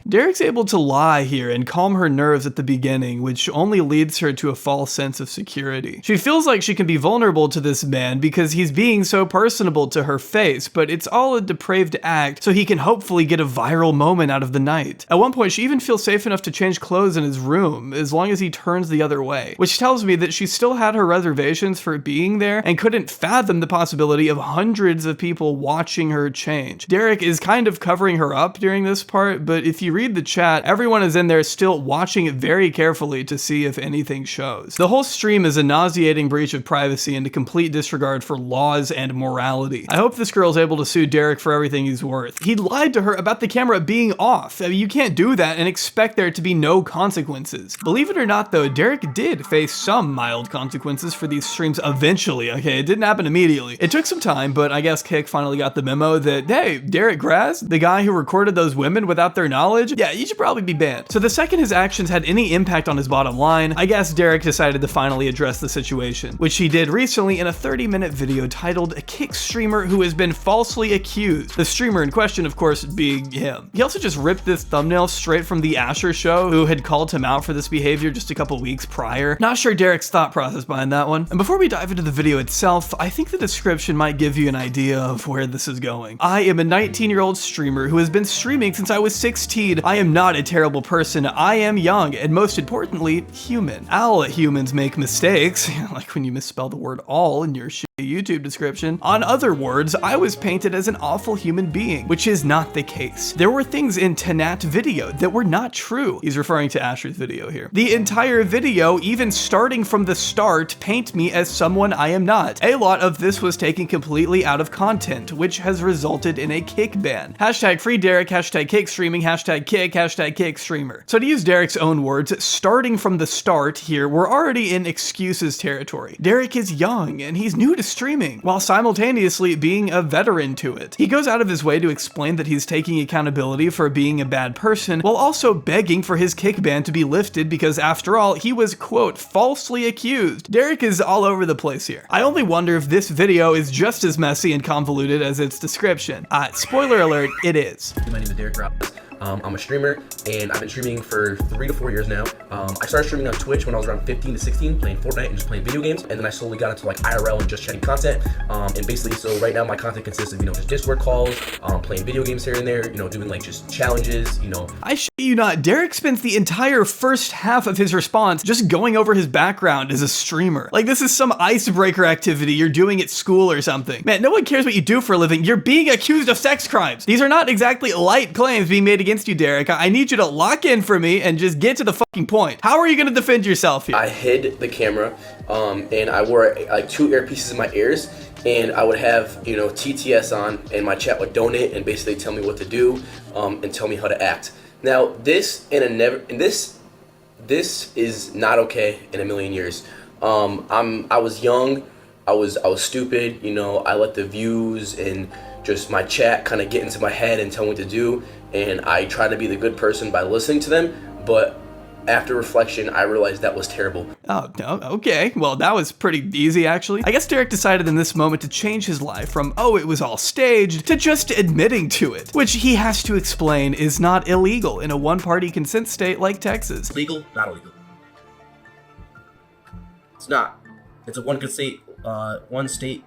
Speaker 8: Derek's able to lie here and calm her nerves at the beginning, which only leads her to a false sense of security. She feels like she can be vulnerable to this man because he's being so personable to her face, but it's all a depraved act so he can hopefully get a viral moment out of the night. At one point, she even feels safe enough to change clothes in his room, as long as he turns the other way, which tells me that she still had her reservations for being there and couldn't fathom the possibility of hundreds of people watching her change. Derek is kind of covering her up during this part, but if you read the chat, everyone is in there still watching it very carefully to see if anything shows. The whole stream is a nauseating breach of privacy and a complete disregard for laws and morality. I hope this girl is able to sue Derek for everything he's worth. He lied to her about the camera being off. I mean, you can't do that and expect there to be no consequences. Believe it or not though, Derek did face some mild consequences for these streams eventually, okay? It didn't happen immediately. It took some time, but I guess Kick finally got the memo that, hey, Derek Graz, the guy who recorded those women without their knowledge, yeah, you should probably be banned. So the second his actions had any impact on his bottom line, I guess Derek decided to finally address the situation, which he did recently in a 30-minute video titled "A Kick Streamer Who Has Been Falsely Accused." The streamer in question, of course, being him. He also just ripped this thumbnail straight from the Asher show, who had called him out for this behavior just a couple weeks prior. Not sure Derek's thought process behind that one. And before we dive into the video itself, I think the description might give you an idea of where this is going. I am a 19-year-old streamer who has been streaming since I was 16. I am not a terrible person. I am young, and most importantly, human. All humans make mistakes, like when you misspell the word all in your YouTube description. On other words, I was painted as an awful human being, which is not the case. There were things in Tanat's video that were not true. He's referring to Asher's video here. The entire video, even starting from the start, paint me as someone I am not. A lot of this was taken completely out of content, which has resulted in a Kick ban. Hashtag free Derek, hashtag Kick streaming, hashtag Kick, hashtag Kick streamer. So to use Derek's own words, starting from the start here, we're already in excuses territory. Derek is young and he's new to streaming, while simultaneously being a veteran to it. He goes out of his way to explain that he's taking accountability for being a bad person, while also begging for his Kick ban to be lifted because after all, he was, quote, falsely accused. Derek is all over the place here. I only wonder if this video is just as messy and convoluted as its description. Spoiler alert, it is.
Speaker 11: My name is Derek Graz. I'm a streamer, and I've been streaming for 3 to 4 years now. I started streaming on Twitch when I was around 15 to 16, playing Fortnite and just playing video games, and then I slowly got into like IRL and just chatting content. And basically, so right now my content consists of, just Discord calls, playing video games here and there, doing like just challenges,
Speaker 8: I shit you not, Derek spends the entire first half of his response just going over his background as a streamer. Like this is some icebreaker activity you're doing at school or something. Man, no one cares what you do for a living. You're being accused of sex crimes. These are not exactly light claims being made against you, Derek. I need you to lock in for me and just get to the fucking point. How are you gonna defend yourself here?
Speaker 11: I hid the camera, and I wore like 2 earpieces in my ears, and I would have, TTS on, and my chat would donate and basically tell me what to do, and tell me how to act. Now, this is not okay in a million years. I was young, I was stupid, I let the views and just my chat kind of get into my head and tell me what to do, and I try to be the good person by listening to them, but after reflection, I realized that was terrible.
Speaker 8: Oh, no, okay. Well, that was pretty easy, actually. I guess Derek decided in this moment to change his life from, oh, it was all staged, to just admitting to it, which he has to explain is not illegal in a one-party consent state like Texas.
Speaker 11: Legal? Not illegal. It's not. It's a one state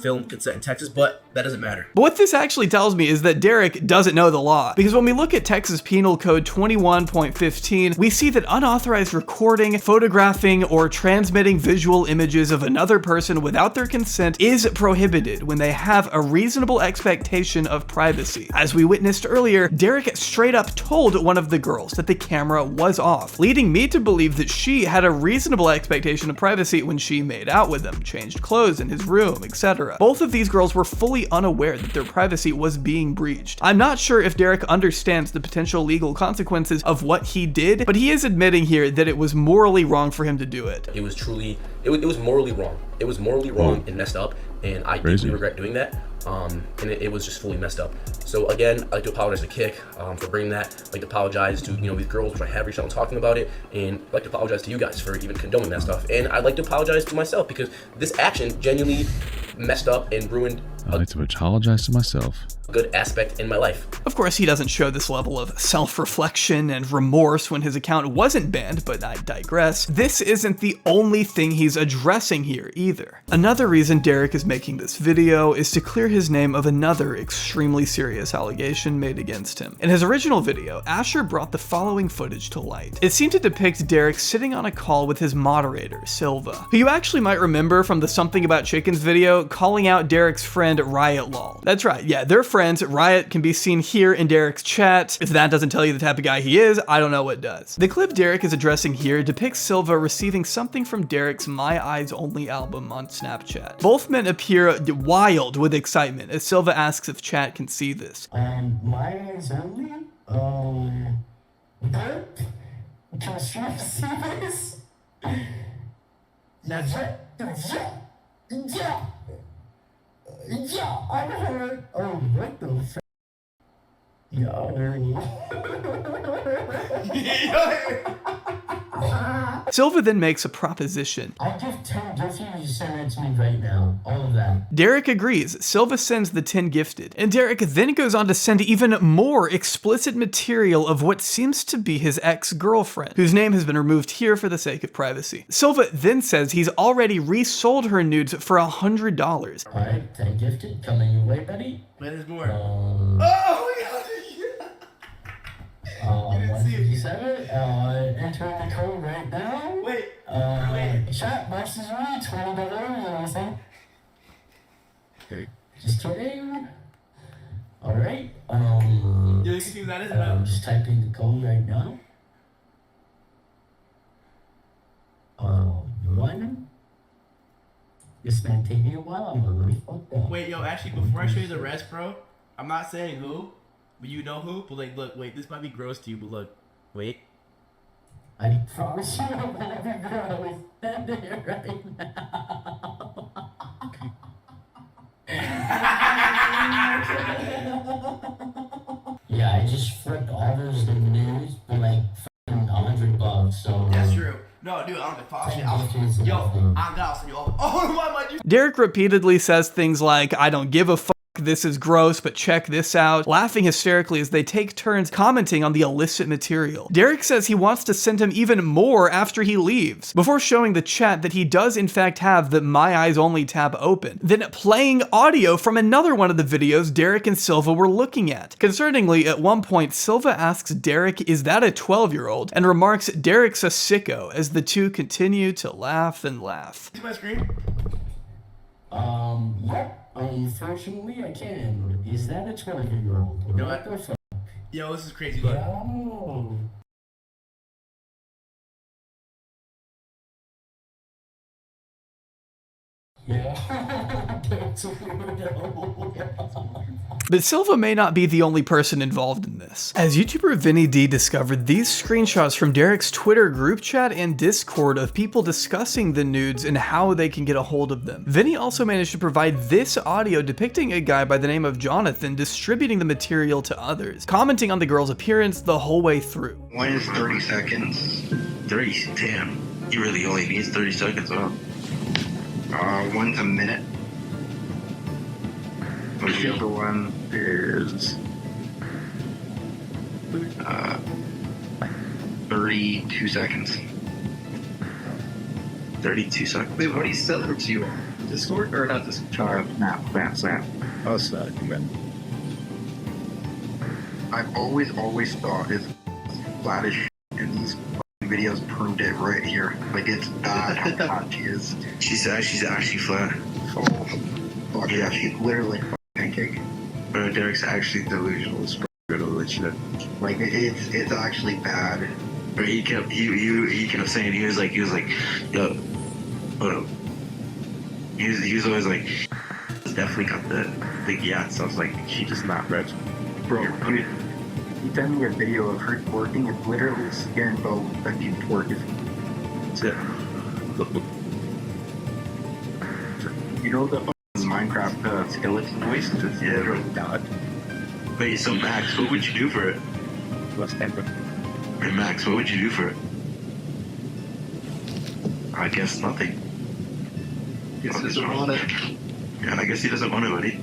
Speaker 11: film consent in Texas, but that doesn't matter.
Speaker 8: But what this actually tells me is that Derek doesn't know the law, because when we look at Texas Penal Code 21.15, we see that unauthorized recording, photographing, or transmitting visual images of another person without their consent is prohibited when they have a reasonable expectation of privacy. As we witnessed earlier, Derek straight up told one of the girls that the camera was off, leading me to believe that she had a reasonable expectation of privacy when she made out with him, changed clothes in his room, etc. Both of these girls were fully unaware that their privacy was being breached. I'm not sure if Derek understands the potential legal consequences of what he did, but he is admitting here that it was morally wrong for him to do it.
Speaker 11: It was truly, it was morally wrong. It was morally wrong and messed up, and I deeply regret doing that. And it was just fully messed up. So again, I'd like to apologize to Kick for bringing that. I'd like to apologize to these girls, which I have reached out and talking about it, and I'd like to apologize to you guys for even condoning that stuff. And I'd like to apologize to myself because this action genuinely messed up and ruined.
Speaker 1: I'd like to apologize to myself.
Speaker 11: Good aspect in my life.
Speaker 8: Of course, he doesn't show this level of self-reflection and remorse when his account wasn't banned, but I digress. This isn't the only thing he's addressing here either. Another reason Derek is making this video is to clear his name of another extremely serious allegation made against him. In his original video, Asher brought the following footage to light. It seemed to depict Derek sitting on a call with his moderator, Silva, who you actually might remember from the Something About Chickens video calling out Derek's friend Riot Lol. That's right, yeah, they're friends. Riot can be seen here in Derek's chat. If that doesn't tell you the type of guy he is, I don't know what does. The clip Derek is addressing here depicts Silva receiving something from Derek's My Eyes Only album on Snapchat. Both men appear wild with excitement as Silva asks if chat can see this.
Speaker 16: My Eyes Only? Burp? Can Snap see this? Yeah, I heard. Oh, what the f?
Speaker 8: Silva then makes a proposition.
Speaker 16: I'll give 10 gifted if you send that to me right now. All of that.
Speaker 8: Derek agrees. Silva sends the 10 gifted. And Derek then goes on to send even more explicit material of what seems to be his ex-girlfriend, whose name has been removed here for the sake of privacy. Silva then says he's already resold her nudes for $100.
Speaker 16: Alright, 10 gifted. Coming your way, buddy.
Speaker 2: Wait, there's more.
Speaker 16: Oh
Speaker 2: my god!
Speaker 16: Once you said it, enter the code right now.
Speaker 2: Wait.
Speaker 16: Chat boxes are $20, you know what I'm saying?
Speaker 1: Hey.
Speaker 16: Just kidding. Alright.
Speaker 2: Yo, you can see what that is now.
Speaker 16: I'm just typing the code right now. One. This man take me a while. I'm really fucked up.
Speaker 2: Wait, yo, actually, before I show you the rest, bro, I'm not saying who, but you know who. But like, look, wait, this might be gross to you, but look, wait.
Speaker 16: I promise you, I'm gonna girl is standing here right now. Yeah, I just flipped all those news for like $100, so.
Speaker 2: That's true. No, dude, I don't give a fuck. Yo, I'll send you all. Oh, why might you?
Speaker 8: Derek repeatedly says things like, I don't give a fuck, this is gross, but check this out, laughing hysterically as they take turns commenting on the illicit material. Derek says he wants to send him even more after he leaves, before showing the chat that he does in fact have the My Eyes Only tab open, then playing audio from another one of the videos Derek and Silva were looking at. Concerningly, at one point, Silva asks Derek, is that a 12-year-old? And remarks Derek's a sicko, as the two continue to laugh and laugh.
Speaker 2: See my screen?
Speaker 16: Yep. Unfortunately, I can. Is that a 12-year-old?
Speaker 2: You know what?
Speaker 16: The fuck?
Speaker 2: Yo, this is crazy. Look.
Speaker 16: Yo.
Speaker 8: But Silva may not be the only person involved in this, as YouTuber Vinny D discovered these screenshots from Derek's Twitter group chat and Discord of people discussing the nudes and how they can get a hold of them. Vinny also managed to provide this audio depicting a guy by the name of Jonathan distributing the material to others, commenting on the girl's appearance the whole way through.
Speaker 6: One is 30 seconds. 30? Damn. You really only need 30 seconds, huh? One's a minute. The other one is 32 seconds. 32 seconds. Wait, what do you sell it to you? Discord or not Discord? Snap. Oh, Snap. I've always thought it's flat as shit, and these videos proved it right here. Like, it's bad how flat she is. She's actually flat. Oh, fuck yeah, she's literally a pancake. Derek's actually delusional. It's gonna let you know. Like, it's actually bad. But he kept saying, he was like, yo, hold up. He was always like, it's definitely got the yachts. So I was like, she just not rich. Bro, he sent me a video of her twerking. It's literally skin bone that she's twerking. That's it. You know the Minecraft skeleton voice? Yeah, bro. God. Wait, so Max, what would you do for it? What's that, bro? Hey Max, what would you do for it? I guess nothing. Guess he doesn't want it. Yeah, I guess he doesn't want it, buddy.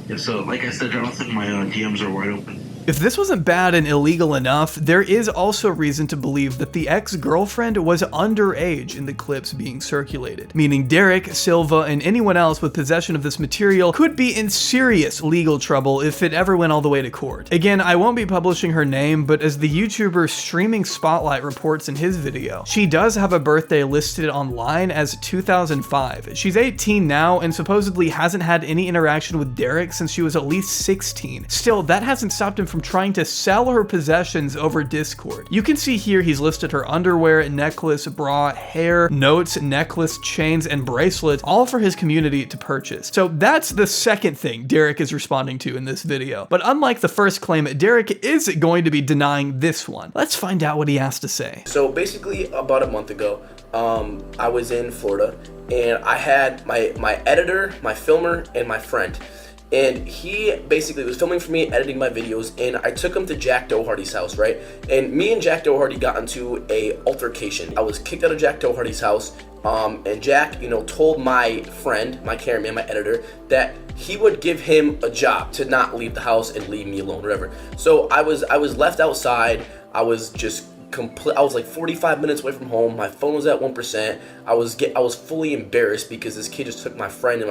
Speaker 6: Yeah, so like I said, Jonathan, my DMs are wide open.
Speaker 8: If this wasn't bad and illegal enough, there is also reason to believe that the ex-girlfriend was underage in the clips being circulated, meaning Derek, Silva, and anyone else with possession of this material could be in serious legal trouble if it ever went all the way to court. Again, I won't be publishing her name, but as the YouTuber Streaming Spotlight reports in his video, she does have a birthday listed online as 2005. She's 18 now and supposedly hasn't had any interaction with Derek since she was at least 16. Still, that hasn't stopped him from trying to sell her possessions over Discord. You can see here he's listed her underwear, necklace, bra, hair, notes, necklace, chains, and bracelets, all for his community to purchase. So that's the second thing Derek is responding to in this video. But unlike the first claim, Derek is going to be denying this one. Let's find out what he has to say.
Speaker 11: So basically, about a month ago, I was in Florida, and I had my editor, my filmer, and my friend. And he basically was filming for me, editing my videos, and I took him to Jack Doherty's house, right? And me and Jack Doherty got into a altercation. I was kicked out of Jack Doherty's house, and Jack, told my friend, my cameraman, my editor, that he would give him a job to not leave the house and leave me alone, whatever. So I was left outside. I was like 45 minutes away from home. My phone was at 1%. I was fully embarrassed because this kid just took my friend in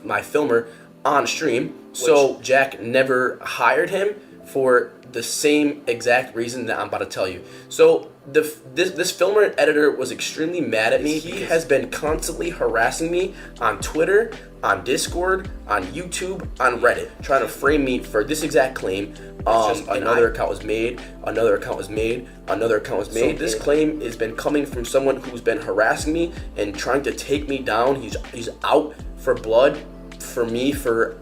Speaker 11: my filmer, on stream. So Jack never hired him for the same exact reason that I'm about to tell you. So this filmer and editor was extremely mad at me. He has been constantly harassing me on Twitter, on Discord, on YouTube, on Reddit, trying to frame me for this exact claim. Another account was made, another account was made, another account was made. So this claim has been coming from someone who's been harassing me and trying to take me down. He's out for blood for me for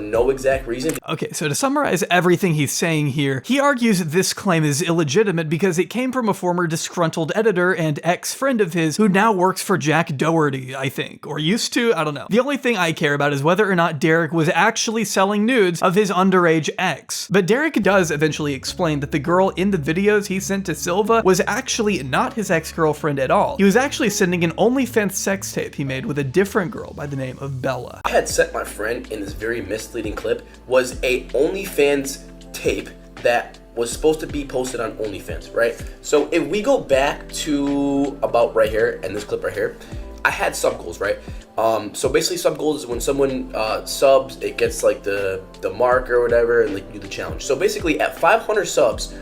Speaker 11: no exact reason.
Speaker 8: Okay, so to summarize everything he's saying here, he argues this claim is illegitimate because it came from a former disgruntled editor and ex-friend of his who now works for Jack Doherty, I think, or used to, I don't know. The only thing I care about is whether or not Derek was actually selling nudes of his underage ex. But Derek does eventually explain that the girl in the videos he sent to Silva was actually not his ex-girlfriend at all. He was actually sending an OnlyFans sex tape he made with a different girl by the name of Bella.
Speaker 11: I had sent my friend in this very misleading clip was a OnlyFans tape that was supposed to be posted on OnlyFans, right? So if we go back to about right here and this clip right here, I had sub goals, right? So basically sub goals is when someone subs, it gets like the mark or whatever, and like do the challenge. So basically at 500 subs,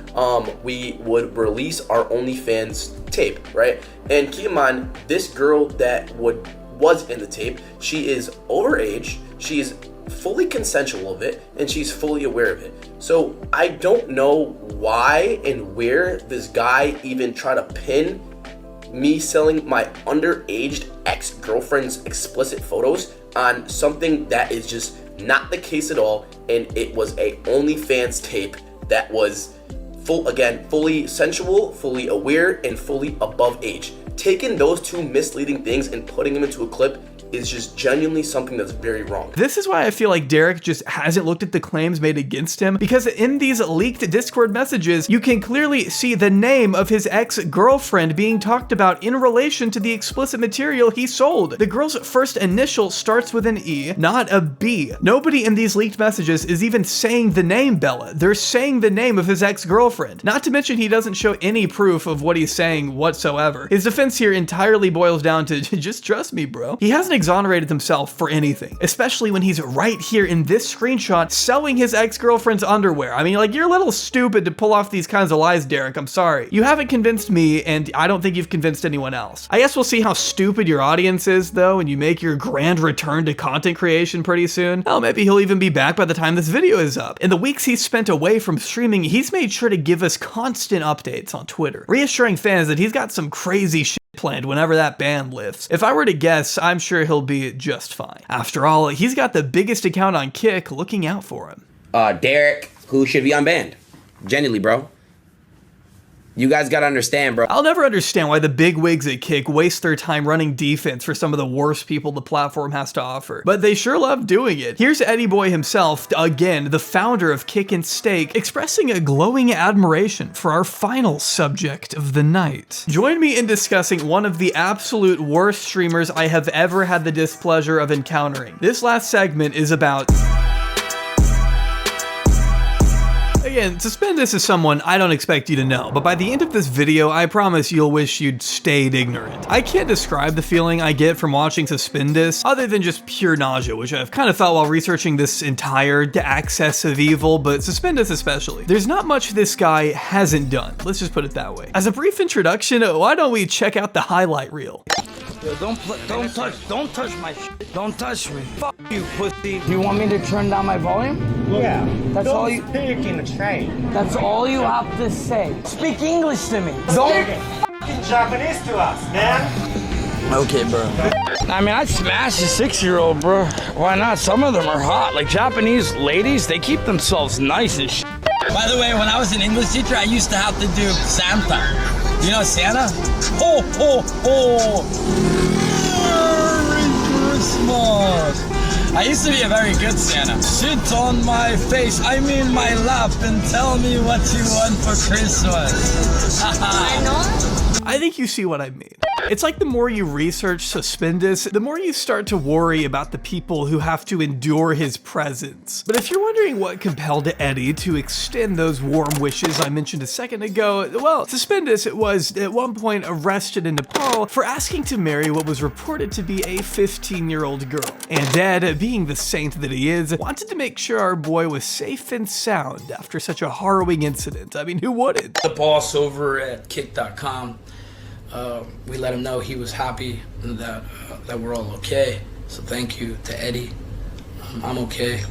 Speaker 11: we would release our OnlyFans tape, right? And keep in mind, this girl that was in the tape, she is overage, she is fully consensual of it, and she's fully aware of it. So I don't know why and where this guy even tried to pin me selling my underaged ex-girlfriend's explicit photos on something that is just not the case at all, and it was a OnlyFans tape that was fully sensual, fully aware, and fully above age. Taking those two misleading things and putting them into a clip is just genuinely something that's very wrong.
Speaker 8: This is why I feel like Derek just hasn't looked at the claims made against him, because in these leaked Discord messages, you can clearly see the name of his ex-girlfriend being talked about in relation to the explicit material he sold. The girl's first initial starts with an E, not a B. Nobody in these leaked messages is even saying the name Bella. They're saying the name of his ex-girlfriend. Not to mention he doesn't show any proof of what he's saying whatsoever. His defense here entirely boils down to just trust me, bro. He hasn't exonerated himself for anything, especially when he's right here in this screenshot selling his ex-girlfriend's underwear. I mean, like, you're a little stupid to pull off these kinds of lies, Derek. I'm sorry. You haven't convinced me, and I don't think you've convinced anyone else. I guess we'll see how stupid your audience is, though, when you make your grand return to content creation pretty soon. Hell, maybe he'll even be back by the time this video is up. In the weeks he's spent away from streaming, he's made sure to give us constant updates on Twitter, reassuring fans that he's got some crazy shit planned whenever that ban lifts. If I were to guess, I'm sure he'll be just fine. After all, he's got the biggest account on Kick looking out for him.
Speaker 4: Derek, who should be unbanned? Genuinely, bro. You guys gotta understand, bro.
Speaker 8: I'll never understand why the big wigs at Kick waste their time running defense for some of the worst people the platform has to offer, but they sure love doing it. Here's Eddie Boy himself, again, the founder of Kick and Steak, expressing a glowing admiration for our final subject of the night. Join me in discussing one of the absolute worst streamers I have ever had the displeasure of encountering. This last segment is about... Again, Suspendas is someone I don't expect you to know, but by the end of this video, I promise you'll wish you'd stayed ignorant. I can't describe the feeling I get from watching Suspendas other than just pure nausea, which I've kind of felt while researching this entire axis of evil, but Suspendas especially. There's not much this guy hasn't done, let's just put it that way. As a brief introduction, why don't we check out the highlight reel?
Speaker 7: Yo, don't touch my shit. Don't touch me. Fuck you, pussy. You want me to turn down my volume? Yeah. That's all you. Speak in the train. That's all you have to say. Speak English to me. Don't fucking Japanese to us, man. Okay, bro. I mean, I'd smash a 6-year-old, bro. Why not? Some of them are hot. Like Japanese ladies, they keep themselves nice and shit. By the way, when I was an English teacher, I used to have to do Santa. You know Santa? Ho, ho, ho! Merry Christmas! I used to be a very good Santa. Sit on my face, I mean my lap, and tell me what you want for Christmas. I know.
Speaker 8: I think you see what I mean. It's like the more you research Suspendas, the more you start to worry about the people who have to endure his presence. But if you're wondering what compelled Eddie to extend those warm wishes I mentioned a second ago, well, Suspendas was at one point arrested in Nepal for asking to marry what was reported to be a 15-year-old girl. And Ed, being the saint that he is, wanted to make sure our boy was safe and sound after such a harrowing incident. I mean, who wouldn't?
Speaker 18: The boss over at Kick.com, we let him know he was happy that we're all okay. So thank you to Eddie. I'm okay.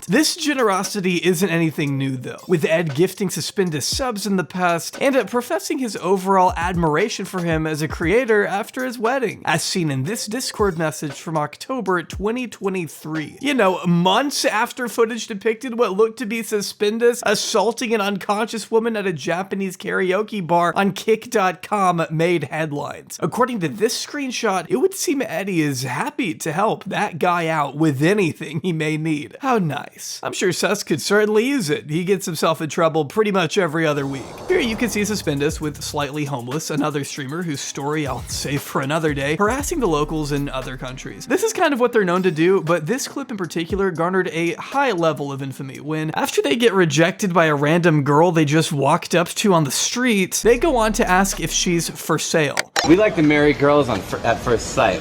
Speaker 8: This generosity isn't anything new though, with Ed gifting Suspendas subs in the past and professing his overall admiration for him as a creator after his wedding, as seen in this Discord message from October 2023. You know, months after footage depicted what looked to be Suspendas assaulting an unconscious woman at a Japanese karaoke bar on Kick.com made headlines. According to this screenshot, it would seem Eddie is happy to help that guy out with anything he may need. How nice. I'm sure Sus could certainly use it. He gets himself in trouble pretty much every other week. Here you can see Suspendas with Slightly Homeless, another streamer whose story I'll save for another day, harassing the locals in other countries. This is kind of what they're known to do, but this clip in particular garnered a high level of infamy when, after they get rejected by a random girl they just walked up to on the street, they go on to ask if she's for sale.
Speaker 23: We like to marry girls at first sight.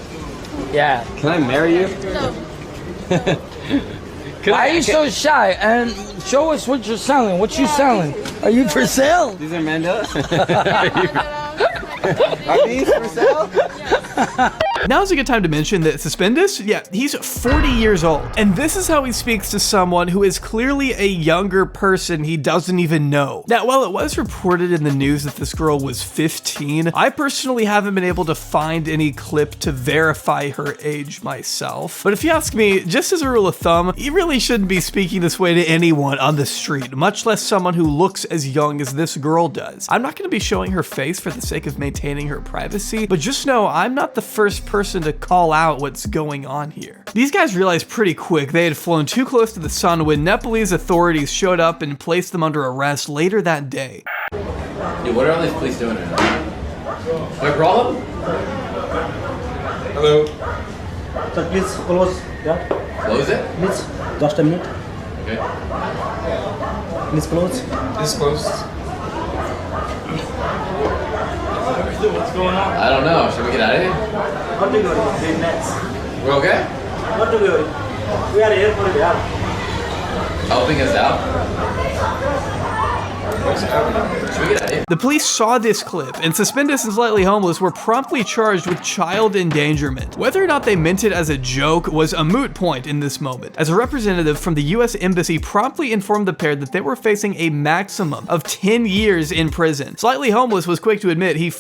Speaker 7: Yeah.
Speaker 23: Can I marry you?
Speaker 7: No. Why are you so shy? And show us what you're selling. What you selling? Are you for sale?
Speaker 23: These are Mendos. Are these for sale?
Speaker 8: Now's a good time to mention that Suspendas, yeah, he's 40 years old. And this is how he speaks to someone who is clearly a younger person he doesn't even know. Now, while it was reported in the news that this girl was 15, I personally haven't been able to find any clip to verify her age myself. But if you ask me, just as a rule of thumb, you really shouldn't be speaking this way to anyone on the street, much less someone who looks as young as this girl does. I'm not going to be showing her face for the sake of maintaining her privacy, but just know I'm not the first person to call out what's going on here. These guys realized pretty quick they had flown too close to the sun when Nepalese authorities showed up and placed them under arrest later that day.
Speaker 3: Dude, what are all these police doing right now? Can I call them? Hello?
Speaker 5: Sir, please close that.
Speaker 3: Close it?
Speaker 5: Please, just a minute.
Speaker 3: Okay.
Speaker 5: Please close.
Speaker 3: This closed. What's going on? I don't know. Should we get out of here?
Speaker 5: What do you do next?
Speaker 3: We're okay?
Speaker 5: What do we do? We are here for the help.
Speaker 3: Helping us out? What's happening? Should we get out of here?
Speaker 8: The police saw this clip, and Suspendas and Slightly Homeless were promptly charged with child endangerment. Whether or not they meant it as a joke was a moot point in this moment, as a representative from the US Embassy promptly informed the pair that they were facing a maximum of 10 years in prison. Slightly Homeless was quick to admit he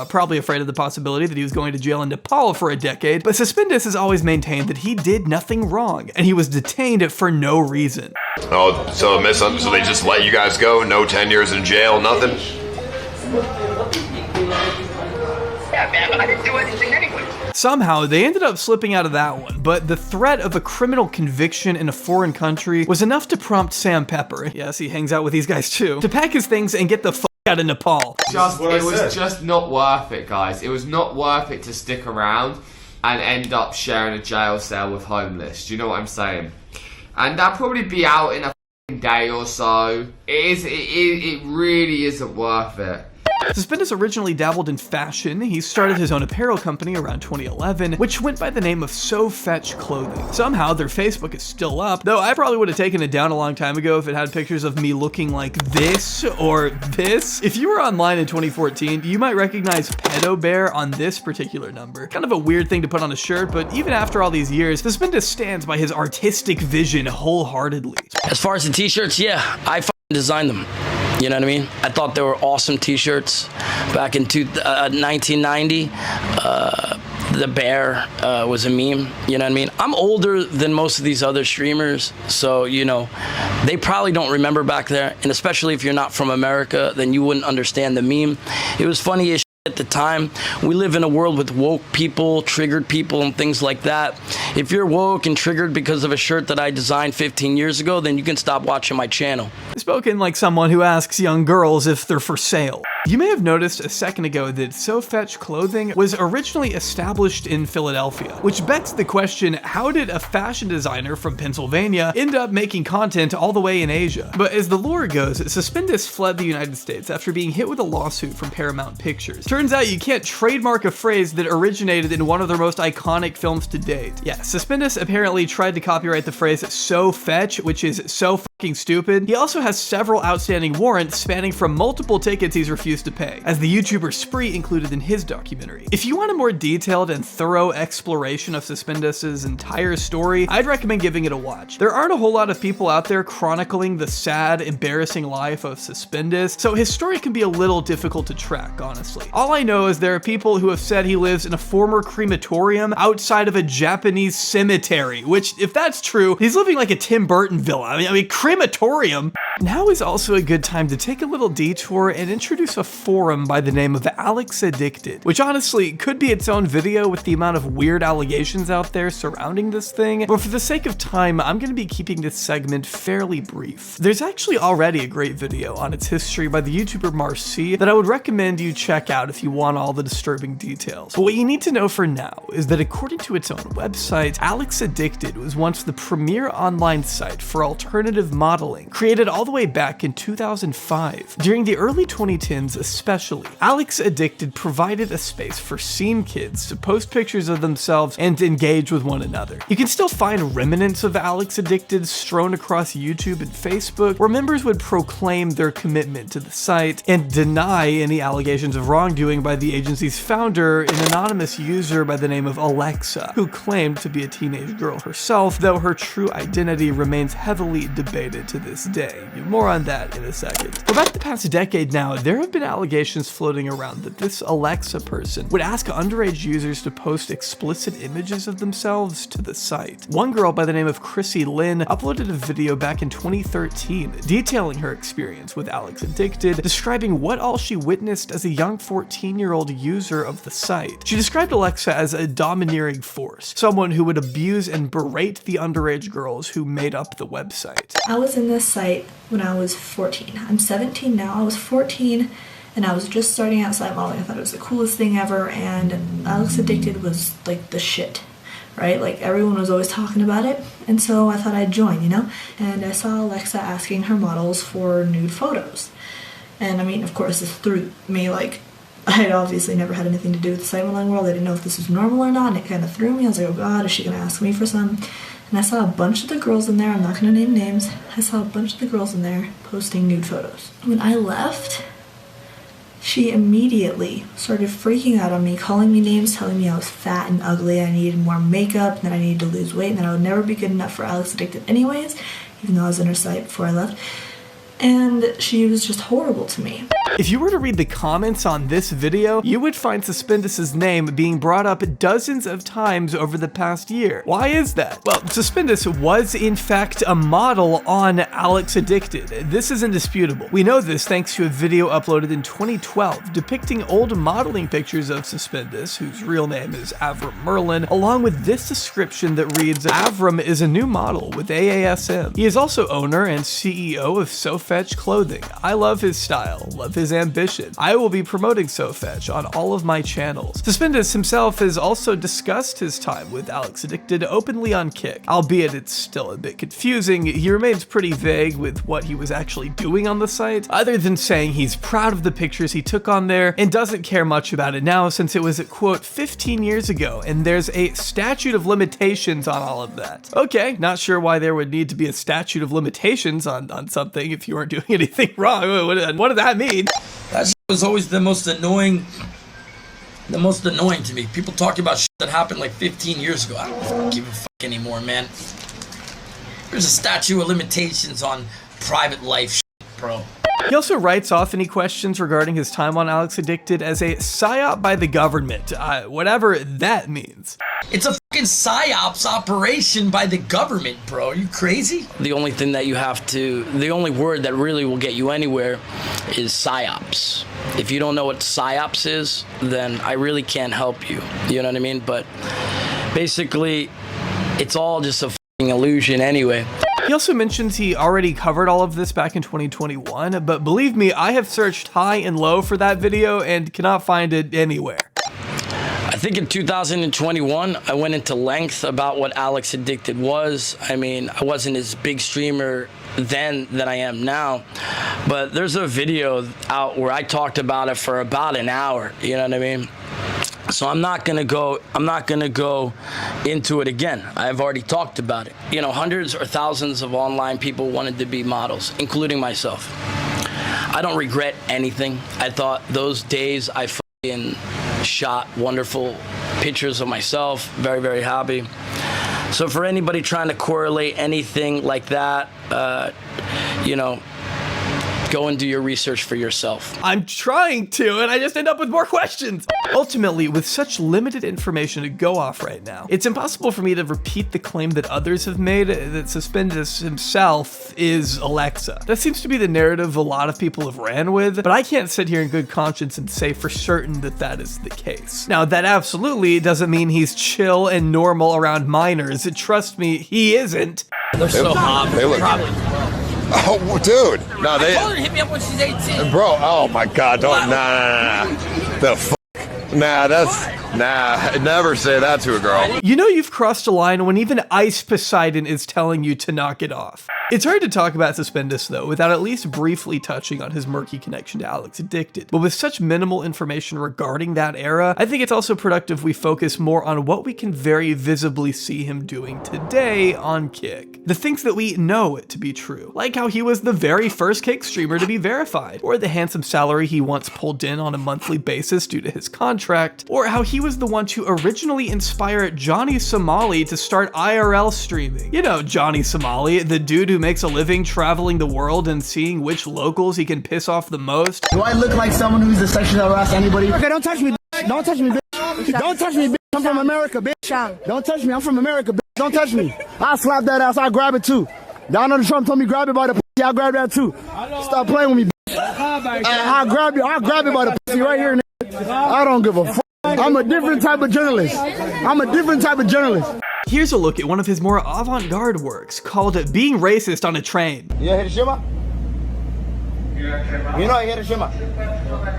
Speaker 8: probably afraid of the possibility that he was going to jail in Nepal for a decade, but Suspendas has always maintained that he did nothing wrong, and he was detained for no reason.
Speaker 13: Oh, so they just let you guys go? No 10 years in jail, nothing?
Speaker 5: Yeah, man, but I didn't do anything anyway.
Speaker 8: Somehow, they ended up slipping out of that one, but the threat of a criminal conviction in a foreign country was enough to prompt Sam Pepper, yes, he hangs out with these guys too, to pack his things and get the fuck out of Nepal.
Speaker 24: It was just not worth it, guys. It was not worth it to stick around and end up sharing a jail cell with homeless. Do you know what I'm saying? And I'll probably be out in a day or so. It really isn't worth it.
Speaker 8: Suspendas originally dabbled in fashion. He started his own apparel company around 2011, which went by the name of So Fetch Clothing. Somehow, their Facebook is still up, though I probably would have taken it down a long time ago if it had pictures of me looking like this or this. If you were online in 2014, you might recognize Pedo Bear on this particular number. Kind of a weird thing to put on a shirt, but even after all these years, Suspendas stands by his artistic vision wholeheartedly.
Speaker 25: As far as the t-shirts, yeah, I designed them. You know what I mean? I thought they were awesome t-shirts back in 1990. The bear was a meme, you know what I mean? I'm older than most of these other streamers, so, you know, they probably don't remember back there, and especially if you're not from America, then you wouldn't understand the meme. It was funny as at the time. We live in a world with woke people, triggered people, and things like that. If you're woke and triggered because of a shirt that I designed 15 years ago, then you can stop watching my channel.
Speaker 8: Spoken like someone who asks young girls if they're for sale. You may have noticed a second ago that So Fetch Clothing was originally established in Philadelphia, which begs the question, how did a fashion designer from Pennsylvania end up making content all the way in Asia? But as the lore goes, Suspendas fled the United States after being hit with a lawsuit from Paramount Pictures. Turns out you can't trademark a phrase that originated in one of their most iconic films to date. Yeah, Suspendas apparently tried to copyright the phrase so fetch, which is so fucking stupid. He also has several outstanding warrants spanning from multiple tickets he's refused to pay, as the YouTuber Spree included in his documentary. If you want a more detailed and thorough exploration of Suspendas's entire story, I'd recommend giving it a watch. There aren't a whole lot of people out there chronicling the sad, embarrassing life of Suspendas, so his story can be a little difficult to track, honestly. All I know is there are people who have said he lives in a former crematorium outside of a Japanese cemetery, which, if that's true, he's living like a Tim Burton villa. I mean, crematorium? Now is also a good time to take a little detour and introduce a forum by the name of Alex Addicted, which honestly could be its own video with the amount of weird allegations out there surrounding this thing, but for the sake of time, I'm going to be keeping this segment fairly brief. There's actually already a great video on its history by the YouTuber Marcy that I would recommend you check out if you want all the disturbing details. But what you need to know for now is that according to its own website, Alex Addicted was once the premier online site for alternative modeling, created all the way back in 2005. During the early 2010s especially, Alex Addicted provided a space for scene kids to post pictures of themselves and engage with one another. You can still find remnants of Alex Addicted strewn across YouTube and Facebook, where members would proclaim their commitment to the site and deny any allegations of wrongdoing by the agency's founder, an anonymous user by the name of Alexa, who claimed to be a teenage girl herself, though her true identity remains heavily debated to this day. More on that in a second. For about the past decade now, there have been allegations floating around that this Alexa person would ask underage users to post explicit images of themselves to the site. One girl by the name of Chrissy Lynn uploaded a video back in 2013 detailing her experience with Alex Addicted, describing what all she witnessed as a young 14-year-old user of the site. She described Alexa as a domineering force, someone who would abuse and berate the underage girls who made up the website.
Speaker 10: I was in this site when I was 14. I'm 17 now. I was 14 and I was just starting out site modeling. I thought it was the coolest thing ever, and Alex Addicted was like the shit, right? Like everyone was always talking about it, and so I thought I'd join, you know? And I saw Alexa asking her models for nude photos. And I mean, of course, this threw me, like, I had obviously never had anything to do with the site modeling world. I didn't know if this was normal or not, and it kind of threw me. I was like, oh god, is she gonna ask me for some? And I saw a bunch of the girls in there, I'm not gonna name names, I saw a bunch of the girls in there posting nude photos. When I left, she immediately started freaking out on me, calling me names, telling me I was fat and ugly, I needed more makeup, that I needed to lose weight, and that I would never be good enough for Alex Addicted anyways, even though I was in her site before I left. And she was just horrible to me.
Speaker 8: If you were to read the comments on this video, you would find Suspendas' name being brought up dozens of times over the past year. Why is that? Well, Suspendas was in fact a model on Alex Addicted. This is indisputable. We know this thanks to a video uploaded in 2012 depicting old modeling pictures of Suspendas, whose real name is Avram Merlin, along with this description that reads, Avram is a new model with AASM. He is also owner and CEO of SoFetch Clothing. I love his style, love his ambition. I will be promoting SoFetch on all of my channels. Suspendas himself has also discussed his time with Alex Addicted openly on Kick, albeit it's still a bit confusing. He remains pretty vague with what he was actually doing on the site, other than saying he's proud of the pictures he took on there and doesn't care much about it now since it was, quote, 15 years ago, and there's a statute of limitations on all of that. Okay, not sure why there would need to be a statute of limitations on something if you weren't doing anything wrong. What did that mean?
Speaker 7: That was always the most annoying to me. People talking about shit that happened like 15 years ago. I don't give a fuck anymore, man. There's a statute of limitations on private life shit, bro.
Speaker 8: He also writes off any questions regarding his time on Alex Addicted as a psyop by the government, whatever that means.
Speaker 7: It's a fucking psyops operation by the government, bro. Are you crazy?
Speaker 25: The only thing that you have to, the only word that really will get you anywhere is psyops. If you don't know what psyops is, then I really can't help you. You know what I mean? But basically, it's all just a fucking illusion anyway.
Speaker 8: He also mentions he already covered all of this back in 2021, but believe me, I have searched high and low for that video and cannot find it anywhere.
Speaker 25: I think in 2021, I went into length about what Alex Addicted was. I mean, I wasn't as big streamer then than I am now, but there's a video out where I talked about it for about an hour, you know what I mean? So I'm not gonna go into it again. I've already talked about it. You know, hundreds or thousands of online people wanted to be models, including myself. I don't regret anything. I thought those days I fucking shot wonderful pictures of myself, very, very happy. So for anybody trying to correlate anything like that, you know, go and do your research for yourself.
Speaker 8: I'm trying to, and I just end up with more questions. Ultimately, with such limited information to go off right now, it's impossible for me to repeat the claim that others have made that Suspendas himself is Alexa. That seems to be the narrative a lot of people have ran with, but I can't sit here in good conscience and say for certain that that is the case. Now, that absolutely doesn't mean he's chill and normal around minors. Trust me, he isn't.
Speaker 7: They're so hot.
Speaker 13: They look
Speaker 7: probably.
Speaker 13: Oh, dude. No, they.
Speaker 7: I told her to hit me up when she's 18.
Speaker 13: Bro, oh my God, don't. Nah. The fuck? Nah, that's. Nah, never say that to a girl.
Speaker 8: You know you've crossed a line when even Ice Poseidon is telling you to knock it off. It's hard to talk about Suspendas though without at least briefly touching on his murky connection to Alex Addicted. But with such minimal information regarding that era, I think it's also productive we focus more on what we can very visibly see him doing today on Kick. The things that we know to be true, like how he was the very first Kick streamer to be verified, or the handsome salary he once pulled in on a monthly basis due to his contract, or how he was the one to originally inspire Johnny Somali to start IRL streaming. You know Johnny Somali, the dude who makes a living traveling the world and seeing which locals he can piss off the most.
Speaker 12: Do I look like someone who's a sexual harass anybody? Okay, don't touch me, bitch. Don't touch me, bitch. Don't touch me, bitch. I'm from America, bitch. Don't touch me. I'm from America, bitch. Don't touch me. I'll slap that ass. I'll grab it too. Donald Trump told me grab it by the pussy. I'll grab that too. Stop playing with me, bitch. I'll grab you. I'll grab it by the pussy right here, nigga. I don't give a fuck. I'm a different type of journalist. I'm a different type of journalist.
Speaker 8: Here's a look at one of his more avant-garde works called Being Racist on a Train.
Speaker 12: You know Hiroshima? You know Hiroshima?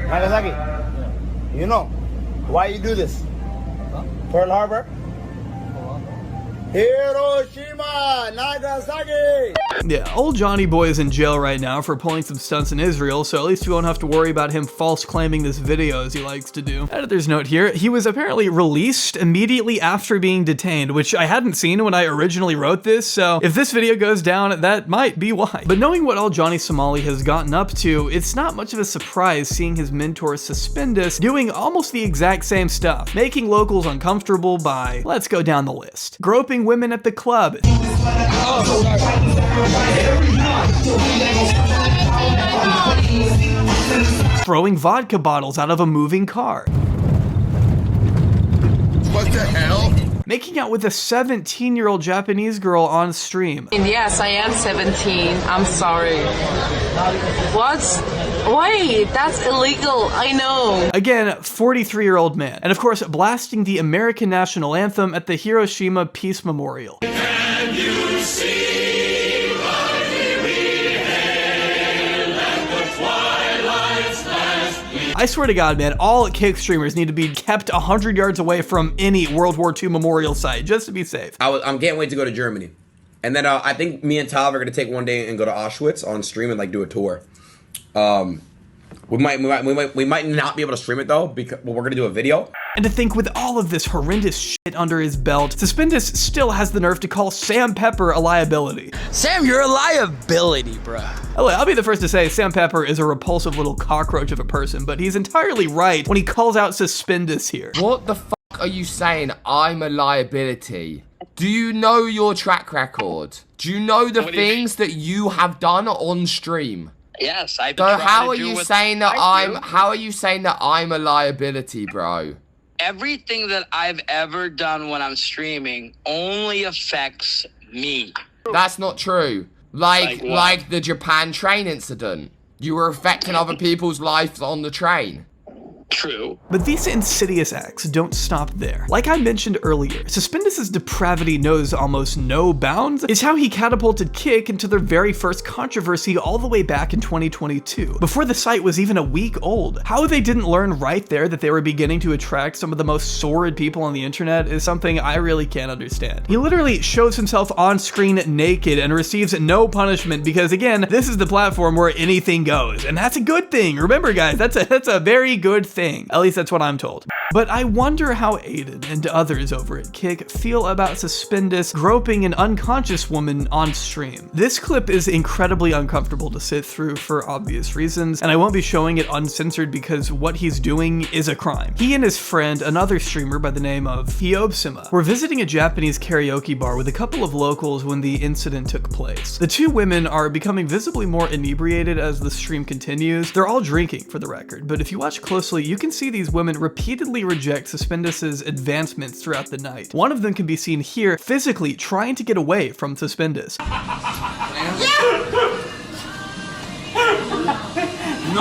Speaker 12: Nagasaki? You know. Why you do this? Pearl Harbor? Hiroshima, Nagasaki.
Speaker 8: Yeah, old Johnny Boy is in jail right now for pulling some stunts in Israel, so at least we won't have to worry about him false claiming this video as he likes to do. Editor's note here, he was apparently released immediately after being detained, which I hadn't seen when I originally wrote this, so if this video goes down, that might be why. But knowing what all Johnny Somali has gotten up to, it's not much of a surprise seeing his mentor Suspendas doing almost the exact same stuff, making locals uncomfortable by, let's go down the list, groping women at the club, throwing vodka bottles out of a moving car,
Speaker 13: What the hell?
Speaker 8: making out with a 17-year-old Japanese girl on stream.
Speaker 14: Yes, I am 17. I'm sorry. What? Wait, that's illegal. I know.
Speaker 8: Again, 43-year-old man. And of course, blasting the American national anthem at the Hiroshima Peace Memorial.
Speaker 17: Can you see what we hail at the twilight's last gleam?
Speaker 8: I swear to God, man, all Kick streamers need to be kept 100 yards away from any World War II memorial site, just to be safe.
Speaker 4: I'm can't wait to go to Germany. And then I think me and Tyler are going to take one day and go to Auschwitz on stream and like do a tour. We might not be able to stream it though, because we're gonna do a video.
Speaker 8: And to think with all of this horrendous shit under his belt, Suspendas still has the nerve to call Sam Pepper a liability.
Speaker 25: Sam, you're a liability, bruh.
Speaker 8: Oh, I'll be the first to say Sam Pepper is a repulsive little cockroach of a person, but he's entirely right when he calls out Suspendas here.
Speaker 24: What the fuck are you saying? I'm a liability. Do you know your track record? Do you know the things that you have done on stream?
Speaker 19: Yes, I've
Speaker 24: So
Speaker 19: been
Speaker 24: how are you saying that how are you saying that I'm a liability, bro?
Speaker 19: Everything that I've ever done when I'm streaming only affects me.
Speaker 24: That's not true. Like the Japan train incident. You were affecting other people's lives on the train.
Speaker 19: True.
Speaker 8: But these insidious acts don't stop there. Like I mentioned earlier, Suspendas's depravity knows almost no bounds. It's how he catapulted Kick into their very first controversy all the way back in 2022, before the site was even a week old. How they didn't learn right there that they were beginning to attract some of the most sordid people on the internet is something I really can't understand. He literally shows himself on screen naked and receives no punishment because, again, this is the platform where anything goes, and that's a good thing. Remember, guys, that's a very good thing. At least that's what I'm told. But I wonder how Aiden and others over at Kick feel about Suspendas groping an unconscious woman on stream. This clip is incredibly uncomfortable to sit through for obvious reasons, and I won't be showing it uncensored because what he's doing is a crime. He and his friend, another streamer by the name of Hiobsima, were visiting a Japanese karaoke bar with a couple of locals when the incident took place. The two women are becoming visibly more inebriated as the stream continues. They're all drinking, for the record, but if you watch closely, you can see these women repeatedly reject Suspendas's advancements throughout the night. One of them can be seen here physically trying to get away from Suspendas.
Speaker 17: No,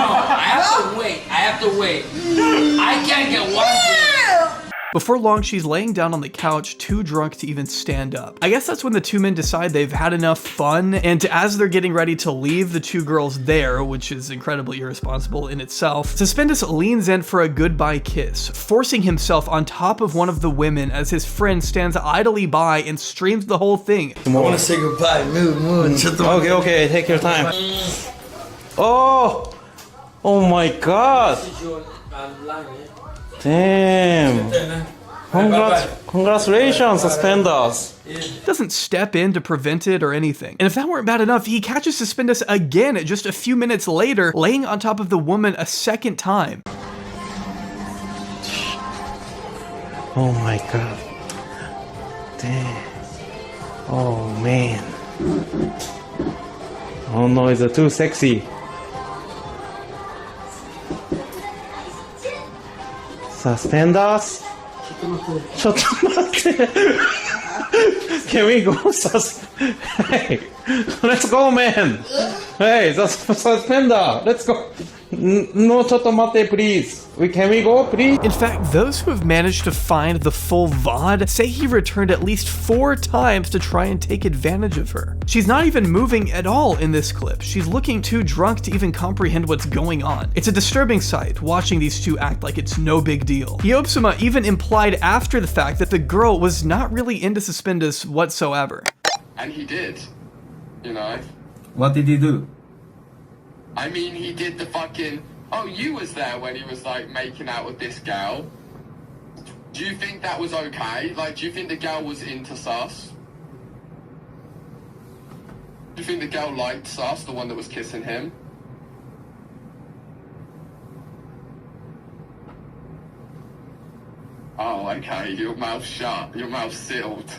Speaker 17: I have to wait. I can't get one.
Speaker 8: Before long, she's laying down on the couch, too drunk to even stand up. I guess that's when the two men decide they've had enough fun, and as they're getting ready to leave the two girls there, which is incredibly irresponsible in itself, Suspendas leans in for a goodbye kiss, forcing himself on top of one of the women as his friend stands idly by and streams the whole thing.
Speaker 7: I want to say goodbye. Move.
Speaker 5: Okay, take your time. Oh my God. Damn. Congratulations, Suspendas.
Speaker 8: Doesn't step in to prevent it or anything. And if that weren't bad enough, he catches Suspendas again just a few minutes later, laying on top of the woman a second time.
Speaker 5: Oh my God. Damn. Oh man. Oh no, it's too sexy. Suspendas? Can we go? Hey, let's go, man. Hey, Suspenda, let's go. No, chotomate, please. Can we go, please?
Speaker 8: In fact, those who have managed to find the full VOD say he returned at least 4 times to try and take advantage of her. She's not even moving at all in this clip. She's looking too drunk to even comprehend what's going on. It's a disturbing sight, watching these two act like it's no big deal. Hyobsuma even implied after the fact that the girl was not really into Suspendas whatsoever.
Speaker 9: And he did, you know.
Speaker 5: What did he do?
Speaker 9: I mean, he did the fucking... Oh, you was there when he was, like, making out with this girl. Do you think that was okay? Like, do you think the girl was into Sus? Do you think the girl liked Sus, the one that was kissing him? Oh, okay, your mouth shut, your mouth sealed.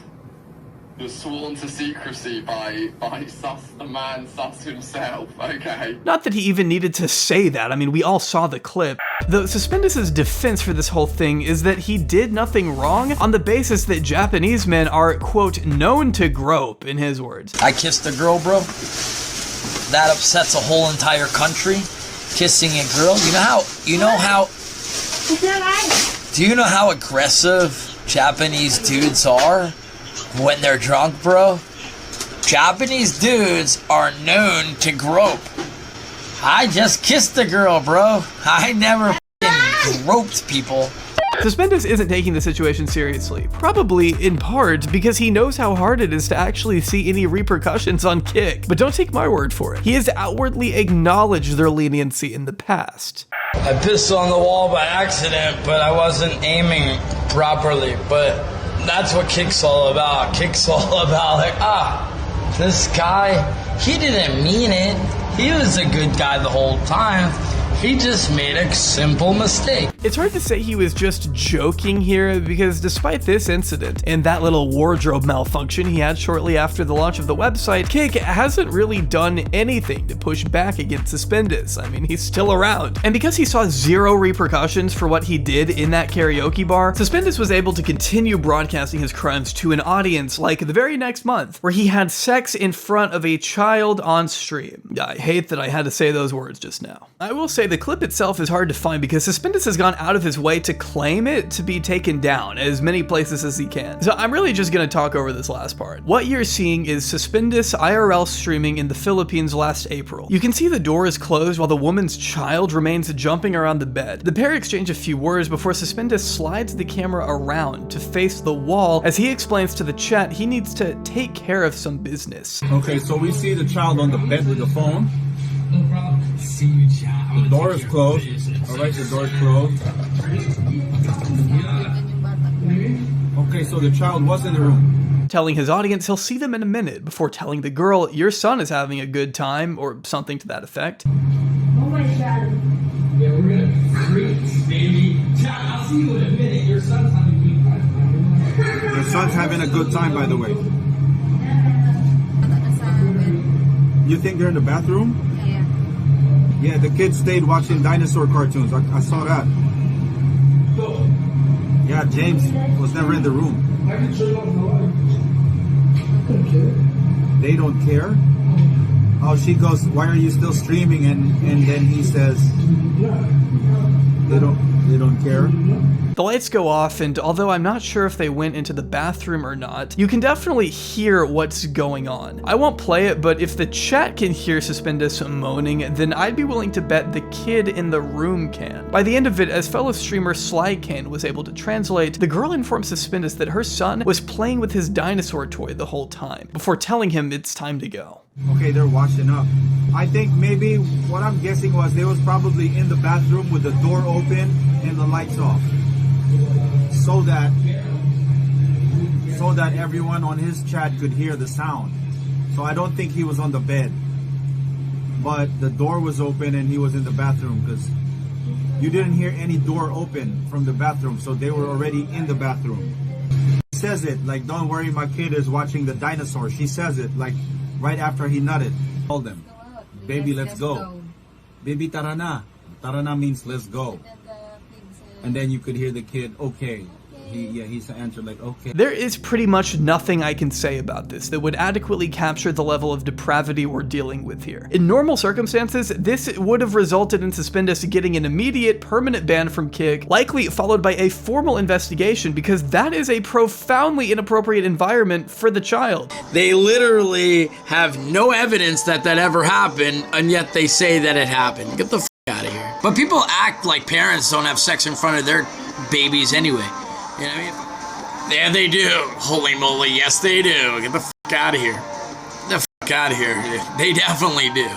Speaker 9: You're sworn to secrecy by Sus, the man Sus himself, okay?
Speaker 8: Not that he even needed to say that, I mean, we all saw the clip. Though Suspendas's defense for this whole thing is that he did nothing wrong on the basis that Japanese men are, quote, known to grope, in his words.
Speaker 25: I kissed a girl, bro. That upsets a whole entire country. Kissing a girl. Do you know how aggressive Japanese dudes are? When they're drunk, bro? Japanese dudes are known to grope. I just kissed a girl, bro. I never f***ing groped people.
Speaker 8: Suspendas isn't taking the situation seriously, probably in part because he knows how hard it is to actually see any repercussions on Kick. But don't take my word for it. He has outwardly acknowledged their leniency in the past.
Speaker 25: I pissed on the wall by accident, but I wasn't aiming properly. But that's what Kick's all about. Kick's all about like, this guy, he didn't mean it. He was a good guy the whole time. He just made a simple mistake.
Speaker 8: It's hard to say he was just joking here because despite this incident and that little wardrobe malfunction he had shortly after the launch of the website, Kick hasn't really done anything to push back against Suspendas. I mean, he's still around. And because he saw zero repercussions for what he did in that karaoke bar, Suspendas was able to continue broadcasting his crimes to an audience like the very next month, where he had sex in front of a child on stream. I hate that I had to say those words just now. I will say the clip itself is hard to find because Suspendas has gone out of his way to claim it to be taken down as many places as he can. So I'm really just gonna talk over this last part. What you're seeing is Suspendas IRL streaming in the Philippines last April. You can see the door is closed while the woman's child remains jumping around the bed. The pair exchange a few words before Suspendas slides the camera around to face the wall as he explains to the chat he needs to take care of some business.
Speaker 15: Okay, so we see the child on the bed with the phone. The door is closed. Alright, the door is closed. Okay, so the child was in the room.
Speaker 8: Telling his audience he'll see them in a minute before telling the girl, your son is having a good time, or something to that effect.
Speaker 17: Oh my God. Yeah, we're gonna freak, baby. I'll see you in a minute. Your son's having a good time.
Speaker 15: Your son's having a good time, by the way. You think they're in the bathroom? Yeah, the kids stayed watching dinosaur cartoons. I saw that. Yeah, James was never in the room. They don't care? Oh, she goes, why are you still streaming? And then he says, they don't care.
Speaker 8: The lights go off, and although I'm not sure if they went into the bathroom or not, you can definitely hear what's going on. I won't play it, but if the chat can hear Suspendas moaning, then I'd be willing to bet the kid in the room can. By the end of it, as fellow streamer Slycan was able to translate, the girl informed Suspendas that her son was playing with his dinosaur toy the whole time, before telling him it's time to go.
Speaker 15: Okay, they're washing up. I think maybe what I'm guessing was they was probably in the bathroom with the door open and the lights off. So that everyone on his chat could hear the sound. So I don't think he was on the bed. But the door was open and he was in the bathroom, because you didn't hear any door open from the bathroom, so they were already in the bathroom. She says it like, don't worry, my kid is watching the dinosaur. She says it like right after he nutted. Told them, baby, let's go. Baby, tarana. Tarana means let's go. And then you could hear the kid, okay. He's answered like, okay.
Speaker 8: There is pretty much nothing I can say about this that would adequately capture the level of depravity we're dealing with here. In normal circumstances, this would have resulted in Suspendas getting an immediate permanent ban from Kick, likely followed by a formal investigation, because that is a profoundly inappropriate environment for the child.
Speaker 25: They literally have no evidence that that ever happened, and yet they say that it happened. Get the f out of here. But people act like parents don't have sex in front of their babies anyway. You know what I mean? Yeah, they do. Holy moly, yes they do. Get the f out of here. Get the f out of here. They definitely do.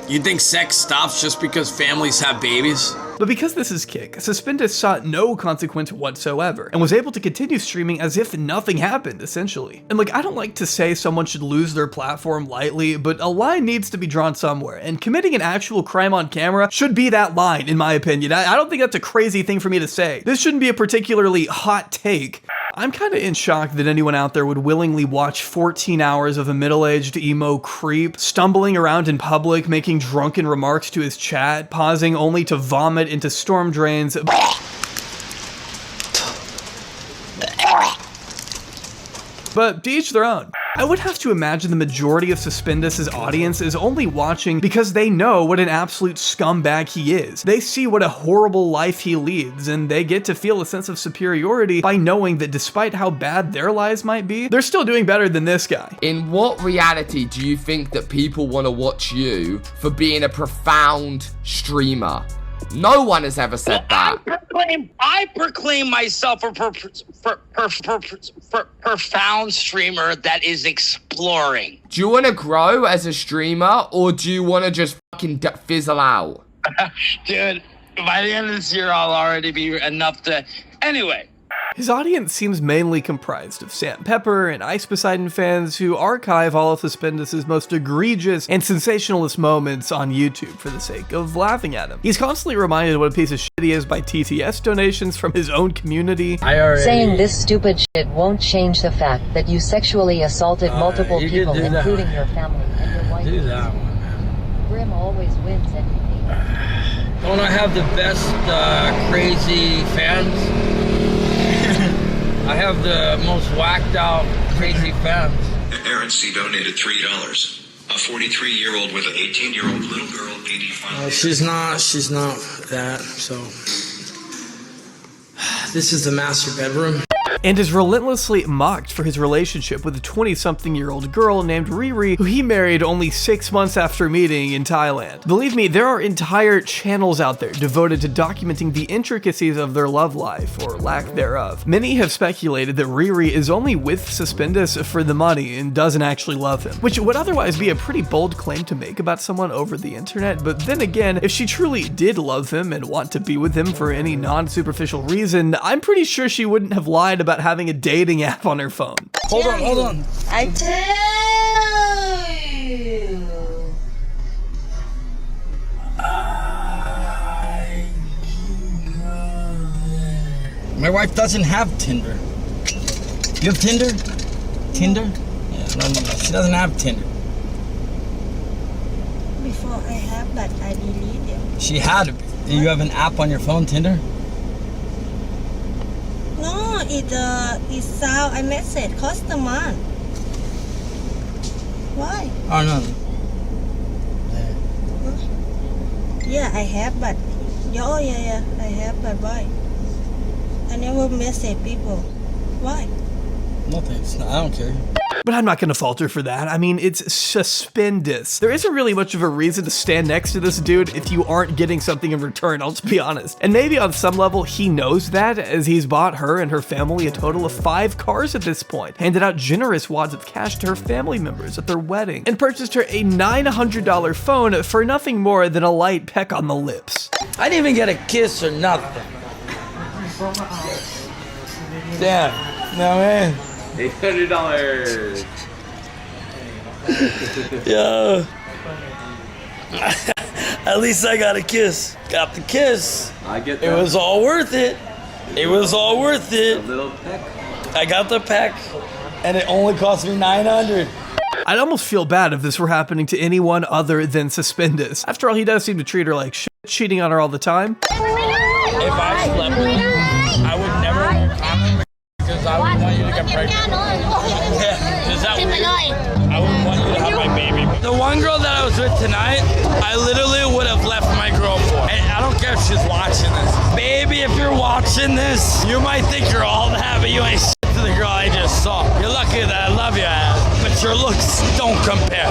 Speaker 25: You think sex stops just because families have babies?
Speaker 8: But because this is Kick, Suspendas sought no consequence whatsoever, and was able to continue streaming as if nothing happened, essentially. And like, I don't like to say someone should lose their platform lightly, but a line needs to be drawn somewhere, and committing an actual crime on camera should be that line, in my opinion. I don't think that's a crazy thing for me to say. This shouldn't be a particularly hot take. I'm kinda in shock that anyone out there would willingly watch 14 hours of a middle-aged emo creep stumbling around in public, making drunken remarks to his chat, pausing only to vomit into storm drains. But to each their own. I would have to imagine the majority of Suspendas' audience is only watching because they know what an absolute scumbag he is. They see what a horrible life he leads, and they get to feel a sense of superiority by knowing that despite how bad their lives might be, they're still doing better than this guy.
Speaker 24: In what reality do you think that people want to watch you for being a profound streamer? No one has ever said that.
Speaker 19: I proclaim myself a profound streamer that is exploring.
Speaker 24: Do you want to grow as a streamer, or do you want to just fucking fizzle out?
Speaker 19: Dude, by the end of this year, I'll already be enough to... Anyway.
Speaker 8: His audience seems mainly comprised of Sam Pepper and Ice Poseidon fans who archive all of Suspendas's most egregious and sensationalist moments on YouTube for the sake of laughing at him. He's constantly reminded what a piece of shit he is by TTS donations from his own community.
Speaker 1: Saying this stupid shit won't change the fact that you sexually assaulted multiple people, including your family and your wife.
Speaker 18: Do that one, man.
Speaker 1: Grim always wins anything.
Speaker 18: Don't I have the best crazy fans? I have the most whacked out crazy fans.
Speaker 2: Aaron C. donated $3. A 43-year-old with an 18-year-old little girl, 85.
Speaker 18: She's not that, so. This is the master bedroom.
Speaker 8: And is relentlessly mocked for his relationship with a 20-something-year-old girl named Riri, who he married only 6 months after meeting in Thailand. Believe me, there are entire channels out there devoted to documenting the intricacies of their love life, or lack thereof. Many have speculated that Riri is only with Suspendas for the money and doesn't actually love him, which would otherwise be a pretty bold claim to make about someone over the internet. But then again, if she truly did love him and want to be with him for any non-superficial reason, I'm pretty sure she wouldn't have lied about having a dating app on her phone.
Speaker 18: Hold on.
Speaker 1: I tell you.
Speaker 18: My wife doesn't have Tinder. You have Tinder? Tinder? Yeah, no. She doesn't have Tinder.
Speaker 1: Before I have, but I deleted it.
Speaker 18: She had. Do you have an app on your phone, Tinder?
Speaker 1: No, it's sound I message customer. Why?
Speaker 18: Oh no.
Speaker 1: Yeah, I have, but yeah, I have, but why?
Speaker 6: I never message people. Why?
Speaker 18: Nothing. I don't care.
Speaker 8: But I'm not gonna falter for that. I mean, it's Suspendas. There isn't really much of a reason to stand next to this dude if you aren't getting something in return, I'll just be honest. And maybe on some level he knows that, as he's bought her and her family a total of 5 cars at this point, handed out generous wads of cash to her family members at their wedding, and purchased her a $900 phone for nothing more than a light peck on the lips.
Speaker 25: I didn't even get a kiss or nothing. Damn. No, man.
Speaker 24: $800.
Speaker 25: Yeah. At least I got a kiss. Got the kiss.
Speaker 24: I get
Speaker 25: It
Speaker 24: that.
Speaker 25: was all worth it. It was all worth it.
Speaker 24: A little peck.
Speaker 25: I got the peck, and it only cost me $900.
Speaker 8: I'd almost feel bad if this were happening to anyone other than Suspendas. After all, he does seem to treat her like shit, cheating on her all the time.
Speaker 25: If I slept with you, I would never because I wouldn't want you to get pregnant. Yeah, is that weird? I wouldn't want you to have my baby. The one girl that I was with tonight, I literally would have left my girl for. And I don't care if she's watching this. Baby, if you're watching this, you might think you're all that, but you ain't shit to the girl I just saw. You're lucky that I love you, but your looks don't compare.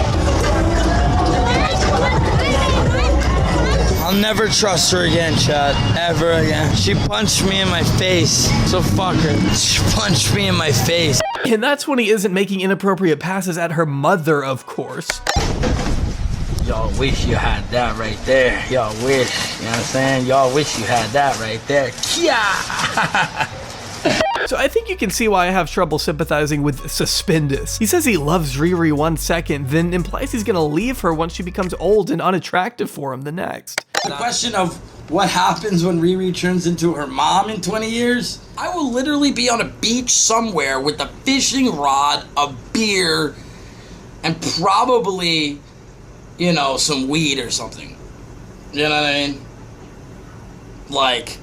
Speaker 25: I'll never trust her again, Chad. Ever again. She punched me in my face. So fuck her. She punched me in my face.
Speaker 8: And that's when he isn't making inappropriate passes at her mother, of course.
Speaker 25: Y'all wish you had that right there. Y'all wish. You know what I'm saying? Y'all wish you had that right there. Kia!
Speaker 8: So I think you can see why I have trouble sympathizing with Suspendas. He says he loves Riri one second, then implies he's gonna leave her once she becomes old and unattractive for him the next.
Speaker 25: The question of what happens when Riri turns into her mom in 20 years? I will literally be on a beach somewhere with a fishing rod, a beer, and probably, you know, some weed or something. You know what I mean? Like,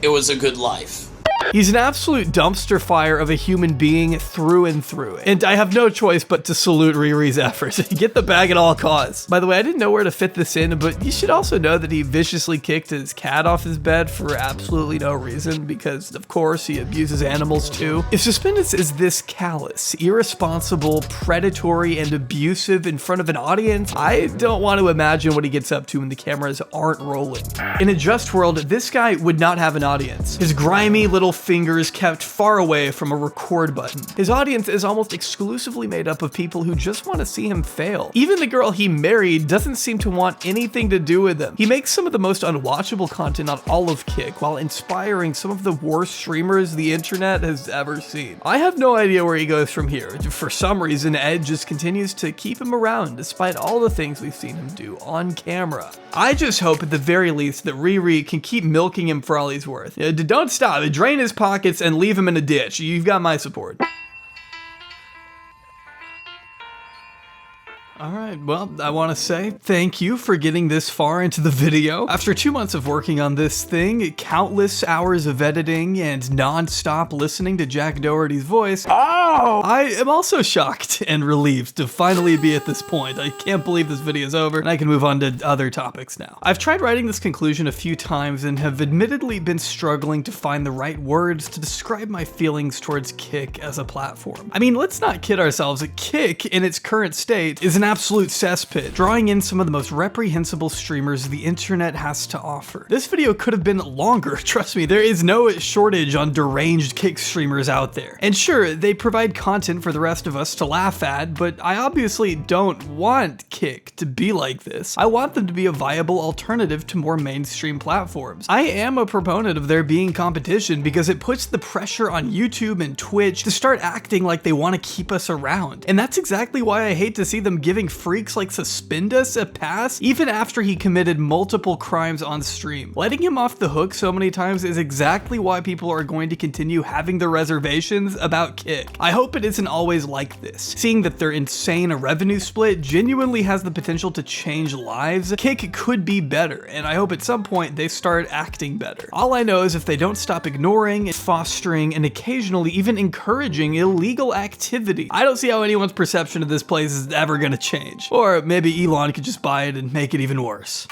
Speaker 25: it was a good life.
Speaker 8: He's an absolute dumpster fire of a human being through and through, and I have no choice but to salute Riri's efforts. Get the bag at all costs. By the way, I didn't know where to fit this in, but you should also know that he viciously kicked his cat off his bed for absolutely no reason, because of course he abuses animals too. If Suspendas is this callous, irresponsible, predatory, and abusive in front of an audience, I don't want to imagine what he gets up to when the cameras aren't rolling. In a just world, this guy would not have an audience. His grimy little fingers kept far away from a record button. His audience is almost exclusively made up of people who just want to see him fail. Even the girl he married doesn't seem to want anything to do with him. He makes some of the most unwatchable content on all of Kick while inspiring some of the worst streamers the internet has ever seen. I have no idea where he goes from here. For some reason, Ed just continues to keep him around despite all the things we've seen him do on camera. I just hope at the very least that Riri can keep milking him for all he's worth. Don't stop. Drain his pockets and leave him in a ditch. You've got my support. Alright, well, I want to say thank you for getting this far into the video. After 2 months of working on this thing, countless hours of editing, and non-stop listening to Jack Doherty's voice, I am also shocked and relieved to finally be at this point. I can't believe this video is over, and I can move on to other topics now. I've tried writing this conclusion a few times and have admittedly been struggling to find the right words to describe my feelings towards Kick as a platform. I mean, let's not kid ourselves, Kick, in its current state, is an absolute cesspit, drawing in some of the most reprehensible streamers the internet has to offer. This video could have been longer, trust me, there is no shortage on deranged Kick streamers out there. And sure, they provide content for the rest of us to laugh at, but I obviously don't want Kick to be like this. I want them to be a viable alternative to more mainstream platforms. I am a proponent of there being competition because it puts the pressure on YouTube and Twitch to start acting like they want to keep us around. And that's exactly why I hate to see them giving freaks like Suspendas a pass even after he committed multiple crimes on stream. Letting him off the hook so many times is exactly why people are going to continue having their reservations about Kick. I hope it isn't always like this. Seeing that their insane revenue split genuinely has the potential to change lives, Kick could be better, and I hope at some point they start acting better. All I know is if they don't stop ignoring, fostering, and occasionally even encouraging illegal activity, I don't see how anyone's perception of this place is ever gonna change. Or maybe Elon could just buy it and make it even worse.